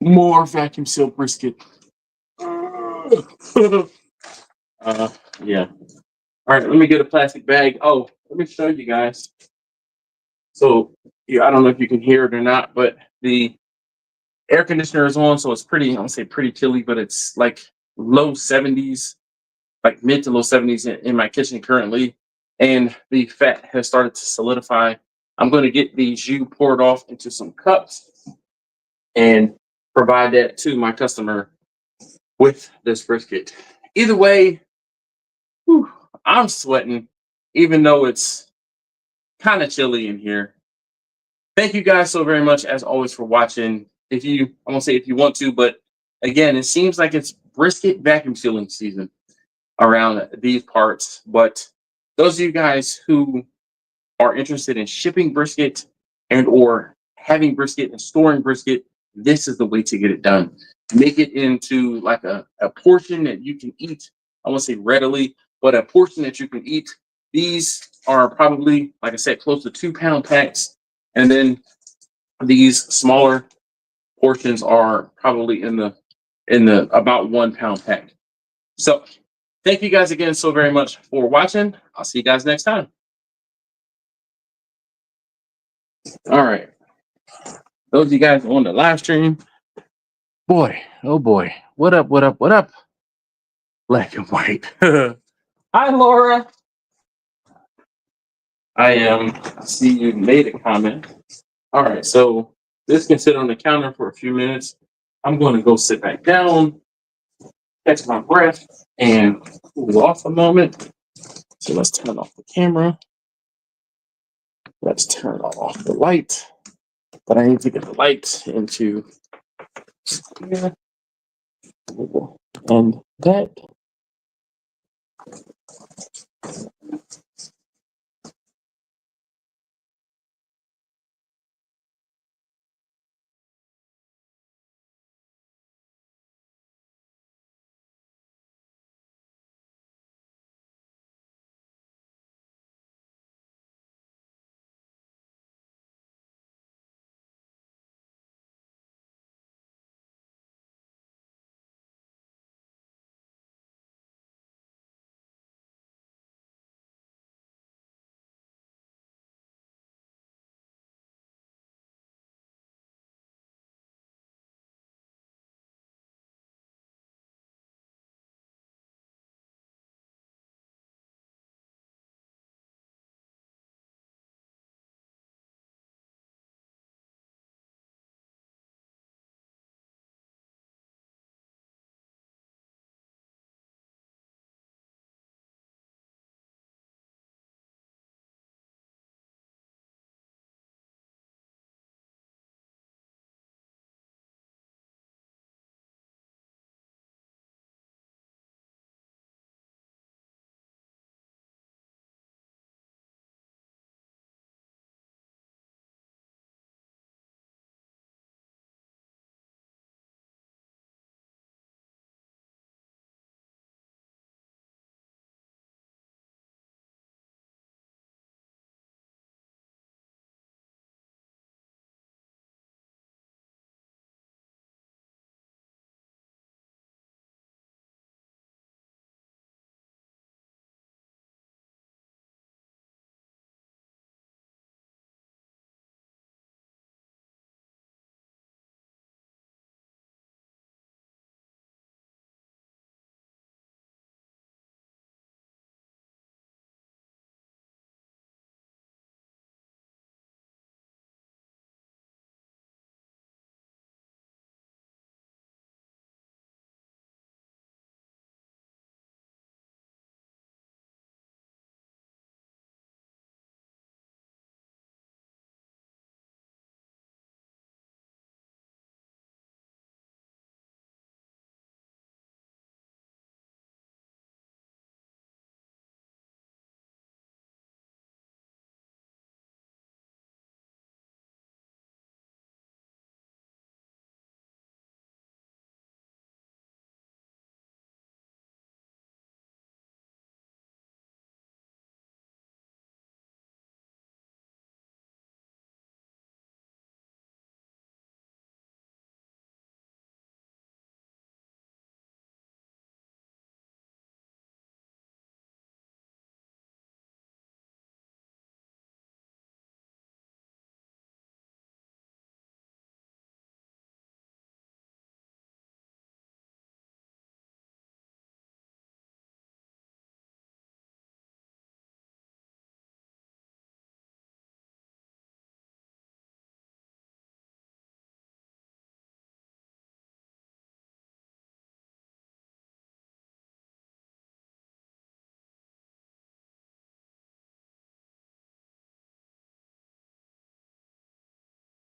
More vacuum sealed brisket. Yeah. All right, let me get a plastic bag. Oh, let me show you guys. So, yeah, I don't know if you can hear it or not, but the air conditioner is on, so it's pretty, I don't say pretty chilly, but it's like low 70s, like mid to low 70s in my kitchen currently. And the fat has started to solidify. I'm going to get the jus poured off into some cups and provide that to my customer with this brisket. Either way, whew, I'm sweating, even though it's kind of chilly in here. Thank you guys so very much, as always, for watching. If you, I won't say if you want to, but again, it seems like it's brisket vacuum sealing season around these parts. But those of you guys who are interested in shipping brisket and or having brisket and storing brisket, this is the way to get it done. Make it into like a portion that you can eat. I won't say readily, but a portion that you can eat. These are probably, like I said, close to 2-pound packs. And then these smaller portions are probably in the about 1-pound pack. So thank you guys again so very much for watching. I'll see you guys next time. All right. Those of you guys on the live stream, Boy, oh boy. What up, what up, what up? Black and white. Hi, Laura. I see you made a comment. All right, so this can sit on the counter for a few minutes. I'm going to go sit back down, catch my breath, and cool off a moment. So let's turn off the camera. Let's turn off the light. But I need to get the light into here. And that.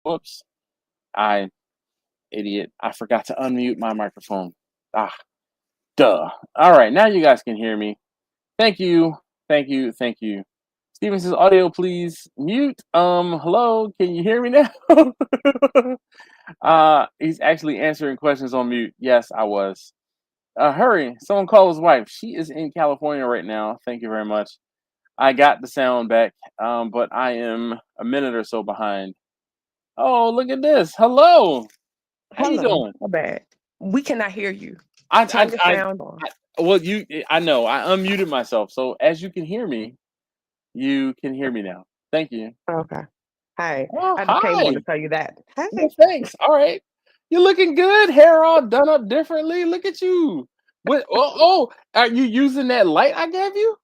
Whoops. I, idiot. I forgot to unmute my microphone. Ah, duh. All right, now you guys can hear me. Thank you. Thank you. Thank you. Steven says audio, please mute. Hello, can you hear me now? He's actually answering questions on mute. Yes, I was. Hurry, someone call his wife. She is in California right now. Thank you very much. I got the sound back, but I am a minute or so behind. Oh, look at this. Hello. How you Hello. doing? My bad. We cannot hear you. I, Turn I, your I, sound on. well, I know I unmuted myself. So as you can hear me, you can hear me now. Thank you. Okay. Hi. Oh, I just came on to hi. tell you that. Hi. Well, thanks. All right. You're looking good. Hair all done up differently. Look at you. What? Are you using that light I gave you?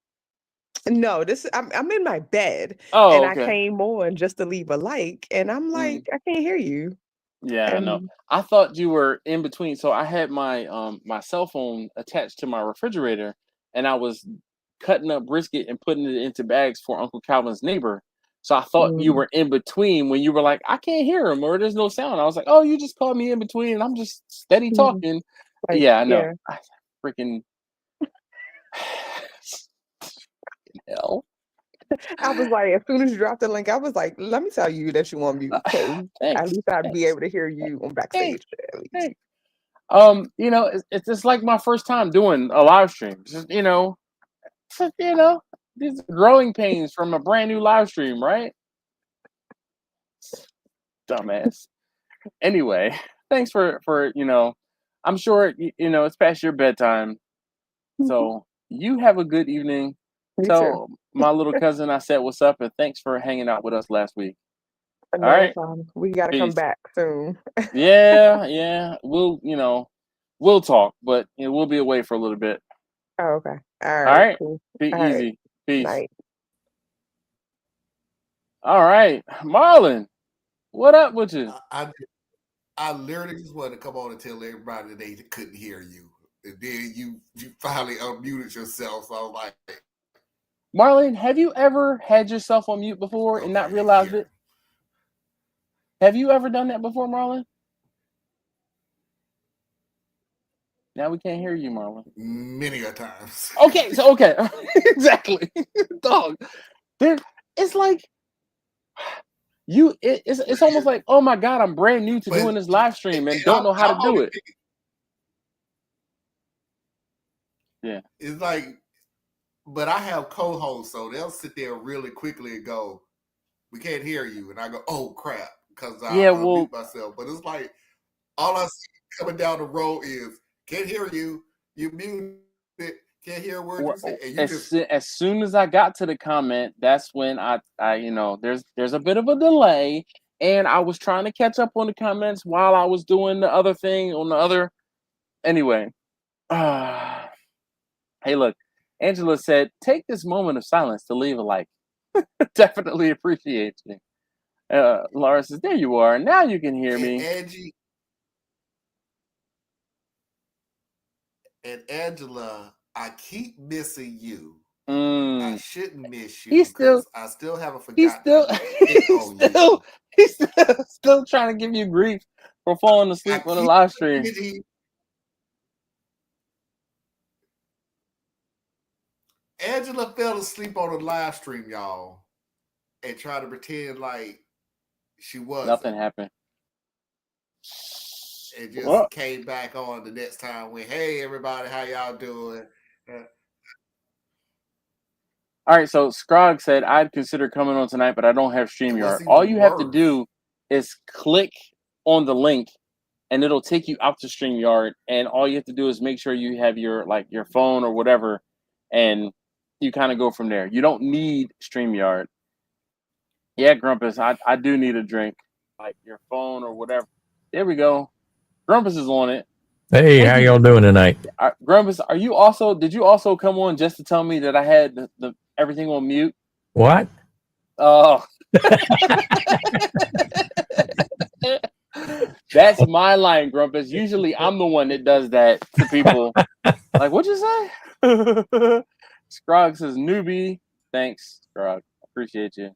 No, I'm in my bed Oh, and I okay. came on just to leave a like, and I'm Mm, like, I can't hear you. yeah, I know. And I thought you were in between. So I had my cell phone attached to my refrigerator, and I was cutting up brisket and putting it into bags for Uncle Calvin's neighbor. So I thought you mm, were in between when you were like, I can't hear him or there's no sound. I was like, oh, you just called me in between and I'm just steady mhm, talking. like, Yeah, I know. yeah. I freaking hell. I was like, as soon as you dropped the link, I was like, let me tell you that you on mute, because at Thanks. least I'd be Thanks. able to hear you on Thanks. backstage at least. Thanks. It's just like my first time doing a live stream. Just, these growing pains from a brand new live stream, right? Dumbass. Anyway, thanks for. I'm sure it's past your bedtime. So you have a good evening. Me too. Tell my little cousin I said what's up and thanks for hanging out with us last week. All No right. problem. We gotta come Peace. back soon. Yeah, yeah. We'll talk, but we'll be away for a little bit. Oh, okay. All All right, right. cool. Be All right. easy. Peace. Night. All right. Marlon, what up with you? I literally just wanted to come on and tell everybody that they couldn't hear you. And then you finally unmuted yourself. So I was like, Marlon, have you ever had yourself on mute before and not okay, realized yeah. it? Have you ever done that before, Marlon? Now we can't hear you, Marlon. Many a times. Okay, exactly. Dog. It's like it's almost like, oh my god, I'm brand new to doing But this live stream and don't know how to I'm do only it. thinking, Yeah. it's like, but I have co-hosts, so they'll sit there really quickly and go, we can't hear you. And I go, oh crap, because I Yeah, unmute well, myself. But it's like, all I see coming down the road is, can't hear you, you muted, can't hear a word you say. And you just, as soon as I got to the comment, that's when there's a bit of a delay, and I was trying to catch up on the comments while I was doing the other thing on the other. Anyway, hey, look, Angela said, take this moment of silence to leave a like. Definitely appreciate you. Laura says, there you are. Now you can hear and me. Angie, and Angela, I keep missing you. I Mm, shouldn't miss you he's still because I still haven't He's forgot still to check he's on still you. he's still trying to give you grief for falling I asleep on the keep live stream. forgetting. Angela fell asleep on the live stream, y'all, and tried to pretend like she Nothing wasn't. happened. And Well, just came back on the next time when, hey, everybody, how y'all doing? Uh, all right. So Scrog said I'd consider coming on tonight, but I don't have and StreamYard. what's All even you have to worse, do is click on the link, and it'll take you out to StreamYard. And all you have to do is make sure you have your phone or whatever, and you kind of go from there. You don't need StreamYard. Yeah, Grumpus, I do need a drink, like your phone or whatever. There we go. Grumpus is on it. Hey, Thank how you, y'all doing tonight? Grumpus. Are you also? Did you also come on just to tell me that I had the everything on mute? What? Oh, that's my line, Grumpus. Usually, I'm the one that does that to people. Like, what'd you say? Scrog says newbie. Thanks, Scrog. Appreciate you.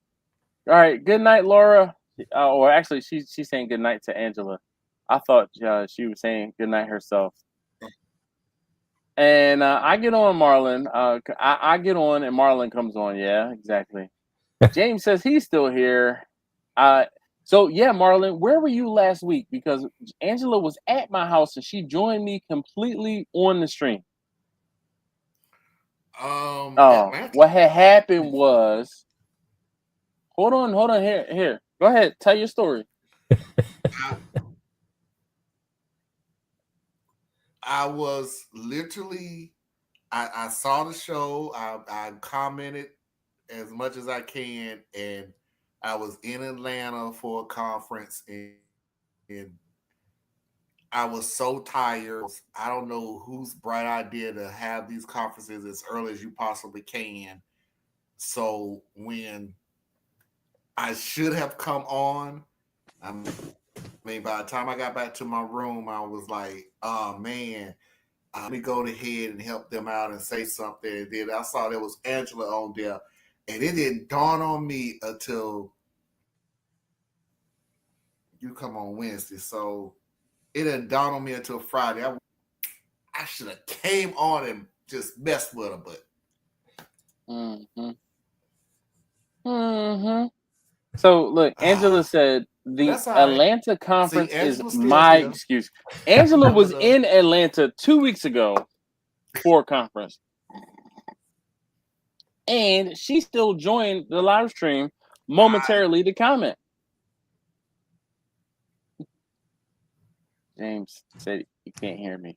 All right. Good night, Laura. Or actually, she's saying good night to Angela. I thought she was saying good night herself. And I get on Marlon. I get on and Marlon comes on. Yeah, exactly. James says he's still here. So yeah, Marlon, where were you last week? Because Angela was at my house and she joined me completely on the stream. Oh, Atlanta. what had happened was, hold on, here. Go ahead, tell your story. I, I was literally, I saw the show. I commented as much as I can, and I was in Atlanta for a conference, and I was so tired. I don't know whose bright idea to have these conferences as early as you possibly can. So when I should have come on, I mean, by the time I got back to my room, I was like, oh man, let me go ahead and help them out and say something. And then I saw there was Angela on there, and it didn't dawn on me until you come on Wednesday. So it didn't dawn on me until Friday. I should have came on and just messed with her, but. So look, Angela said the That's all right. Atlanta conference See, is Angela's still my here. excuse. Angela was in Atlanta 2 weeks ago for a conference. And she still joined the live stream momentarily to comment. James said he can't hear me.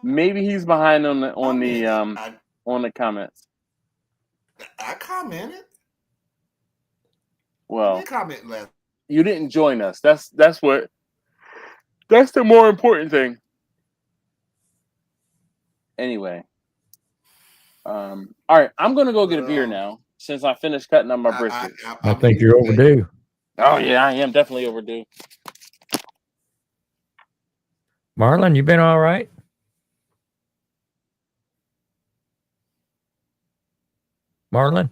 Maybe he's behind on the comments. I commented. Well, comment last. You didn't join us. That's the more important thing. Anyway. All right, I'm gonna go get a beer now since I finished cutting up my brisket. I think you're overdue. Oh yeah, I am definitely overdue. Marlon, you been all right? Marlon?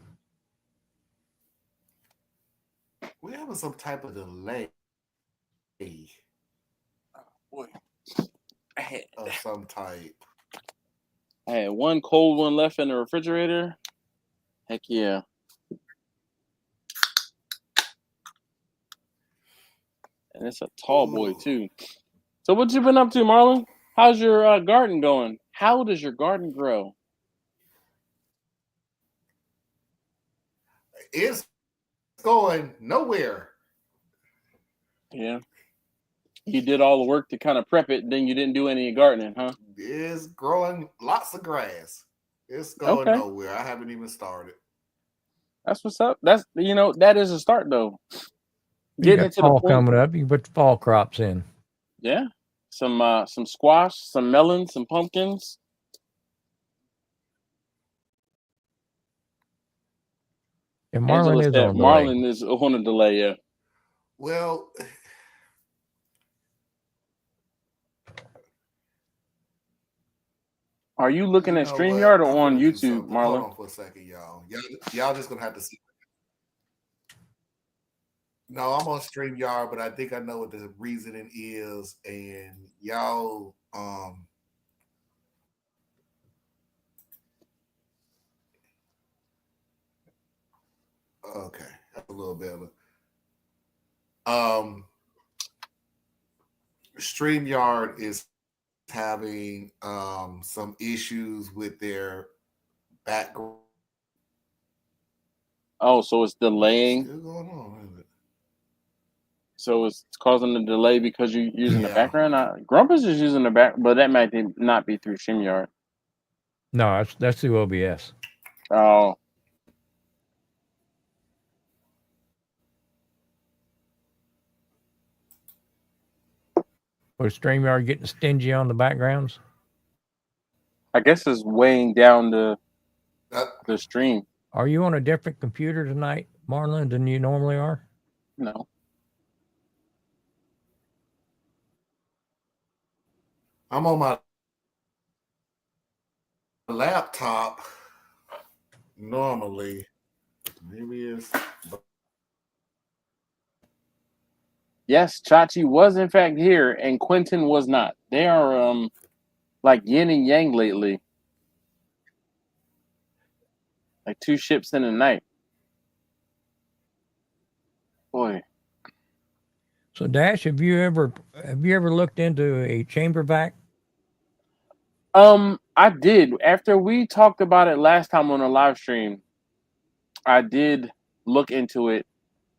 We having some type of delay. Boy. Of some type. I had one cold one left in the refrigerator. Heck yeah. And it's a tall boy too. So what you been up to, Marlon? How's your garden going? How does your garden grow? It's going nowhere. Yeah. You did all the work to kind of prep it, then you didn't do any gardening, huh? It's growing lots of grass. It's going nowhere. I haven't even started. That's what's up. That is a start though. Getting into fall the point coming up, you can put the fall crops in. Yeah. Some squash, some melons, some pumpkins. And Marlon is on a delay, yeah. Well, are you looking at StreamYard or on YouTube, Marlon? Hold on for a second, y'all. Y'all just gonna have to see. No, I'm on StreamYard, but I think I know what the reasoning is, and y'all. Okay, that's a little better. StreamYard is having some issues with their background. Oh, so it's delaying. What's still going on, isn't it? So it's causing a delay because you're using the background. Grumpus is using the back, but that might not be through StreamYard. No, that's through OBS. Oh. Was StreamYard getting stingy on the backgrounds? I guess it's weighing down the stream. Are you on a different computer tonight, Marlon, than you normally are? No. I'm on my laptop normally. Maybe it's. Yes, Chachi was in fact here, and Quentin was not. They are like yin and yang lately. Like two ships in a night. Boy. So Dash, have you ever looked into a chamber vac? I did. After we talked about it last time on a live stream, I did look into it.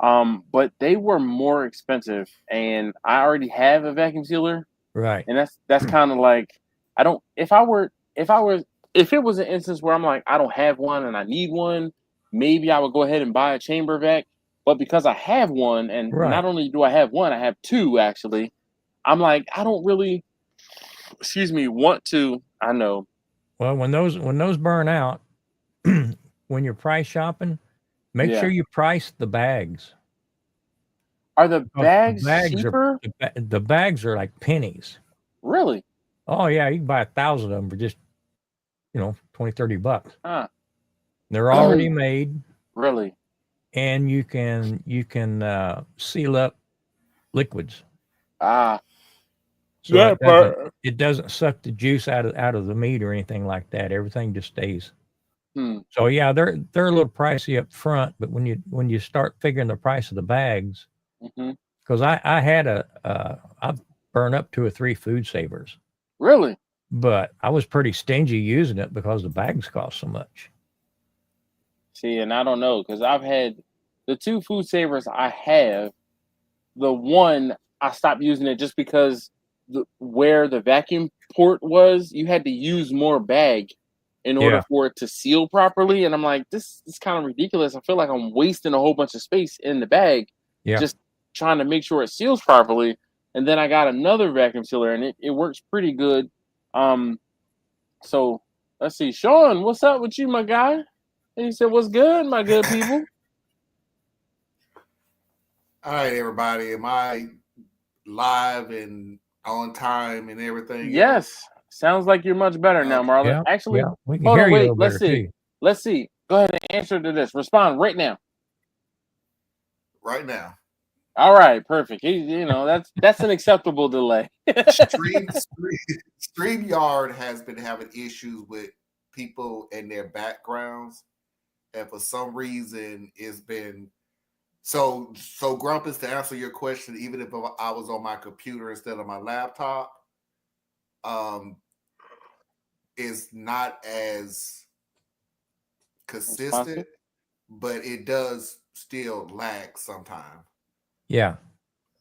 But they were more expensive, and I already have a vacuum sealer. Right. And that's kind of like if it was an instance where I'm like, I don't have one and I need one, maybe I would go ahead and buy a chamber vac. But because I have one, and not only do I have one, I have two actually. I'm like, I don't really, want to. I know. Well, when those burn out, when you're price shopping, make Yeah. sure you price the bags. Are the Because bags cheaper? the bags are like pennies. Really? Oh yeah, you can buy 1,000 of them for just, $20-$30. Huh. They're already made, Really? and you can seal up liquids. Ah. So it doesn't suck the juice out of the meat or anything like that. Everything just stays. So yeah, they're a little pricey up front, but when you start figuring the price of the bags, because I've burned up 2 or 3 food savers. Really? But I was pretty stingy using it because the bags cost so much. See, and I don't know, because I've had the 2 food savers I have. The one I stopped using it just because where the vacuum port was, you had to use more bag in order for it to seal properly. And I'm like, this is kind of ridiculous. I feel like I'm wasting a whole bunch of space in the bag just trying to make sure it seals properly. And then I got another vacuum sealer, and it works pretty good. So let's see. Sean, what's up with you, my guy? And he said, what's good, my good people? All right, everybody. Am I live and on time and everything? Yes. Sounds like you're much better now, Marlon. Yeah, Actually, we can hold hear on, you a wait. little Let's better, see. too. Let's see. Go ahead and answer to this. Respond right now. Right now. All right, perfect. That's an acceptable delay. StreamYard has been having issues with people and their backgrounds, and for some reason, it's been so Grumpus. To answer your question, even if I was on my computer instead of my laptop, is not as consistent, but it does still lag sometimes. Yeah.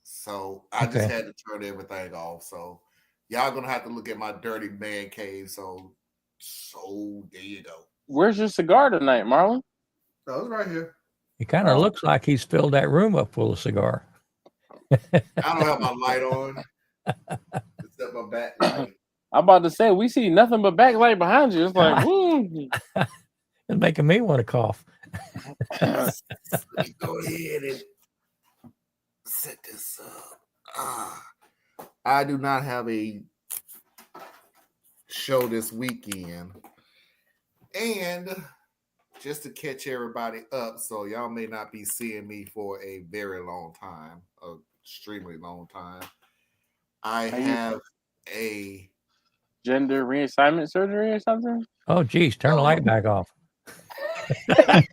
So I just had to turn everything off. So y'all gonna have to look at my dirty man cave. So there you go. Where's your cigar tonight, Marlon? Oh, it's right here. It kind of looks like he's filled that room up full of cigar. I don't have my light on, except my backlight. I'm about to say, we see nothing but backlight behind you. It's like, woo. It's making me want to cough. Let me go ahead and set this up. I do not have a show this weekend. And just to catch everybody up, so y'all may not be seeing me for a very long time, extremely long time. I have a gender reassignment surgery or something. Oh, geez, turn the light back off. I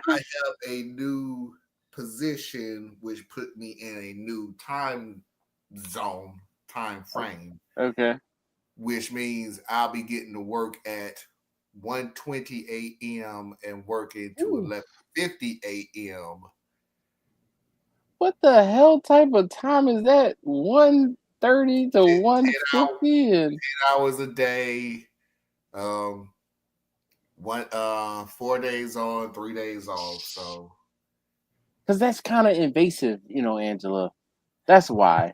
have a new position, which put me in a new time frame. Okay. Which means I'll be getting to work at 1:20 a.m. and working to 11:50 a.m. What the hell type of time is that? 1:30 to 1:50 and 10 hours a day. 4 days on, 3 days off. So because that's kind of invasive, Angela. That's why.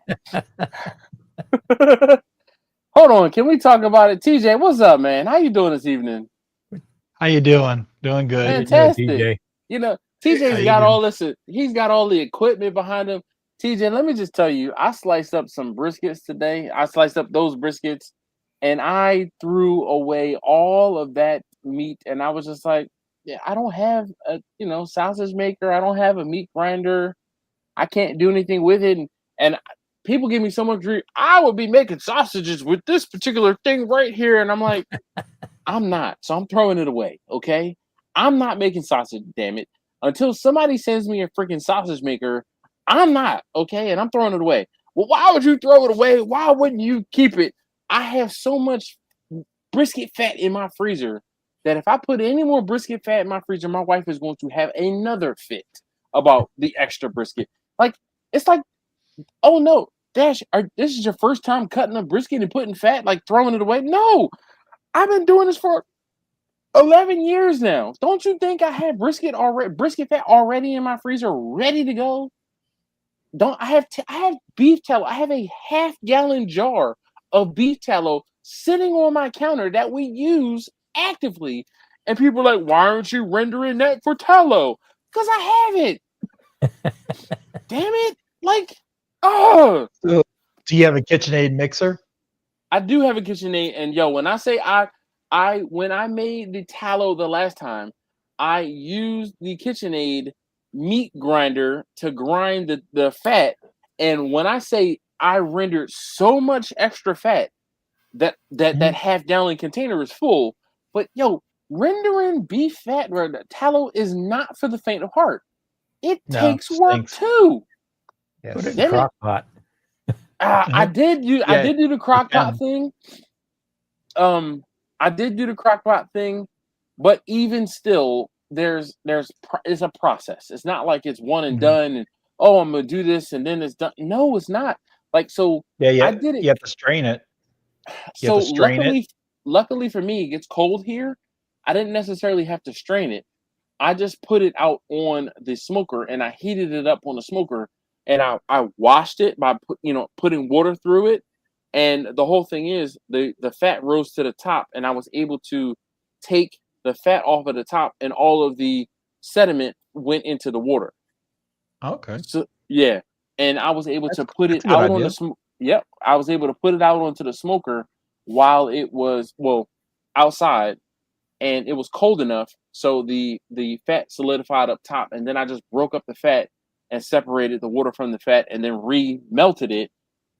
Hold on, can we talk about it? TJ, what's up, man? How you doing this evening? How you doing? Doing good. Fantastic. TJ. TJ's got all this. He's got all the equipment behind him. TJ, let me just tell you, I sliced up some briskets today. I sliced up those briskets, and I threw away all of that meat. And I was just like, yeah, I don't have a sausage maker. I don't have a meat grinder. I can't do anything with it. And people give me so much grief. I would be making sausages with this particular thing right here. And I'm like, I'm not. So I'm throwing it away. Okay. I'm not making sausage, damn it. Until somebody sends me a freaking sausage maker, I'm not. Okay. And I'm throwing it away. Well, why would you throw it away? Why wouldn't you keep it? I have so much brisket fat in my freezer that if I put any more brisket fat in my freezer, my wife is going to have another fit about the extra brisket. It's like, oh no, Dash, this is your first time cutting a brisket and putting fat, like throwing it away? No, I've been doing this for 11 years now. Don't you think I had brisket fat already in my freezer, ready to go? I have beef tallow. I have a half-gallon jar of beef tallow sitting on my counter that we use actively. And people are like, why aren't you rendering that for tallow? Because I have it. Damn it. Like, oh. So, do you have a KitchenAid mixer? I do have a KitchenAid, and when I say when I made the tallow the last time, I used the KitchenAid meat grinder to grind the fat. And when I say I rendered so much extra fat that half-gallon container is full, but rendering beef fat or the tallow is not for the faint of heart. It takes work too. Yes. Put it in the crock pot. I did do the crock pot thing. I did do the crock pot thing, but even still, it's a process. It's not like it's one and done. And I'm gonna do this and then it's done. No, it's not. Like so. Yeah. I did it. You have to strain it. So luckily for me, it gets cold here. I didn't necessarily have to strain it. I just put it out on the smoker and I heated it up on the smoker and I washed it by putting water through it. And the whole thing is the fat rose to the top and I was able to take the fat off of the top and all of the sediment went into the water. Okay. So yeah. And I was able to put it out on the smoke. Yep. I was able to put it out onto the smoker while it was outside and it was cold enough. So the fat solidified up top and then I just broke up the fat and separated the water from the fat and then re-melted it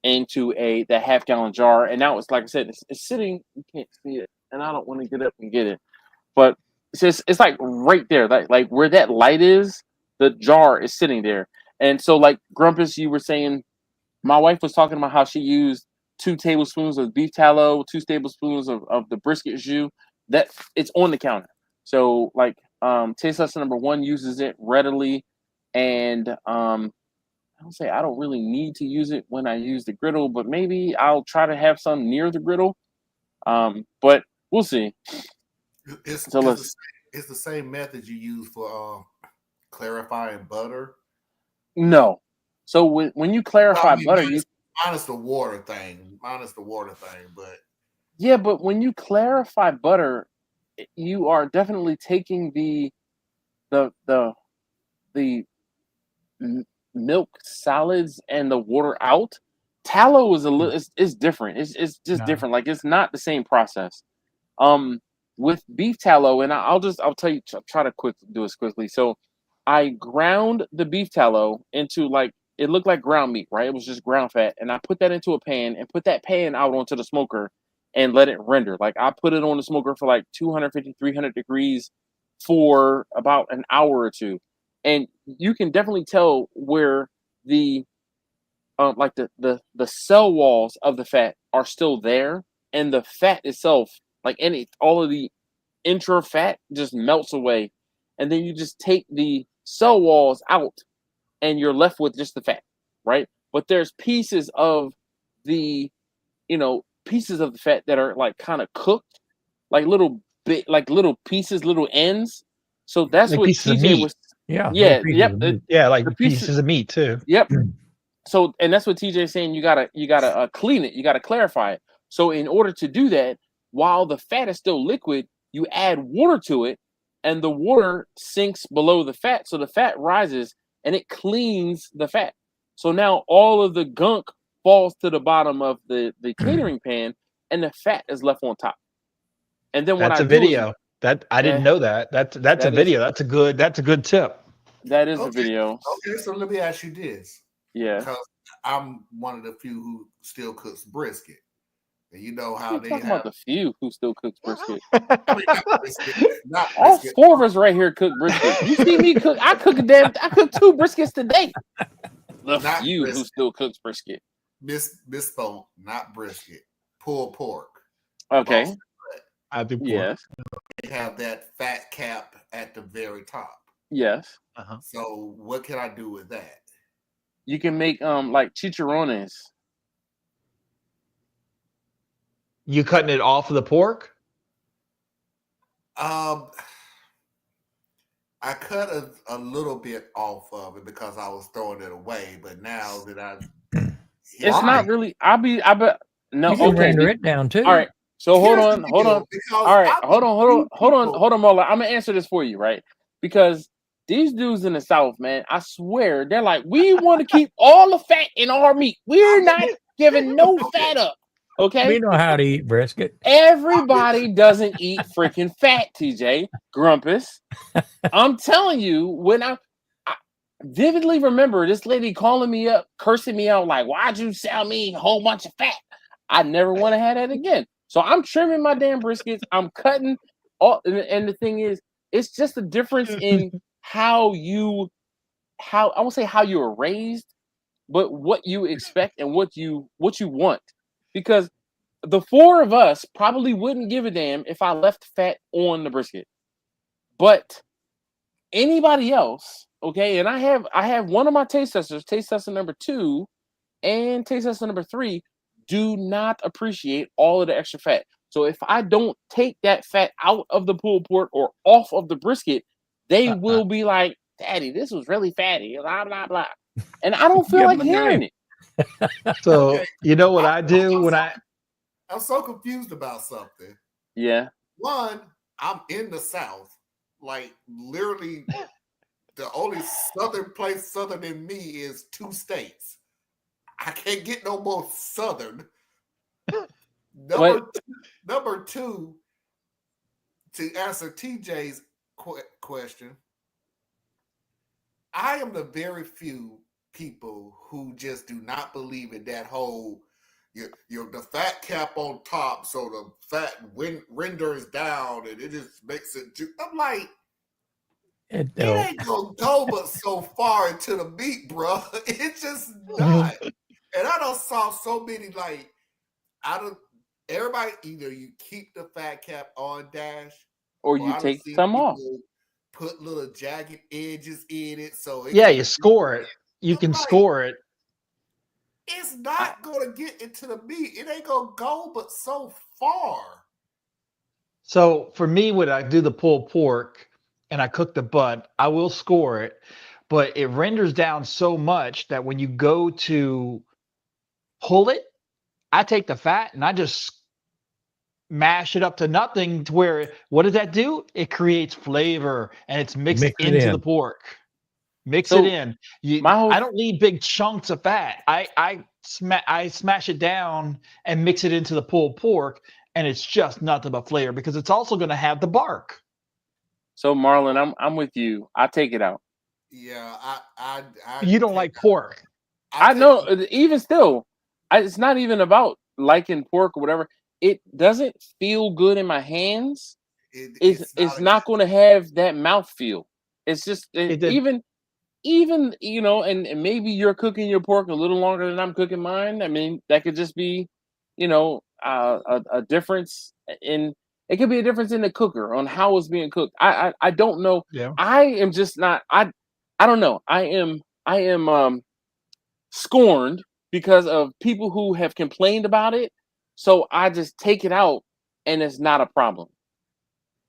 into the half-gallon jar. And now it's like I said, it's sitting, you can't see it. And I don't want to get up and get it. But it's like right there, like where that light is, the jar is sitting there. And so like Grumpus, you were saying, my wife was talking about how she used 2 tablespoons of beef tallow, 2 tablespoons of the brisket jus. That it's on the counter. So like taste lesson number 1 uses it readily. And I'll say I don't really need to use it when I use the griddle, but maybe I'll try to have some near the griddle. But we'll see. It's the same method you use for clarifying butter. No. So when you clarify butter, minus the water thing, but yeah, but when you clarify butter, you are definitely taking the milk solids and the water out. Tallow is a little it's different. It's just different. Like it's not the same process. With beef tallow, and I'll tell you, try to do this quickly. So I ground the beef tallow into it looked like ground meat, right? It was just ground fat. And I put that into a pan and put that pan out onto the smoker and let it render. Like I put it on the smoker for like 250, 300 degrees for about an hour or two. And you can definitely tell where the cell walls of the fat are still there. And the fat itself, all of the intra fat just melts away. And then you just take the cell walls out and you're left with just the fat, right? But there's pieces of the fat that are like kind of cooked, like little pieces, little ends. So that's like what TJ was. Yeah, like the pieces of meat too. Yep. So, and that's what TJ is saying. You gotta clean it. You gotta clarify it. So, in order to do that, while the fat is still liquid, you add water to it, and the water sinks below the fat, so the fat rises and it cleans the fat. So now all of the gunk falls to the bottom of the catering pan, and the fat is left on top. And then that's a video. That I didn't know that. That's a video. That's a good tip. That is a video. Okay, so let me ask you this. Yeah. Because I'm one of the few who still cooks brisket. And you know how talking about the few who still cooks brisket. I mean, not brisket. All 4 of us right here cook brisket. You see me cook? I cook 2 briskets today. The not few brisket. who still cooks brisket. Misspoke, not brisket. Pulled pork. Okay. I do pork. Yes. They have that fat cap at the very top. Yes. So what can I do with that? You can make like chicharrones. You cutting it off of the pork? I cut a little bit off of it because I was throwing it away, but now that it's not really. I bet no. You can Okay, render it down too. all right. So hold Here's on. the deal, because All right, I've hold been on, Marla. I'm gonna answer this for you, right? Because these dudes in the South, man, I swear, they're like, we want to keep all the fat in our meat. We're not giving no fat up. Okay. We know how to eat brisket. Everybody doesn't eat freaking fat, TJ Grumpus. I'm telling you, when I vividly remember this lady calling me up, cursing me out, like, why'd you sell me a whole bunch of fat? I never want to have that again. So I'm trimming my damn briskets. I'm cutting all, and the thing is, it's just a difference in how I won't say how you were raised, but what you expect and what you want. Because the four of us probably wouldn't give a damn if I left fat on the brisket. But anybody else, okay, and I have one of my taste testers, taste tester number 2 and taste tester number 3, do not appreciate all of the extra fat. So if I don't take that fat out of the pulled pork or off of the brisket, they will be like, Daddy, this was really fatty, blah, blah, blah. And I don't feel like hearing it. So you know what I do when I'm so confused about something. Yeah. One, I'm in the South. Like, literally, the only southern place southern than me is 2 states. I can't get no more southern. Number 2, to answer TJ's question, I am the very few people who just do not believe in that whole the fat cap on top, so the fat renders down and it just makes it. I'm like, it ain't gonna go but so far into the meat, bro. It's just not. And I don't saw so many everybody either you keep the fat cap on dash or you take some off. Put little jagged edges in it, so you score it. You can score it. It's not gonna get into the meat. It ain't gonna go but so far. So for me, when I do the pulled pork and I cook the butt, I will score it, but it renders down so much that when you go to pull it, I take the fat and I just mash it up to nothing, to where what does that do? It creates flavor and it's mixed into the pork. Mix it in. I don't need big chunks of fat. I smash it down and mix it into the pulled pork, and it's just nothing but flavor because it's also going to have the bark. So Marlon, I'm with you. I take it out. Yeah, I you don't like pork. I know. Even still, it's not even about liking pork or whatever. It doesn't feel good in my hands. It's not going to have that mouthfeel. It's just even you know, and maybe you're cooking your pork a little longer than I'm cooking mine. I mean, that could just be, you know, a difference in. It could be a difference in the cooker on how it's being cooked. I don't know. Yeah. I am just not. I don't know. I am scorned because of people who have complained about it. So I just take it out, and it's not a problem.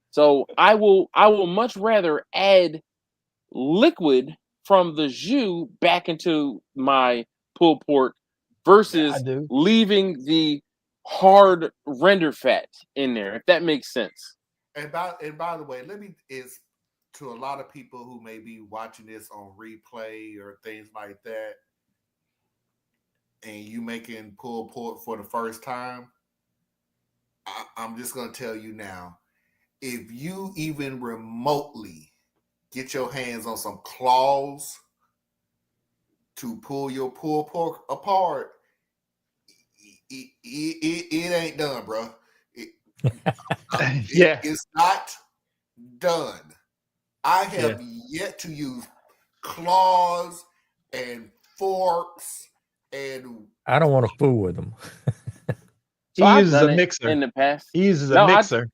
So I will much rather add liquid from the jus back into my pulled pork versus leaving the hard render fat in there, if that makes sense. And by the way, is to a lot of people who may be watching this on replay or things like that, and you making pulled pork for the first time, I'm just gonna tell you now, if you even remotely get your hands on some claws to pull your pulled pork apart, it ain't done, bro. It's not done. I have yet to use claws and forks, and I don't want to fool with them. So he uses a mixer in the past. He uses a mixer.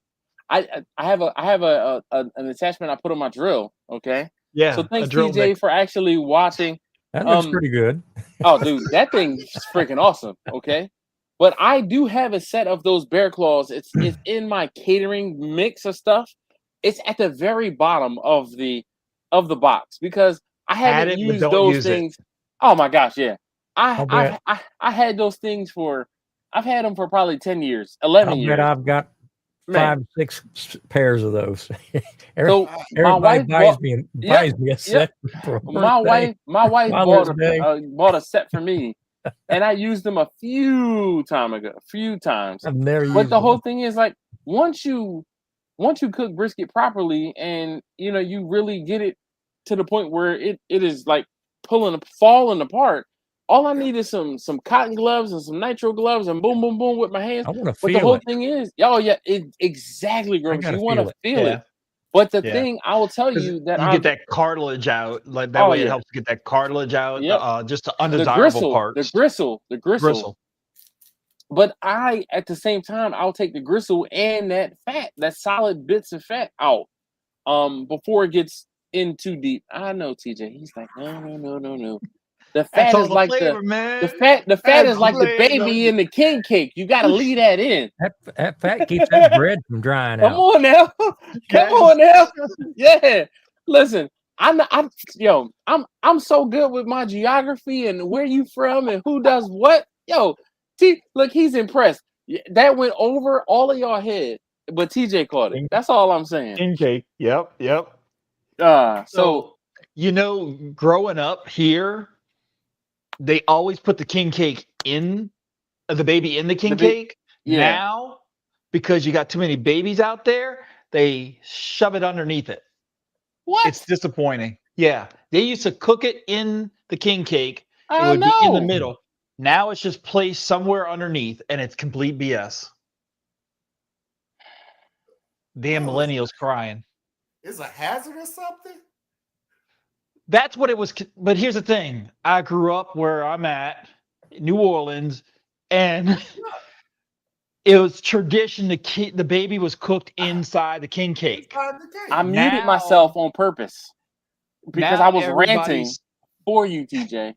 I have an attachment I put on my drill. Okay. Yeah. So thanks TJ for actually watching. That looks pretty good. Oh, dude, that thing is freaking awesome. Okay. But I do have a set of those bear claws. It's in my catering mix of stuff. it's at the very bottom of the box because I haven't it, but used don't those use it. things. Oh my gosh, yeah. I'll bet. I had those things I've had them for probably 10 years, 11 I'll years. bet I've got Man. 5-6 pairs of those. So my Everybody wife buys me a set for my birthday, wife Father's Day. bought a set for me, and I used them a few times. I've never But used the whole them. thing is like once you cook brisket properly, and you really get it to the point where it is like falling apart. All I need is some cotton gloves and some nitro gloves, and boom, boom, boom with my hands. I want to But the feel whole it. thing is, exactly, I Grumps. gotta You want to feel it. feel Yeah. it. But the Yeah. thing I will tell 'Cause you that you get that cartilage out, like that way it helps get that cartilage out. Yep. Just the the undesirable parts. the gristle. But at the same time, I'll take the gristle and that fat, that solid bits of fat out, before it gets in too deep. I know, TJ. He's like, no. The fat That's all is the like flavor, man. the fat That's is like the baby in the king cake. You got to leave that in. That fat keeps that bread from drying Come out. on now, come on now. Yeah, listen. I'm so good with my geography and where you from and who does what. Yo, look, he's impressed. That went over all of y'all head, but TJ caught it. That's all I'm saying. King cake. Yep. So growing up here, they always put the king cake in the baby in the king cake. Yeah. Now, because you got too many babies out there, they shove it underneath it. What? It's disappointing. Yeah. They used to cook it in the king cake. It I would be in the know. middle. Now it's just placed somewhere underneath, and it's complete BS. Damn millennials crying. It's a hazard or something? That's what it was. But here's the thing. I grew up where I'm at, New Orleans, and it was tradition. The baby was cooked inside the king cake. I muted myself on purpose because I was ranting everybody's- for you, TJ.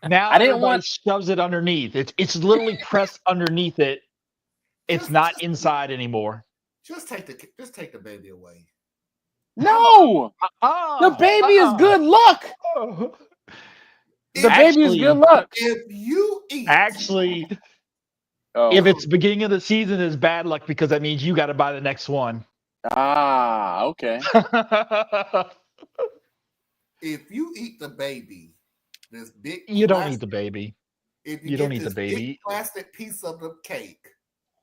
Now I didn't everybody want- shoves it underneath. It's literally pressed underneath it. It's not inside anymore. Just take the baby away. No, the baby is good luck. The baby is good luck. If you eat, Actually, Oh. if it's beginning of the season, it's bad luck because that means you got to buy the next one. Ah, okay. if you eat the baby, this big You don't eat the baby. If You don't eat the baby. big plastic piece of the cake.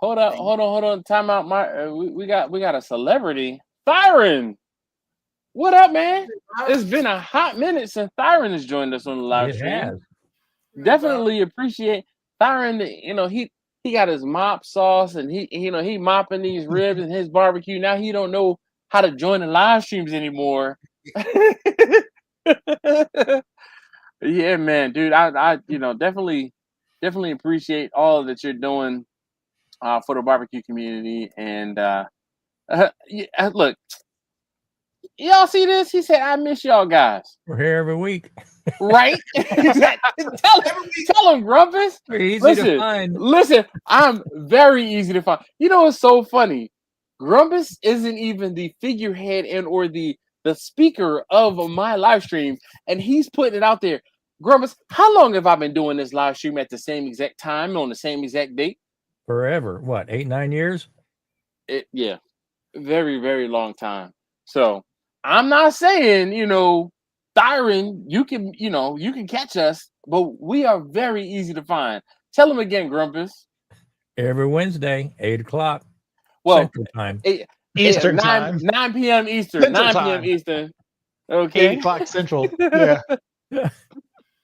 Hold on. Time out. We got a celebrity, Thyron. What up, man? It's been a hot minute since Thyron has joined us on the live stream. Has. Definitely appreciate Thyron. He got his mop sauce and he mopping these ribs and his barbecue. Now he don't know how to join the live streams anymore. Yeah, man, dude. I definitely appreciate all that you're doing for the barbecue community. And look, y'all see this? He said, "I miss y'all guys." We're here every week. Right? tell him, Grumpus. We're easy to find. Listen, I'm very easy to find. You know what's so funny? Grumpus isn't even the figurehead or the speaker of my live stream, and he's putting it out there. Grumpus, how long have I been doing this live stream at the same exact time on the same exact date? Forever. What, 8-9 years? Yeah, very, very long time. So I'm not saying, Thyron, you can catch us, but we are very easy to find. Tell him again, Grumpus. Every Wednesday, 8 o'clock. Well, Central Time. Eastern time. 9 p.m. Eastern. Central 9 time. p.m. Eastern. Okay. 8 o'clock Central. Yeah.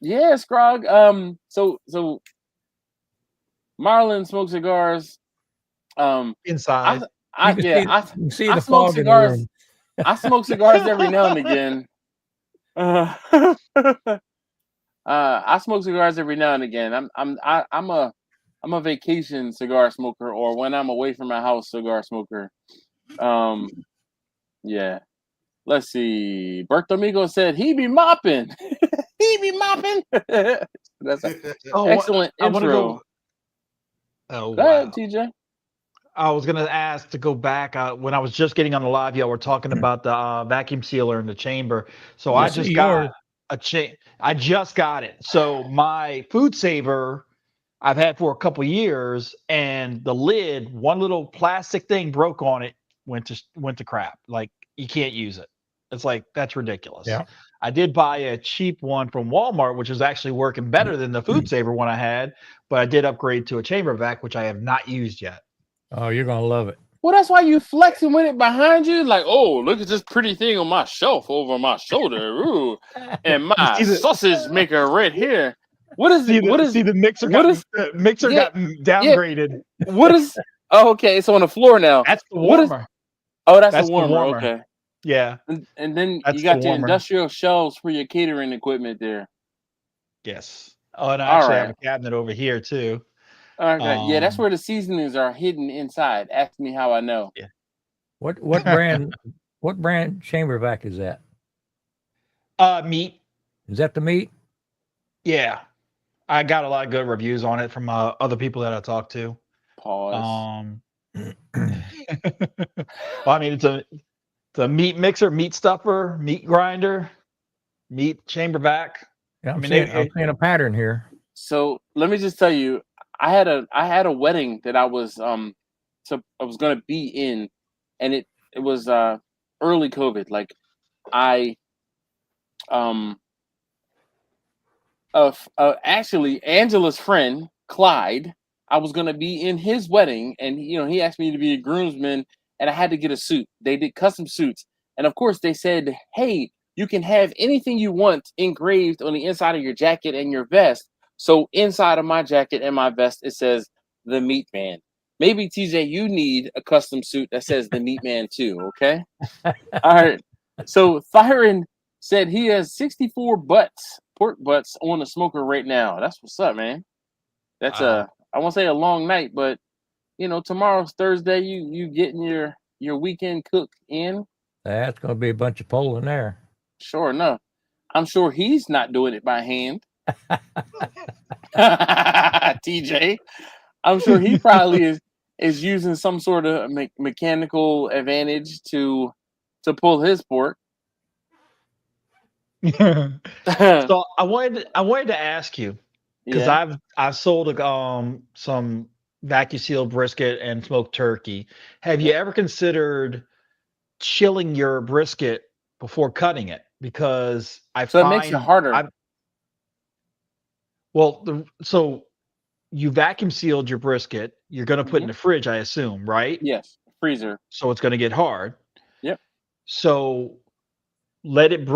Yeah, Scrog. So Marlon smokes cigars. Inside. I smoke cigars. I smoke cigars every now and again. I smoke cigars every now and again. I'm a vacation cigar smoker, or when I'm away from my house, cigar smoker. Yeah. Let's see. Bertomigo said he be mopping. He be mopping. That's an excellent intro. Oh, Go ahead, TJ. I was gonna ask to go back when I was just getting on the live. Y'all were talking about the vacuum sealer in the chamber. So I just got I just got it. So my food saver I've had for a couple years, and the lid, one little plastic thing broke on it, went to crap. Like you can't use it. It's like that's ridiculous. Yeah. I did buy a cheap one from Walmart, which is actually working better than the food saver one I had, but I did upgrade to a chamber vac, which I have not used yet. Oh, you're gonna love it. Well, that's why you flexing with it behind you, like, oh, look at this pretty thing on my shelf over my shoulder, ooh, and my sausage maker right here. What is it? What is the mixer? Got downgraded. Yeah. What is? Oh, okay, it's on the floor now. That's the warmer. That's the warmer. Okay. Yeah. And then you got your industrial shelves for your catering equipment there. Yes. Oh, and I actually have a cabinet over here too. Okay. Yeah, that's where the seasonings are hidden inside. Ask me how I know. Yeah. What brand? What brand chamber vac is that? Meat. Is that the meat? Yeah. I got a lot of good reviews on it from other people that I talked to. Pause. Well, I mean, it's a meat mixer, meat stuffer, meat grinder, meat chamber vac. Yeah, I'm seeing a pattern here. So let me just tell you, I had a wedding that I was going to be in, and it was early COVID. Like actually Angela's friend Clyde, I was going to be in his wedding, and he asked me to be a groomsman, and I had to get a suit. They did custom suits, and of course they said, hey, you can have anything you want engraved on the inside of your jacket and your vest. So inside of my jacket and my vest, it says the Meat Man. Maybe TJ, you need a custom suit that says the Meat Man too. Okay. All right. So Thyron said he has 64 pork butts on the smoker right now. That's what's up, man. That's I won't say a long night, but tomorrow's Thursday. You getting your weekend cook in? That's gonna be a bunch of pole in there. Sure enough. I'm sure he's not doing it by hand. TJ, I'm sure he probably is using some sort of mechanical advantage to pull his pork. So I wanted to ask you, because I've sold some vacuum sealed brisket and smoked turkey. Have you ever considered chilling your brisket before cutting it? Because it makes it harder. So you vacuum sealed your brisket. You're going to put in the fridge, I assume, right? Yes, freezer. So it's going to get hard. Yep. So let it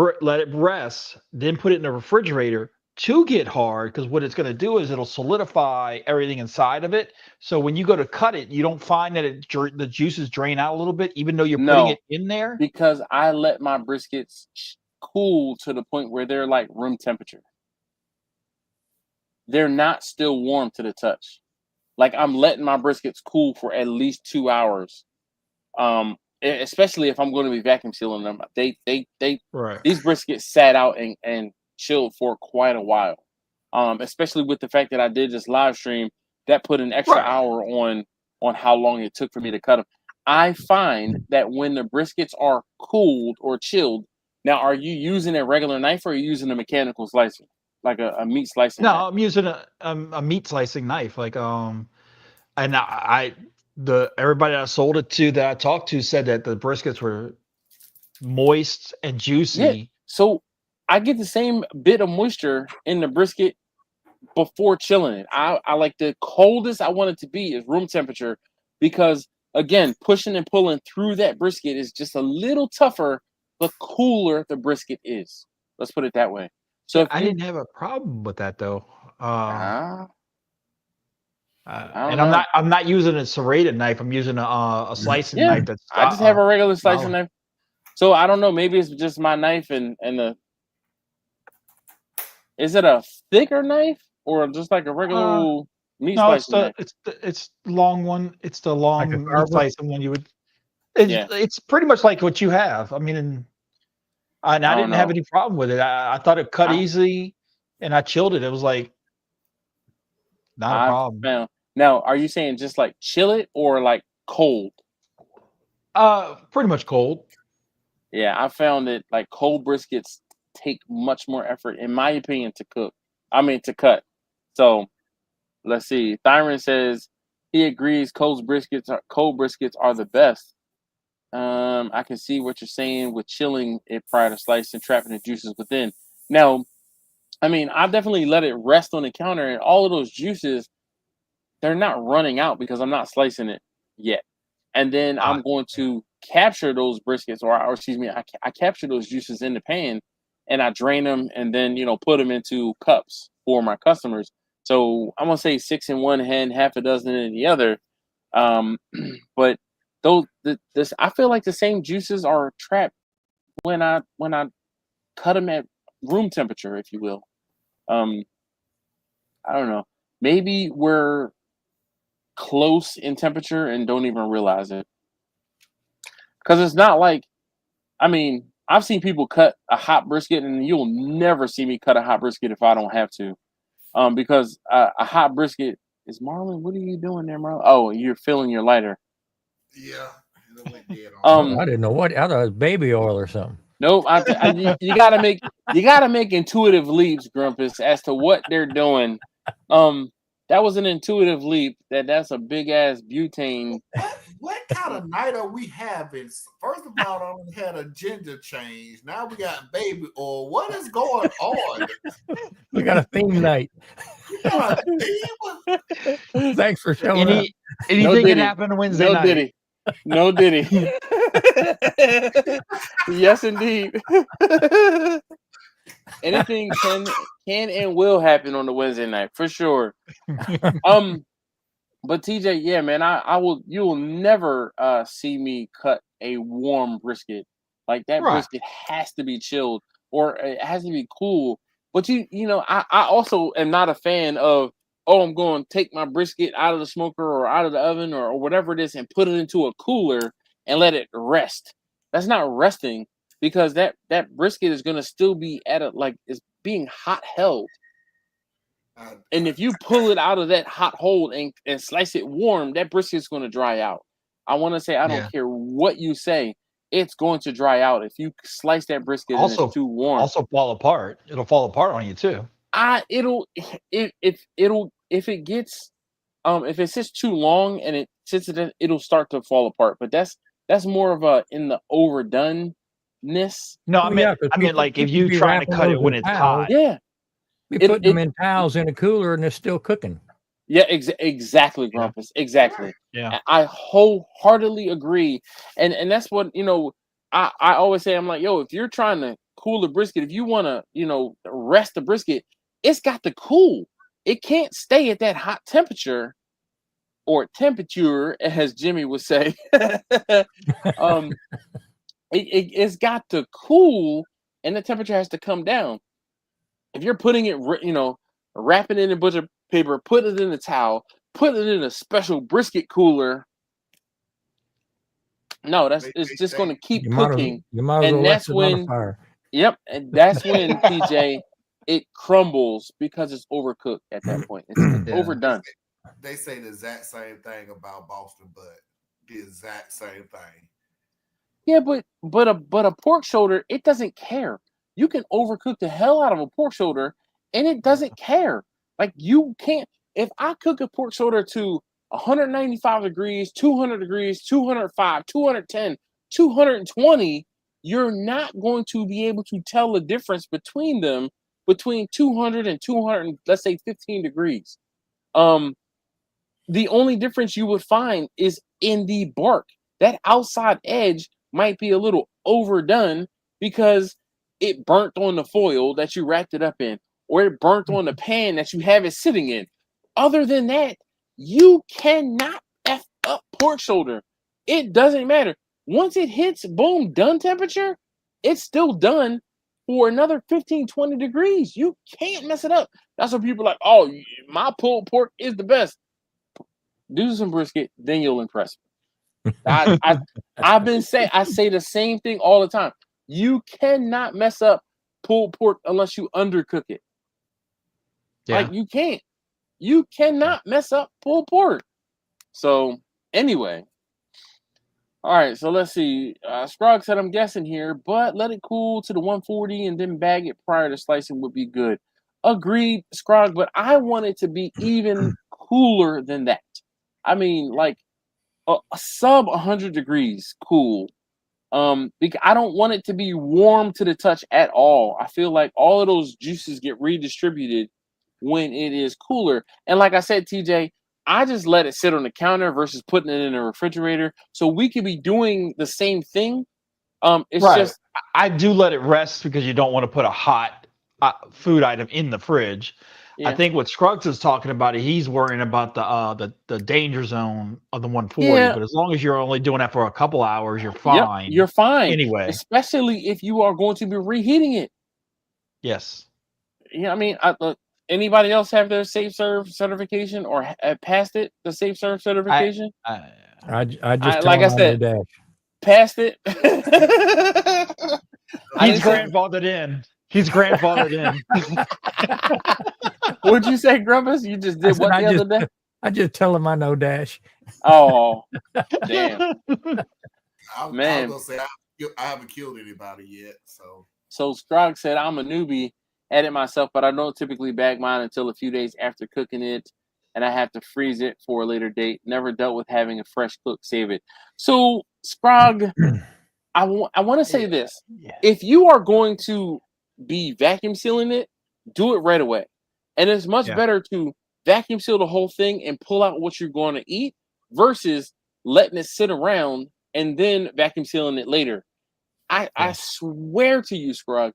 rest, then put it in the refrigerator to get hard, because what it's going to do is it'll solidify everything inside of it. So when you go to cut it, you don't find that the juices drain out a little bit, even though you're putting it in there? Because I let my briskets cool to the point where they're like room temperature. They're not still warm to the touch. Like I'm letting my briskets cool for at least 2 hours. Especially if I'm going to be vacuum sealing them. These briskets sat out and chilled for quite a while. Especially with the fact that I did this live stream, that put an extra hour on how long it took for me to cut them. I find that when the briskets are cooled or chilled, now are you using a regular knife or are you using a mechanical slicer? Like a meat slicing knife? I'm using a meat slicing knife. Like and everybody I sold it to that I talked to said that the briskets were moist and juicy. Yeah. So I get the same bit of moisture in the brisket before chilling it. I like the coldest I want it to be is room temperature, because again, pushing and pulling through that brisket is just a little tougher the cooler the brisket is. Let's put it that way. So I didn't have a problem with that though. And I'm not using a serrated knife. I'm using a slicing knife. I just have a regular slicing knife. So I don't know. Maybe it's just my knife and the. Is it a thicker knife or just like a regular meat slicing knife? It's long one. It's the long meat slicing one you would. It's pretty much like what you have. I mean, I didn't have any problem with it. I thought it cut easy, and I chilled it. It was like not a problem. Now, are you saying just like chill it or like cold? Pretty much cold. Yeah, I found that like cold briskets take much more effort, in my opinion, to cook. I mean to cut. So let's see. Thyron says he agrees cold briskets are the best. I can see what you're saying with chilling it prior to slice and trapping the juices within. Now, I mean, I definitely let it rest on the counter, and all of those juices, they're not running out because I'm not slicing it yet. And then I'm going to capture those briskets, or excuse me, I capture those juices in the pan, and I drain them, and then put them into cups for my customers. So I'm gonna say 6 in one hand, half a dozen in the other. But this I feel like the same juices are trapped when I cut them at room temperature, if you will. I don't know. Maybe we're close in temperature and don't even realize it. Because it's not like, I mean, I've seen people cut a hot brisket, and you'll never see me cut a hot brisket if I don't have to. Because a hot brisket is Marlon. What are you doing there, Marlon? Oh, you're filling your lighter. Yeah. It went dead I didn't know what. I thought it was baby oil or something. Nope. You gotta make intuitive leaps, Grumpus, as to what they're doing. That was an intuitive leap. That's a big ass butane. What kind of night are we having? First of all, I only had a ginger change. Now we got baby oil. What is going on? We got a theme night. Thanks for showing up. Anything can happen Wednesday night. No Diddy. Yes, indeed. Anything can and will happen on the Wednesday night for sure. But TJ, yeah, man, you'll never see me cut a warm brisket. Like that brisket has to be chilled, or it has to be cool. But I also am not a fan of, I'm going to take my brisket out of the smoker or out of the oven or whatever it is and put it into a cooler and let it rest. That's not resting, because that brisket is going to still be it's being hot held. And if you pull it out of that hot hold and slice it warm, that brisket is going to dry out. I want to say, I don't care what you say, it's going to dry out if you slice that brisket and it's too warm. Also fall apart. It'll fall apart on you too. If it gets if it sits too long and it'll start to fall apart. But that's more of a in the overdoneness. No, I mean like if you trying to cut it when it's hot. Yeah. We put them in towels in a cooler and they're still cooking. Yeah, exactly, Grumpus. Yeah. Exactly. Yeah. I wholeheartedly agree. And that's what, I always say, I'm like, if you're trying to cool the brisket, if you want to, rest the brisket, it's got to cool. It can't stay at that hot temperature, or temperature, as Jimmy would say. It's got to cool, and the temperature has to come down. If you're putting it, wrapping it in butcher paper, put it in a towel, put it in a special brisket cooler. No, it's just going to keep cooking. And that's when, yep, and that's when TJ, it crumbles because it's overcooked at that point. It's overdone. They say the exact same thing about Boston butt. The exact same thing. Yeah, but a pork shoulder, it doesn't care. You can overcook the hell out of a pork shoulder, and it doesn't care. Like, you can't. If I cook a pork shoulder to 195 degrees, 200 degrees, 205, 210, 220, you're not going to be able to tell the difference between them, between 200 and 200, let's say 15 degrees. The only difference you would find is in the bark. That outside edge might be a little overdone because it burnt on the foil that you wrapped it up in, or it burnt on the pan that you have it sitting in. Other than that, you cannot F up pork shoulder. It doesn't matter. Once it hits, boom, done temperature, it's still done for another 15, 20 degrees. You can't mess it up. That's what people are like, oh, my pulled pork is the best. Do some brisket, then you'll impress me. I've been saying, I say the same thing all the time. You cannot mess up pulled pork unless you undercook it. Yeah. Like, you can't. You cannot mess up pulled pork. So anyway, All right, so let's see. Scrog said, I'm guessing here, but let it cool to the 140 and then bag it prior to slicing would be good. Agreed, Scrog, but I want it to be even cooler than that. I mean, like a sub 100 degrees cool. Because I don't want it to be warm to the touch at all. I feel like all of those juices get redistributed when it is cooler. And like I said, TJ, I just let it sit on the counter versus putting it in a refrigerator. So we could be doing the same thing. It's Right. just I do let it rest because you don't want to put a hot food item in the fridge. I yeah. think what Scruggs is talking about, he's worrying about the danger zone of the 140. Yeah. But as long as you're only doing that for a couple hours, you're Yep, fine. you're fine. Anyway. Especially if you are going to be reheating it. Yes. Yeah, I mean, anybody else have their Safe Serve certification or passed it, the Safe Serve certification? I just like I said, passed it. He's grandfathered in. He's grandfathered in. What'd you say, Grumpus? You just did what the other day? I just tell him I know Dash. Oh, damn. Man. I was gonna say I haven't killed anybody yet. So Scrog said, I'm a newbie at it myself, but I don't typically bag mine until a few days after cooking it, and I have to freeze it for a later date. Never dealt with having a fresh cook save it. So, Scrog, I want to say this. Yeah. If you are going to be vacuum sealing it, do it right away. And it's much better to vacuum seal the whole thing and pull out what you're going to eat versus letting it sit around and then vacuum sealing it later. I swear to you, Scrug,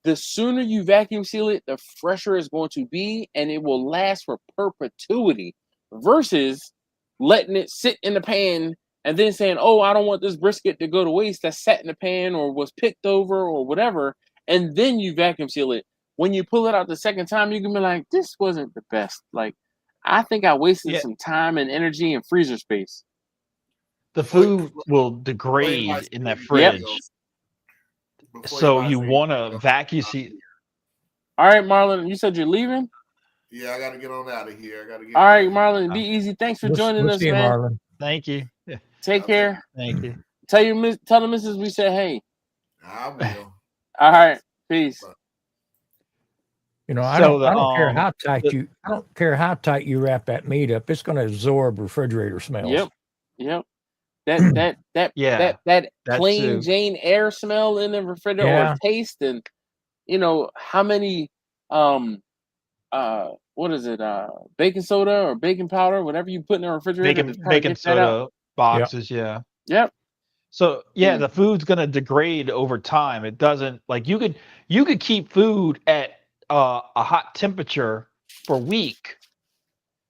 the sooner you vacuum seal it, the fresher it's going to be, and it will last for perpetuity versus letting it sit in the pan and then saying, oh, I don't want this brisket to go to waste that sat in the pan or was picked over or whatever, and then you vacuum seal it. When you pull it out the second time, you can be like, this wasn't the best. Like, I think I wasted some time and energy and freezer space. The food will degrade in that fridge. Yep. So you want to vacuum seal. All right, Marlon, you said you're leaving? Yeah, I got to get on out of here. All right, Marlon, be easy. Thanks for joining us, man. Marlon. Thank you. Take care. Thank you. Tell the missus we said hey. I will. All right, peace. You know, I don't care how tight I don't care how tight you wrap that meat up. It's going to absorb refrigerator smells. Yep. That plain Jane air smell in the refrigerator or taste, and how many what is it, baking soda or baking powder, whatever you put in the refrigerator, baking soda boxes. Yep. So the food's gonna degrade over time. It doesn't, like, you could keep food at a hot temperature for a week.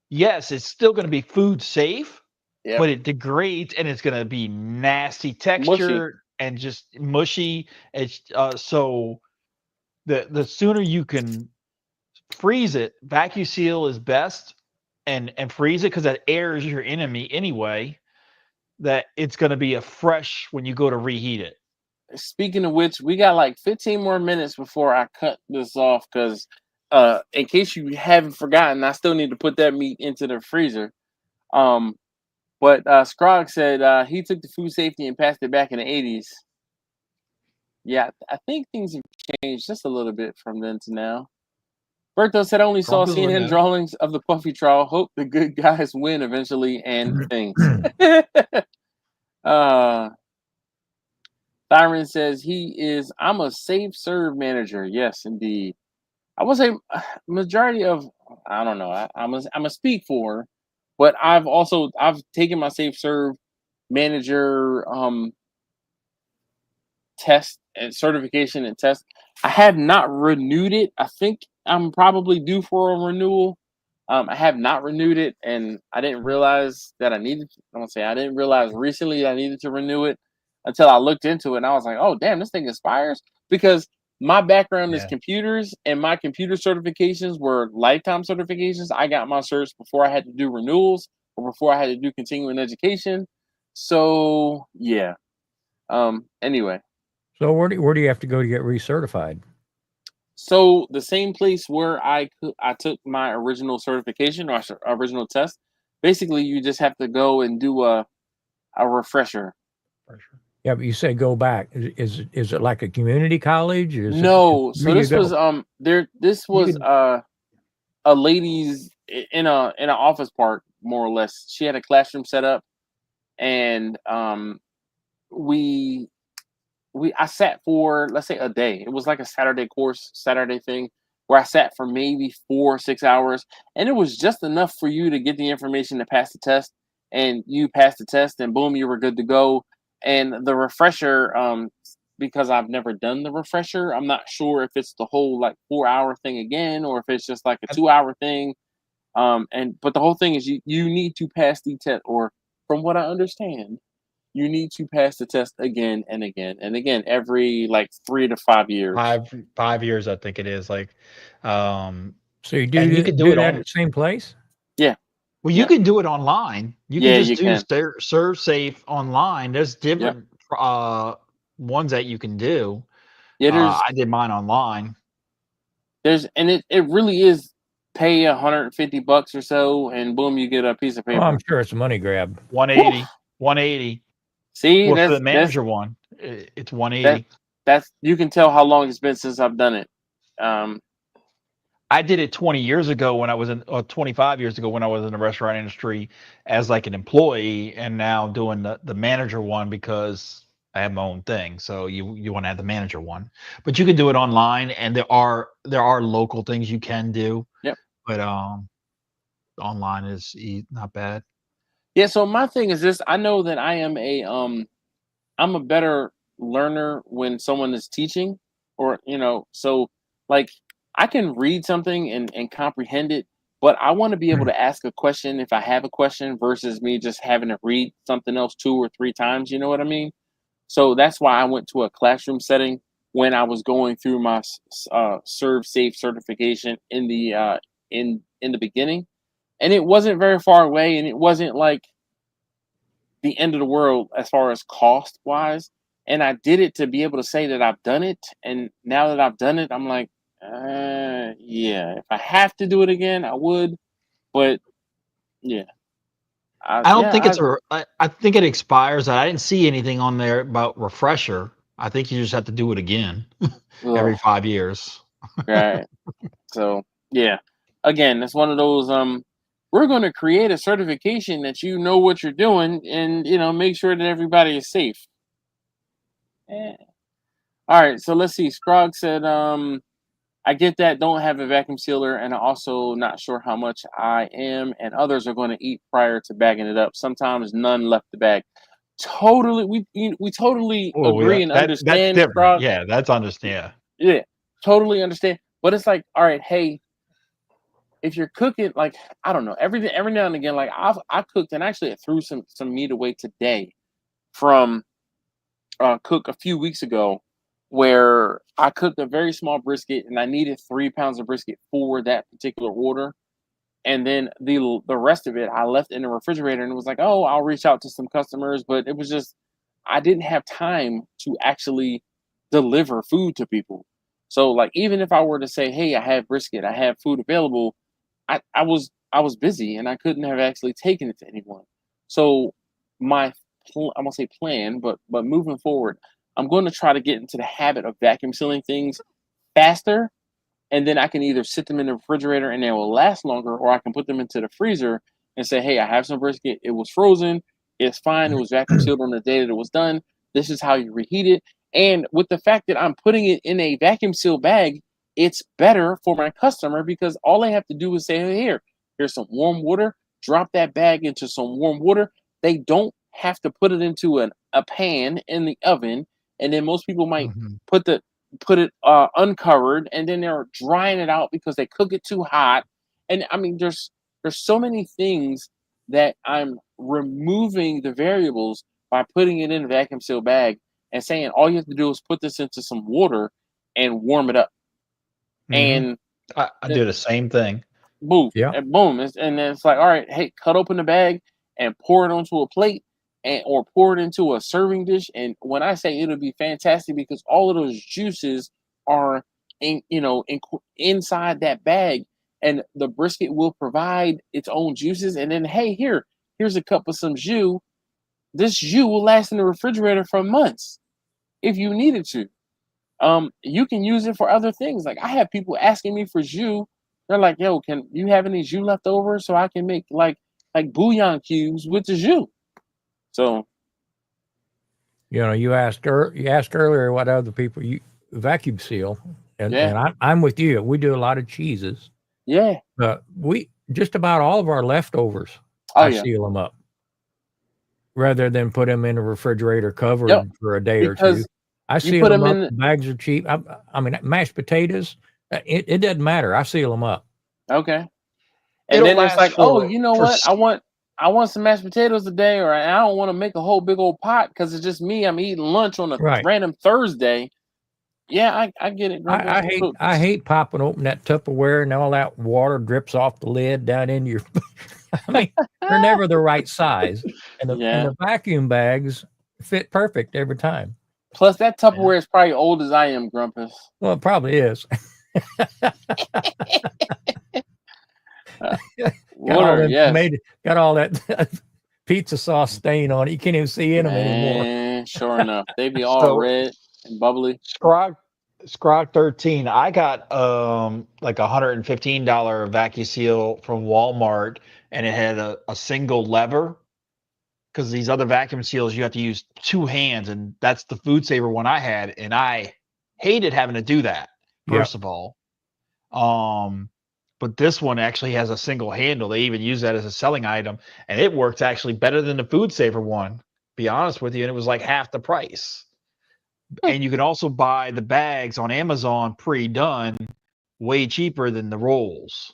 Yes, it's still gonna be food safe. Yep. But it degrades and it's gonna be nasty texture and just mushy. It's so the sooner you can freeze it, vacuum seal is best, and freeze it, because that air is your enemy anyway. That it's gonna be a fresh when you go to reheat it. Speaking of which, we got like 15 more minutes before I cut this off, because in case you haven't forgotten, I still need to put that meat into the freezer. But Scrog said he took the food safety and passed it back in the 80s. Yeah, I think things have changed just a little bit from then to now. Berto said, I only saw CNN drawings of the Puffy trial. Hope the good guys win eventually, and things. Thyron says I'm a safe serve manager. Yes, indeed. I would say majority of, I don't know, I'm a speak for, but I've taken my safe serve manager test and certification and test. I have not renewed it. I think I'm probably due for a renewal. I have not renewed it, and I didn't realize that I didn't realize recently that I needed to renew it until I looked into it, and I was like, oh, damn, this thing expires? Because my background is computers, and my computer certifications were lifetime certifications. I got my certs before I had to do renewals or before I had to do continuing education. So, yeah. Anyway. So where do you have to go to get recertified? So the same place where I took my original certification or original test. Basically, you just have to go and do a refresher. Yeah, but you say go back. Is it like a community college? No, so this was a lady's in an office park, more or less. She had a classroom set up, and I sat for, let's say, a day. It was like a Saturday thing, where I sat for maybe 4 or 6 hours, and it was just enough for you to get the information to pass the test, and you passed the test, and boom, you were good to go. And the refresher, because I've never done the refresher, I'm not sure if it's the whole like 4 hour thing again, or if it's just like a 2 hour thing. But the whole thing is you need to pass the test, or from what I understand, you need to pass the test again and again and again every like 3 to 5 years. 5 years, I think it is. Like, so you and you can do it that on at the same place. Yeah. Well, you can do it online. You can just do Serve Safe online. There's different ones that you can do. Yeah, I did mine online. It really is pay $150 or so, and boom, you get a piece of paper. Oh, I'm sure it's a money grab. 180. See, for the manager one, it's 180. That's you can tell how long it's been since I've done it. I did it 20 years ago when I was 25 years ago when I was in the restaurant industry as like an employee, and now doing the manager one because I have my own thing. So you want to have the manager one, but you can do it online, and there are local things you can do. Yep. But online is not bad. Yeah. So my thing is this: I know that I'm a better learner when someone is teaching, or so like I can read something and comprehend it, but I want to be able to ask a question if I have a question versus me just having to read something else 2 or 3 times. You know what I mean? So that's why I went to a classroom setting when I was going through my Serve Safe certification in the beginning, and it wasn't very far away, and it wasn't like the end of the world as far as cost wise. And I did it to be able to say that I've done it. And now that I've done it, I'm like, yeah, if I have to do it again, I would. But yeah, I don't think I think it expires. I didn't see anything on there about refresher. I think you just have to do it again every 5 years. Right. So yeah, again, it's one of those. We're going to create a certification that you know what you're doing, and make sure that everybody is safe. Yeah. All right, so let's see. Scrog said, I get that, don't have a vacuum sealer, and I'm also not sure how much I am and others are going to eat prior to bagging it up. Sometimes none left the bag. Totally, we totally agree and understand. That's different. Scrog. Yeah, that's understand. Yeah, totally understand. But it's like, all right, hey, if you're cooking, like, I don't know, every now and again, like I cooked, and actually I threw some meat away today from cook a few weeks ago, where I cooked a very small brisket and I needed 3 pounds of brisket for that particular order. And then the rest of it I left in the refrigerator, and it was like, oh, I'll reach out to some customers, but it was just I didn't have time to actually deliver food to people. So like, even if I were to say, hey, I have brisket, I have food available, I was busy and I couldn't have actually taken it to anyone. So my I won't say plan, but moving forward, I'm going to try to get into the habit of vacuum sealing things faster, and then I can either sit them in the refrigerator and they will last longer, or I can put them into the freezer and say, hey, I have some brisket. It was frozen. It's fine. It was vacuum sealed on the day that it was done. This is how you reheat it. And with the fact that I'm putting it in a vacuum sealed bag, it's better for my customer, because all they have to do is say, hey, here's some warm water. Drop that bag into some warm water. They don't have to put it into a pan in the oven. And then most people might put it uncovered, and then they're drying it out because they cook it too hot. And I mean, there's so many things that I'm removing the variables by putting it in a vacuum seal bag and saying all you have to do is put this into some water and warm it up. And I do the same thing. Boom. Yeah. And boom. And then it's like, all right, hey, cut open the bag and pour it onto a plate, or pour it into a serving dish. And when I say it'll be fantastic, because all of those juices are inside that bag, and the brisket will provide its own juices. And then, hey, here's a cup of some jus. this jus will last in the refrigerator for months if you needed to. You can use it for other things. Like I have people asking me for jus. They're like, "Yo, can you have any jus left over so I can make like bouillon cubes with the jus?" So, you asked earlier what other people you vacuum seal, and yeah, I'm with you. We do a lot of cheeses. yeah. We just about all of our leftovers, Oh I yeah. seal them up rather than put them in a refrigerator covered Yep. for a day or two. Because I you seal put them them up. in. The bags are cheap. I mean, mashed potatoes, it doesn't matter. I seal them up. Okay. And It'll then it's last like, oh, you know for what? I want some mashed potatoes today, or I don't want to make a whole big old pot because it's just me. I'm eating lunch on a Right. random Thursday. Yeah, I get it, Grumpus. I hate popping open that Tupperware and all that water drips off the lid down into your. I mean, they're never the right size, and Yeah. the vacuum bags fit perfect every time. Plus, that Tupperware is probably old as I am, Grumpus. Well, it probably is. Water, yes. Got all that pizza sauce stain on it. You can't even see in them anymore. Man, sure enough, they be all So red and bubbly. Scrog 13. I got like $115 vacuum seal from Walmart, and it had a single lever. Because these other vacuum seals, you have to use two hands, and that's the food saver one I had, and I hated having to do that. First of all, but this one actually has a single handle. They even use that as a selling item, and it works actually better than the food saver one. To be honest with you, and it was like half the price. And you can also buy the bags on Amazon pre-done, way cheaper than the rolls.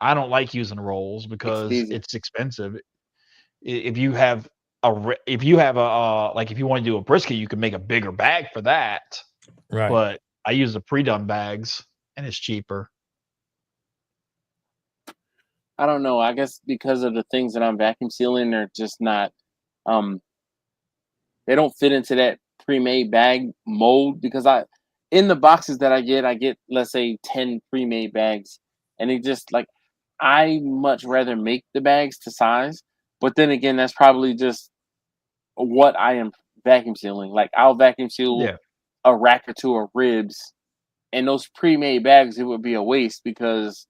I don't like using rolls because Easy. it's expensive. If you have like if you want to do a brisket, you can make a bigger bag for that. Right. But I use the pre-done bags, and it's cheaper. I don't know. I guess because of the things that I'm vacuum sealing, they're just not. They don't fit into that pre-made bag mold because in the boxes that I get let's say 10 pre-made bags, and it just like I much rather make the bags to size. But then again, that's probably just what I am vacuum sealing. Like I'll vacuum seal Yeah. a rack or two of ribs, and those pre-made bags, it would be a waste because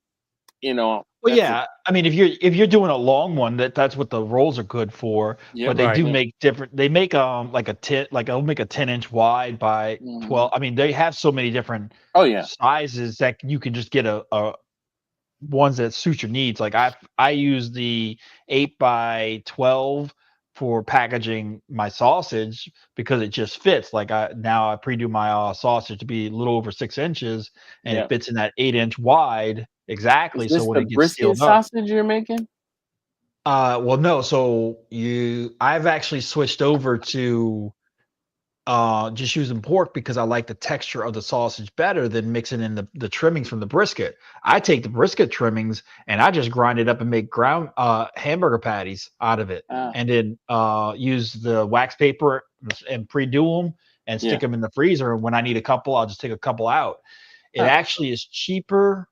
Well, that's yeah. I mean, if you're doing a long one, that's what the rolls are good for. Yep, But they right. do yeah. make different. They make like a I'll make a 10-inch wide by 12. I mean, they have so many different Oh yeah. sizes that you can just get a ones that suit your needs. Like I use the 8x12 for packaging my sausage because it just fits. Like I pre-do my sausage to be a little over 6 inches, and Yeah. it fits in that 8-inch wide exactly. Is this So when the it gets brisket sealed up, sausage you're making? well, no. So I've actually switched over to just using pork because I like the texture of the sausage better than mixing in the trimmings from the brisket. I take the brisket trimmings and I just grind it up and make ground hamburger patties out of it, and then use the wax paper and pre-do them and stick them in the freezer. And when I need a couple, I'll just take a couple out. It actually is cheaper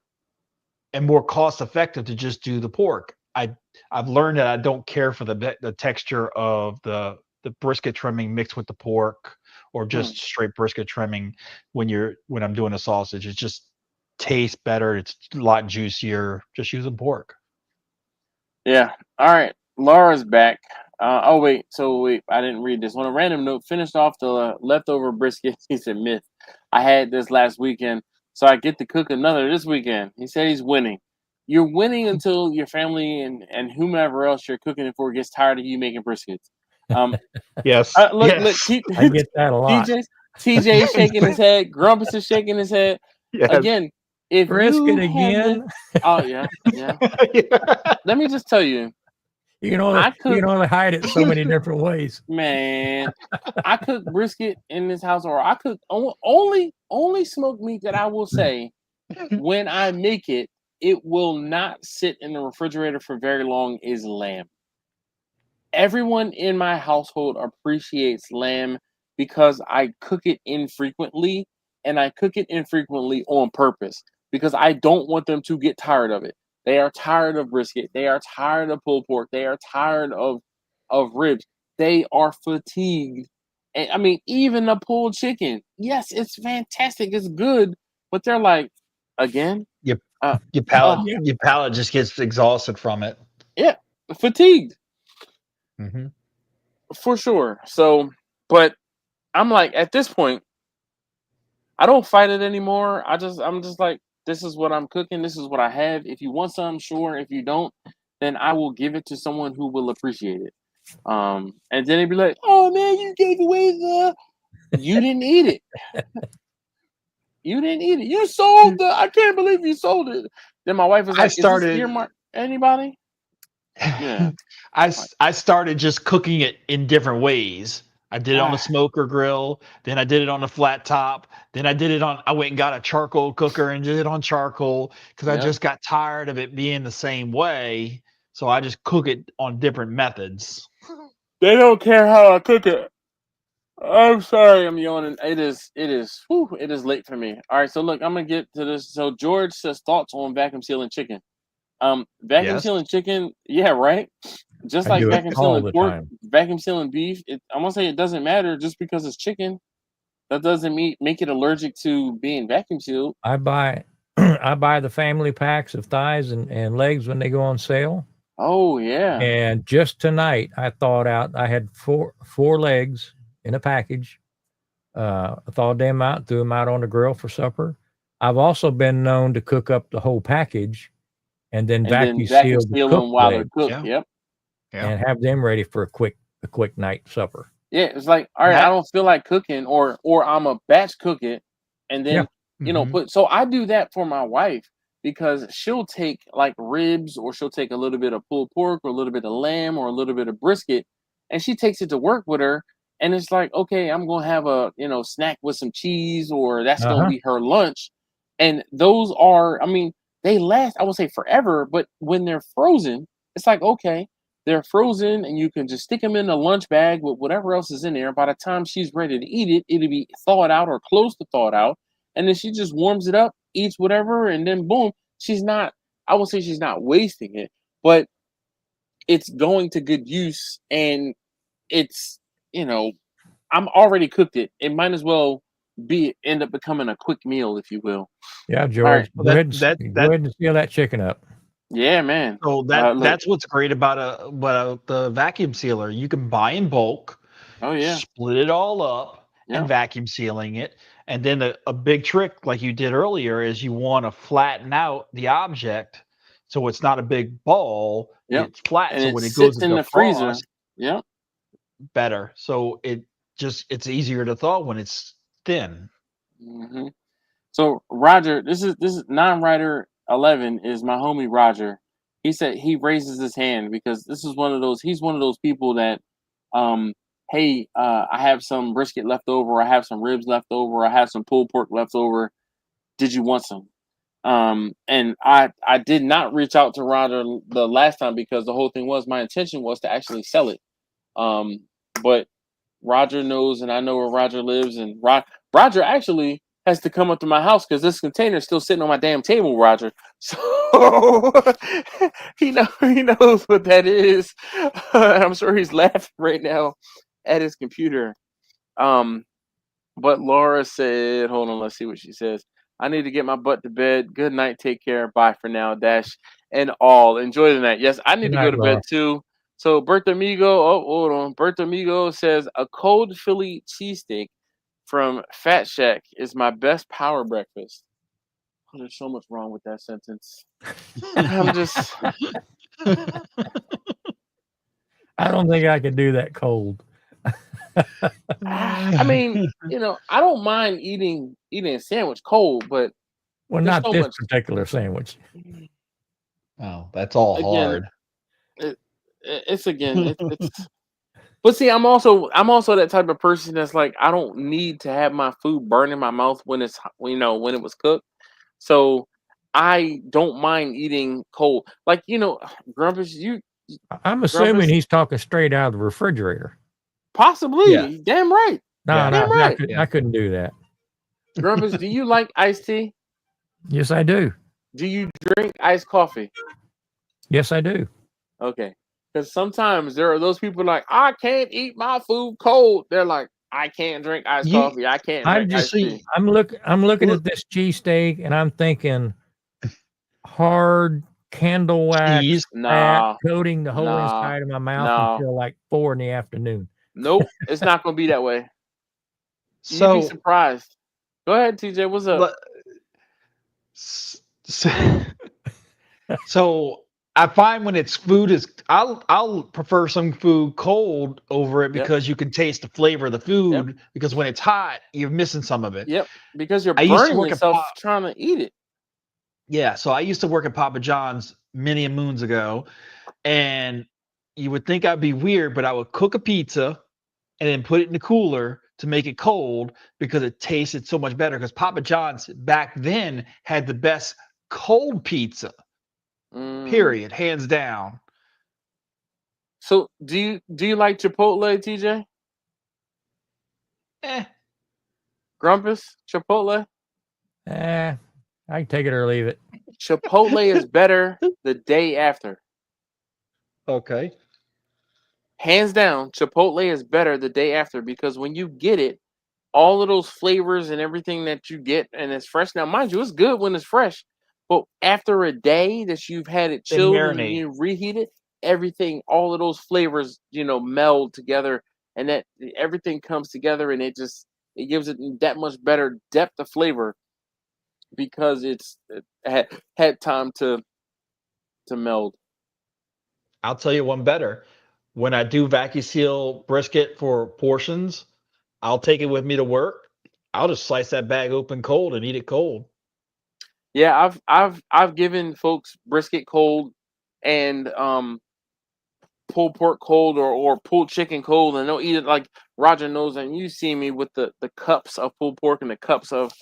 and more cost effective to just do the pork. I've learned that I don't care for the texture of the brisket trimming mixed with the pork, or just straight brisket trimming when I'm doing a sausage. It just tastes better. It's a lot juicier just using pork. Yeah. All right. Laura's back. Wait, I didn't read this. On a random note, finished off the leftover brisket. He said, myth. I had this last weekend, so I get to cook another this weekend. He said he's winning. You're winning until your family and whomever else you're cooking it for gets tired of you making briskets. Yes. Look, Yes. I get that a lot. TJ is shaking his head. Grumpus is shaking his head. Yes. Again, if Brisket you again. oh yeah. Let me just tell you, You can only hide it so many different ways. man. I cook brisket in this house, or I cook only smoked meat that I will say when I make it, it will not sit in the refrigerator for very long is lamb. Everyone in my household appreciates lamb because I cook it infrequently, and I cook it infrequently on purpose because I don't want them to get tired of it. They are tired of brisket. They are tired of pulled pork. They are tired of ribs. they are fatigued. And I mean, even the pulled chicken, yes, it's fantastic, it's good, but they're like, again, Your yeah, palate just gets exhausted from it. yeah, fatigued Mm-hmm. for sure. So, but I'm like, at this point, I don't fight it anymore. I'm just like, this is what I'm cooking. This is what I have. If you want some, sure. If you don't, then I will give it to someone who will appreciate it. And then they'd be like, "Oh man, you gave away the. You didn't eat it. You didn't eat it. You sold the. I can't believe you sold it." Then my wife was like, "Is this earmarked anybody?" Yeah. I started just cooking it in different ways. I did it on a smoker grill, then I did it on a flat top, then I went and got a charcoal cooker and did it on charcoal because I just got tired of it being the same way. So I just cook it on different methods. They don't care how I cook it. I'm sorry, I'm yawning. It is late for me. All right, so look, I'm gonna get to this. So George says thoughts on vacuum sealing chicken. Vacuum sealing chicken, yeah, right. Just like vacuum sealing pork, vacuum sealing beef. I'm gonna say it doesn't matter just because it's chicken. That doesn't make it allergic to being vacuum sealed. I buy the family packs of thighs and legs when they go on sale. Oh yeah. And just tonight I thawed out. I had four legs in a package. I thawed them out, threw them out on the grill for supper. I've also been known to cook up the whole package and then vacuum seal them while they're cooked. Yep. And have them ready for a quick night supper. Yeah, it's like, all right, I don't feel like cooking, or I'm a batch cook it, and then put. So I do that for my wife because she'll take like ribs, or she'll take a little bit of pulled pork, or a little bit of lamb, or a little bit of brisket, and she takes it to work with her. And it's like, okay, I'm gonna have a snack with some cheese, or that's gonna be her lunch. And those are, I mean, they last, I would say, forever. But when they're frozen, it's like, okay, they're frozen, and you can just stick them in a lunch bag with whatever else is in there. By the time she's ready to eat it, it'll be thawed out or close to thawed out, and then she just warms it up, eats whatever, and then boom, she's not. I would say she's not wasting it, but it's going to good use, and it's I'm already cooked it. It might as well end up becoming a quick meal, if you will. Yeah, George. Right. Go ahead and seal that chicken up. Yeah, man. So that's what's great about the vacuum sealer. You can buy in bulk. Oh yeah. Split it all up and vacuum sealing it. And then a big trick, like you did earlier, is you want to flatten out the object so it's not a big ball. Yep. It's flat. And so it when it sits goes in the freezer, better. So it's easier to thaw when it's thin. Mm-hmm. So Roger, this is non-writer 11 is my homie Roger. He said he raises his hand because he's one of those people that hey, I have some brisket left over, I have some ribs left over, I have some pulled pork left over. Did you want some? And I did not reach out to Roger the last time because the whole thing was my intention was to actually sell it. But Roger knows, and I know where Roger lives, and Roger actually has to come up to my house because this container is still sitting on my damn table, Roger. So he knows what that is. I'm sure he's laughing right now at his computer. But Laura said, hold on, let's see what she says. I need to get my butt to bed. Good night. Take care. Bye for now. Dash and all. Enjoy the night. Yes, I need to go to bed too. So Bertha Amigo, hold on. Bertha Amigo says a cold Philly cheesesteak from Fat Shack is my best power breakfast. Oh, there's so much wrong with that sentence. I'm just. I don't think I could do that cold. I mean, I don't mind eating a sandwich cold, but not so this particular sandwich. Oh, that's all hard. It's but see, I'm also that type of person that's like, I don't need to have my food burn in my mouth when it's when it was cooked. So I don't mind eating cold. Like, Grumpus, I'm assuming he's talking straight out of the refrigerator. Possibly. Yeah. Damn right. No, right. I couldn't do that. Grumpus, do you like iced tea? Yes, I do. Do you drink iced coffee? Yes, I do. Okay. Because sometimes there are those people like, I can't eat my food cold. They're like, I can't drink iced coffee. I can't drink iced tea. I'm looking at this cheesesteak and I'm thinking hard candle wax fat coating the whole inside of my mouth until like 4 p.m. Nope, it's not gonna be that way. So you'd be surprised. Go ahead, TJ. What's up? So I find when it's food is I'll prefer some food cold over it because you can taste the flavor of the food. Because when it's hot, you're missing some of it. Yep. Because you're burning yourself trying to eat it. Yeah. So I used to work at Papa John's many moons ago, and you would think I'd be weird, but I would cook a pizza and then put it in the cooler to make it cold because it tasted so much better. Because Papa John's back then had the best cold pizza. Period, hands down. So do you like Chipotle, TJ? Grumpus, Chipotle? I can take it or leave it. Chipotle is better the day after. Okay. Hands down, Chipotle is better the day after because when you get it, all of those flavors and everything that you get and it's fresh. Now, mind you, it's good when it's fresh. But after a day that you've had it chilled and you reheat it, everything, all of those flavors, meld together, and that everything comes together, and it gives it that much better depth of flavor because it had time to meld. I'll tell you one better. When I do vacuum seal brisket for portions, I'll take it with me to work. I'll just slice that bag open cold and eat it cold. Yeah, I've given folks brisket cold and pulled pork cold or pulled chicken cold, and they'll eat it like Roger knows. And you see me with the cups of pulled pork and the cups of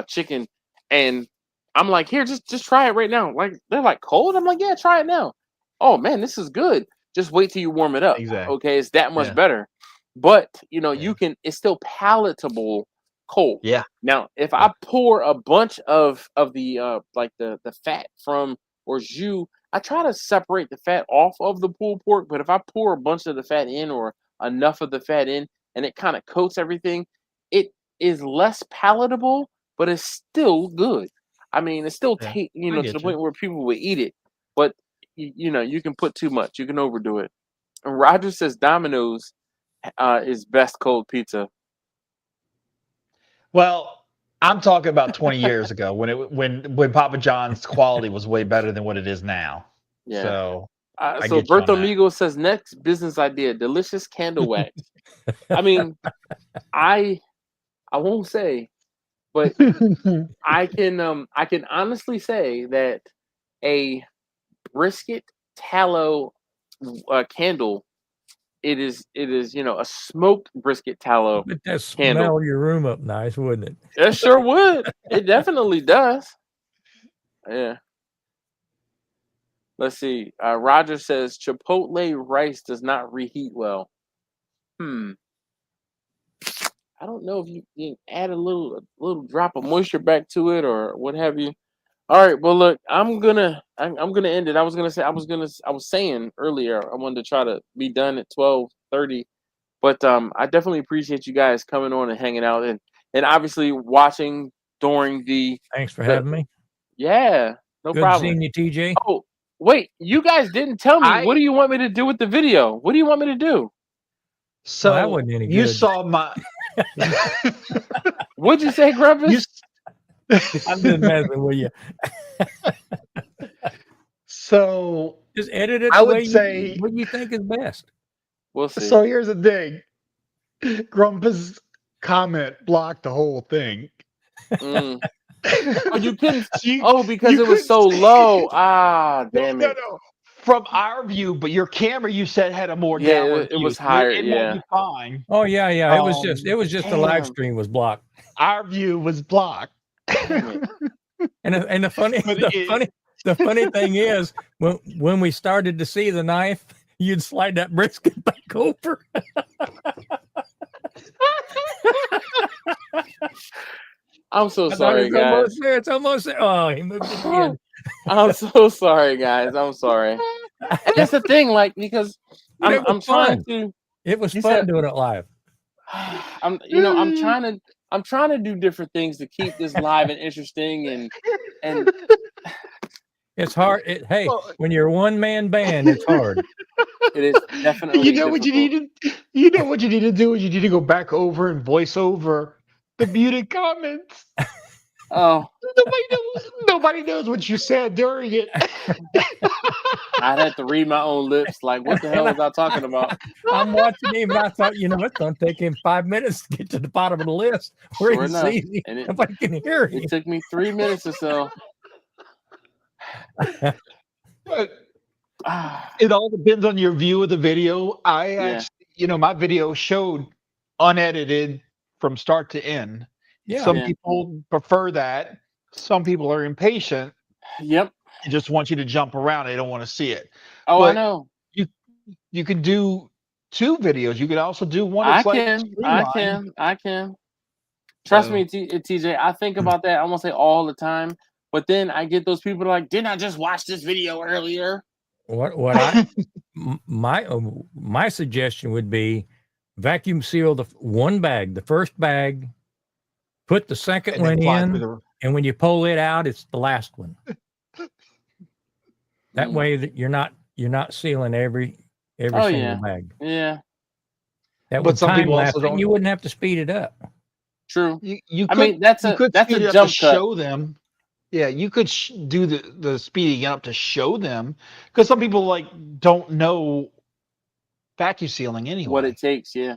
chicken, and I'm like, here, just try it right now. Like they're like cold. I'm like, yeah, try it now. Oh man, this is good. Just wait till you warm it up. Exactly. Okay, it's that much better. But you can. It's still palatable cold. Yeah. Now, if I pour a bunch of the like the fat from or jus, I try to separate the fat off of the pulled pork. But if I pour a bunch of the fat in or enough of the fat in, and it kind of coats everything, it is less palatable, but it's still good. I mean, it's still to the point where people would eat it. But you can put too much, you can overdo it. And Roger says Domino's is best cold pizza. Well, I'm talking about 20 years ago when Papa John's quality was way better than what it is now. Yeah. So Berto Amigo says next business idea: delicious candle wax. I mean, I won't say, but I can honestly say that a brisket tallow candle. It is a smoked brisket tallow. But that smell your room up nice, wouldn't it? It sure would. It definitely does. Yeah. Let's see. Roger says Chipotle rice does not reheat well. I don't know if you can add a little drop of moisture back to it or what have you. All right, well look, I'm gonna end it. I was saying earlier I wanted to try to be done at 12:30, but I definitely appreciate you guys coming on and hanging out and obviously watching during the. Thanks for having me. Yeah, no Good problem. seeing you, TJ. Oh wait, you guys didn't tell me. What do you want me to do with the video? What do you want me to do? So that wasn't any good. You saw my. What'd you say, Grumpus? I'm just messing with you. So just edit it. I would say what you think is best. We'll see. So here's the thing. Grumpus' comment blocked the whole thing. Oh, you couldn't. Because it was so low. Ah, damn it. No. From our view, but your camera you said had a more downward view. It was higher. It might be fine. Oh yeah. It was just the live stream was blocked. Our view was blocked. And the funny thing is when we started to see the knife, you'd slide that brisket back over. I'm so sorry, guys. It's almost there. Oh, he moved it again. I'm so sorry, guys. I'm sorry. that's the thing, like, because I'm trying to. It was fun doing it live. I'm trying to do different things to keep this live and interesting, and it's hard. When you're a one-man band, it's hard. It is definitely. You know what you need to. You know what you need to do is you need to go back over and voice over the muted comments. Oh, nobody knows what you said during it. I'd have to read my own lips. Like, what the hell was I talking about? I'm watching him, and I thought, it's going to take him 5 minutes to get to the bottom of the list. Where Sure enough, and nobody can hear him. It took me 3 minutes or so. But it all depends on your view of the video. Actually, my video showed unedited from start to end. Yeah. Some people prefer that. Some people are impatient. Yep. They just want you to jump around. They don't want to see it. Oh, but I know. You can do 2 videos. You could also do one. I can. Trust me, TJ. I think about that. I won't say all the time, but then I get those people like, "Didn't I just watch this video earlier?" My suggestion would be vacuum seal the one bag, the first bag, put the second one in, and when you pull it out, it's the last one. That way that you're not sealing every single bag. Yeah. That would some people also don't. You wouldn't have to speed it up. True. That's a jump cut. Show them. Yeah, you could do the speeding up to show them, because some people don't know vacuum sealing anyway. What it takes, yeah.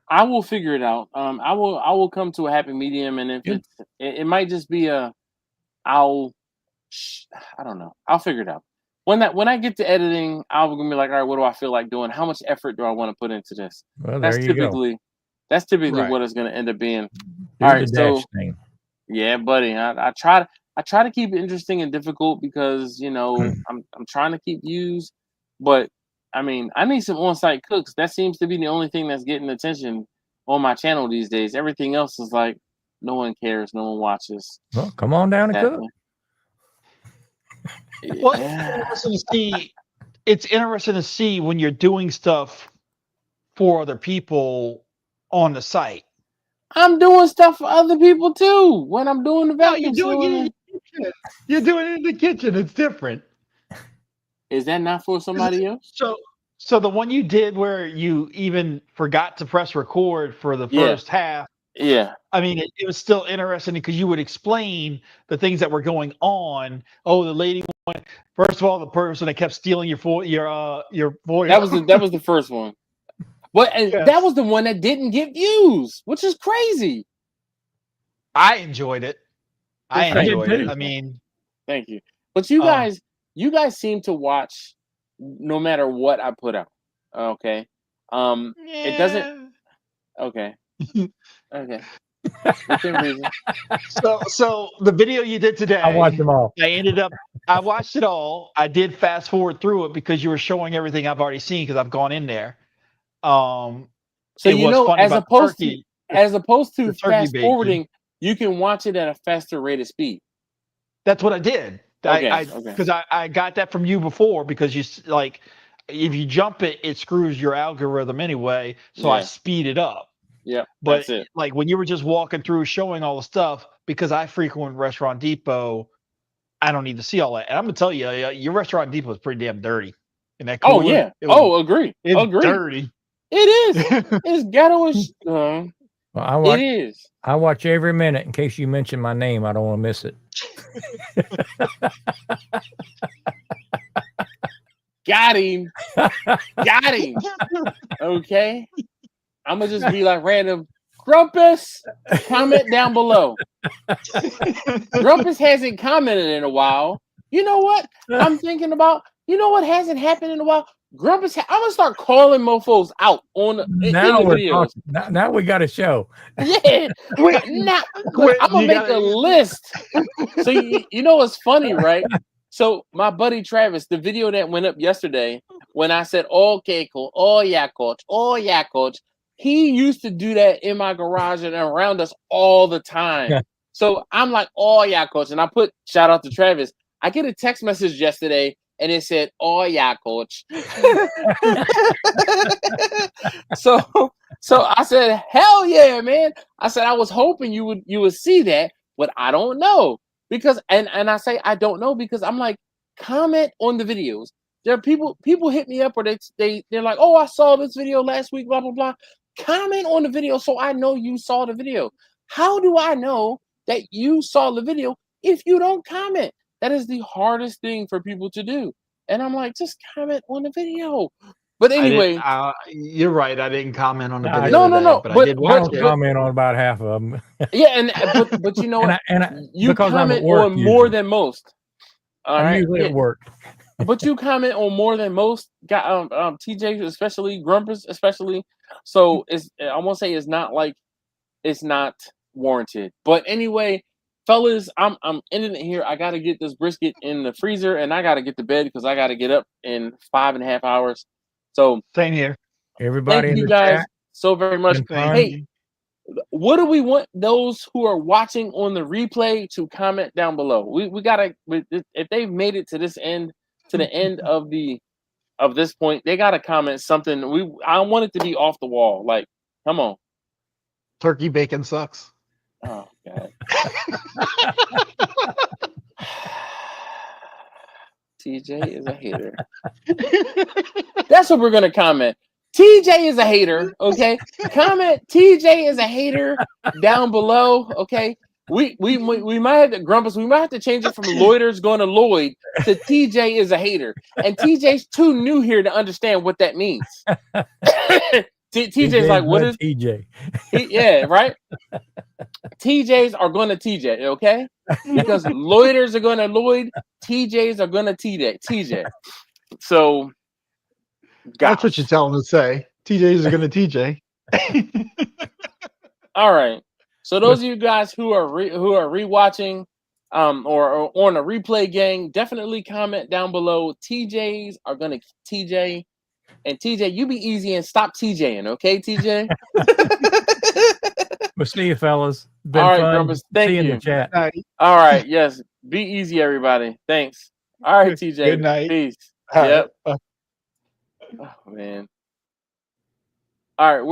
I will figure it out. I will come to a happy medium, and if it might just be I don't know. I'll figure it out. When I get to editing, I'm gonna be like, all right, what do I feel like doing? How much effort do I want to put into this? Well, that's typically what it's gonna end up being. All right, so yeah, buddy. I try to keep it interesting and difficult because I'm trying to keep views, but I need some on-site cooks. That seems to be the only thing that's getting attention on my channel these days. Everything else is like no one cares, no one watches. Well, come on down and cook. Well, it's interesting to see when you're doing stuff for other people on the site. I'm doing stuff for other people too. When I'm doing the vacuum sealing, you're doing it in the kitchen. It's different. Is that not for somebody else? So the one you did where you even forgot to press record for the first half. Yeah. It was still interesting because you would explain the things that were going on. Oh, the lady went. First of all, the person that kept stealing your voice. That was the first one. That was the one that didn't get views, which is crazy. I enjoyed it. Thank you. But you guys seem to watch no matter what I put out. Okay. It doesn't. Okay. Okay. Within reason. So the video you did today, I watched them all. I watched it all. I did fast forward through it because you were showing everything I've already seen because I've gone in there. So as opposed to fast forwarding, you can watch it at a faster rate of speed. That's what I did. Okay. Because I got that from you before because you if you jump it, it screws your algorithm anyway. So I speed it up. Yeah, but that's it. Like when you were just walking through showing all the stuff, because I frequent Restaurant Depot, I don't need to see all that. And I'm gonna tell you, your Restaurant Depot is pretty damn dirty. In that cooler, agree. It's dirty. It is. It's ghetto-ish. It is. I watch every minute in case you mention my name. I don't want to miss it. Got him. Okay. I'm gonna just be like random. Grumpus, comment down below. Grumpus hasn't commented in a while. You know what? I'm thinking about. You know what hasn't happened in a while? Grumpus. I'm gonna start calling mofos out on the videos. Now we got a show. Yeah. Now I'm gonna make a list. So you know what's funny, right? So my buddy Travis, the video that went up yesterday, when I said, "Okay, cool. Oh yeah, coach. Oh yeah, coach." He used to do that in my garage and around us all the time. Yeah. So I'm like, "Oh yeah, coach." And I put shout out to Travis. I get a text message yesterday, and it said, "Oh yeah, coach." So I said, "Hell yeah, man!" I said, "I was hoping you would see that, but I don't know because and I say I don't know because I'm like, comment on the videos. There are people hit me up or they're like, oh, I saw this video last week, blah blah blah. Comment on the video so I know you saw the video. How do I know that you saw the video if you don't comment? That is the hardest thing for people to do. And I'm like, just comment on the video. But anyway, you're right. I didn't comment on the No, video no, but I did watch it. Comment on about half of them. Yeah, but you know what? You comment on more than most. All right, usually at work. But you comment on more than most. TJ especially, Grumpus especially. So I won't say it's not warranted. But anyway, fellas, I'm ending it here. I gotta get this brisket in the freezer and I gotta get to bed because I gotta get up in 5.5 hours. So same here. Everybody, thank you guys so very much. Hey, what do we want those who are watching on the replay to comment down below? We gotta, if they've made it to this end, to the end of this point, they gotta comment something. I want it to be off the wall. Like, come on. Turkey bacon sucks. Oh God. TJ is a hater. That's what we're gonna comment. TJ is a hater. Okay, comment. TJ is a hater down below. Okay, we might have to Grumpus. We might have to change it from Loiters going to Lloyd to TJ is a hater. And TJ's too new here to understand what that means. TJ's like, what is TJ? Yeah, right. TJs are going to TJ, okay? Because Loiters are going to Lloyd, TJs are going to TJ. So, that's what you're telling them to say. TJs are going to TJ. All right. So those of you guys who are rewatching, or on a replay gang, definitely comment down below. TJs are going to TJ. And TJ, you be easy and stop TJing, okay, TJ? We'll see you, fellas. Been all right, fun. Grumpus, thank you. In the chat. All right, yes. Be easy, everybody. Thanks. All right, TJ. Good night. Peace. All yep. Right. Oh, man. All right,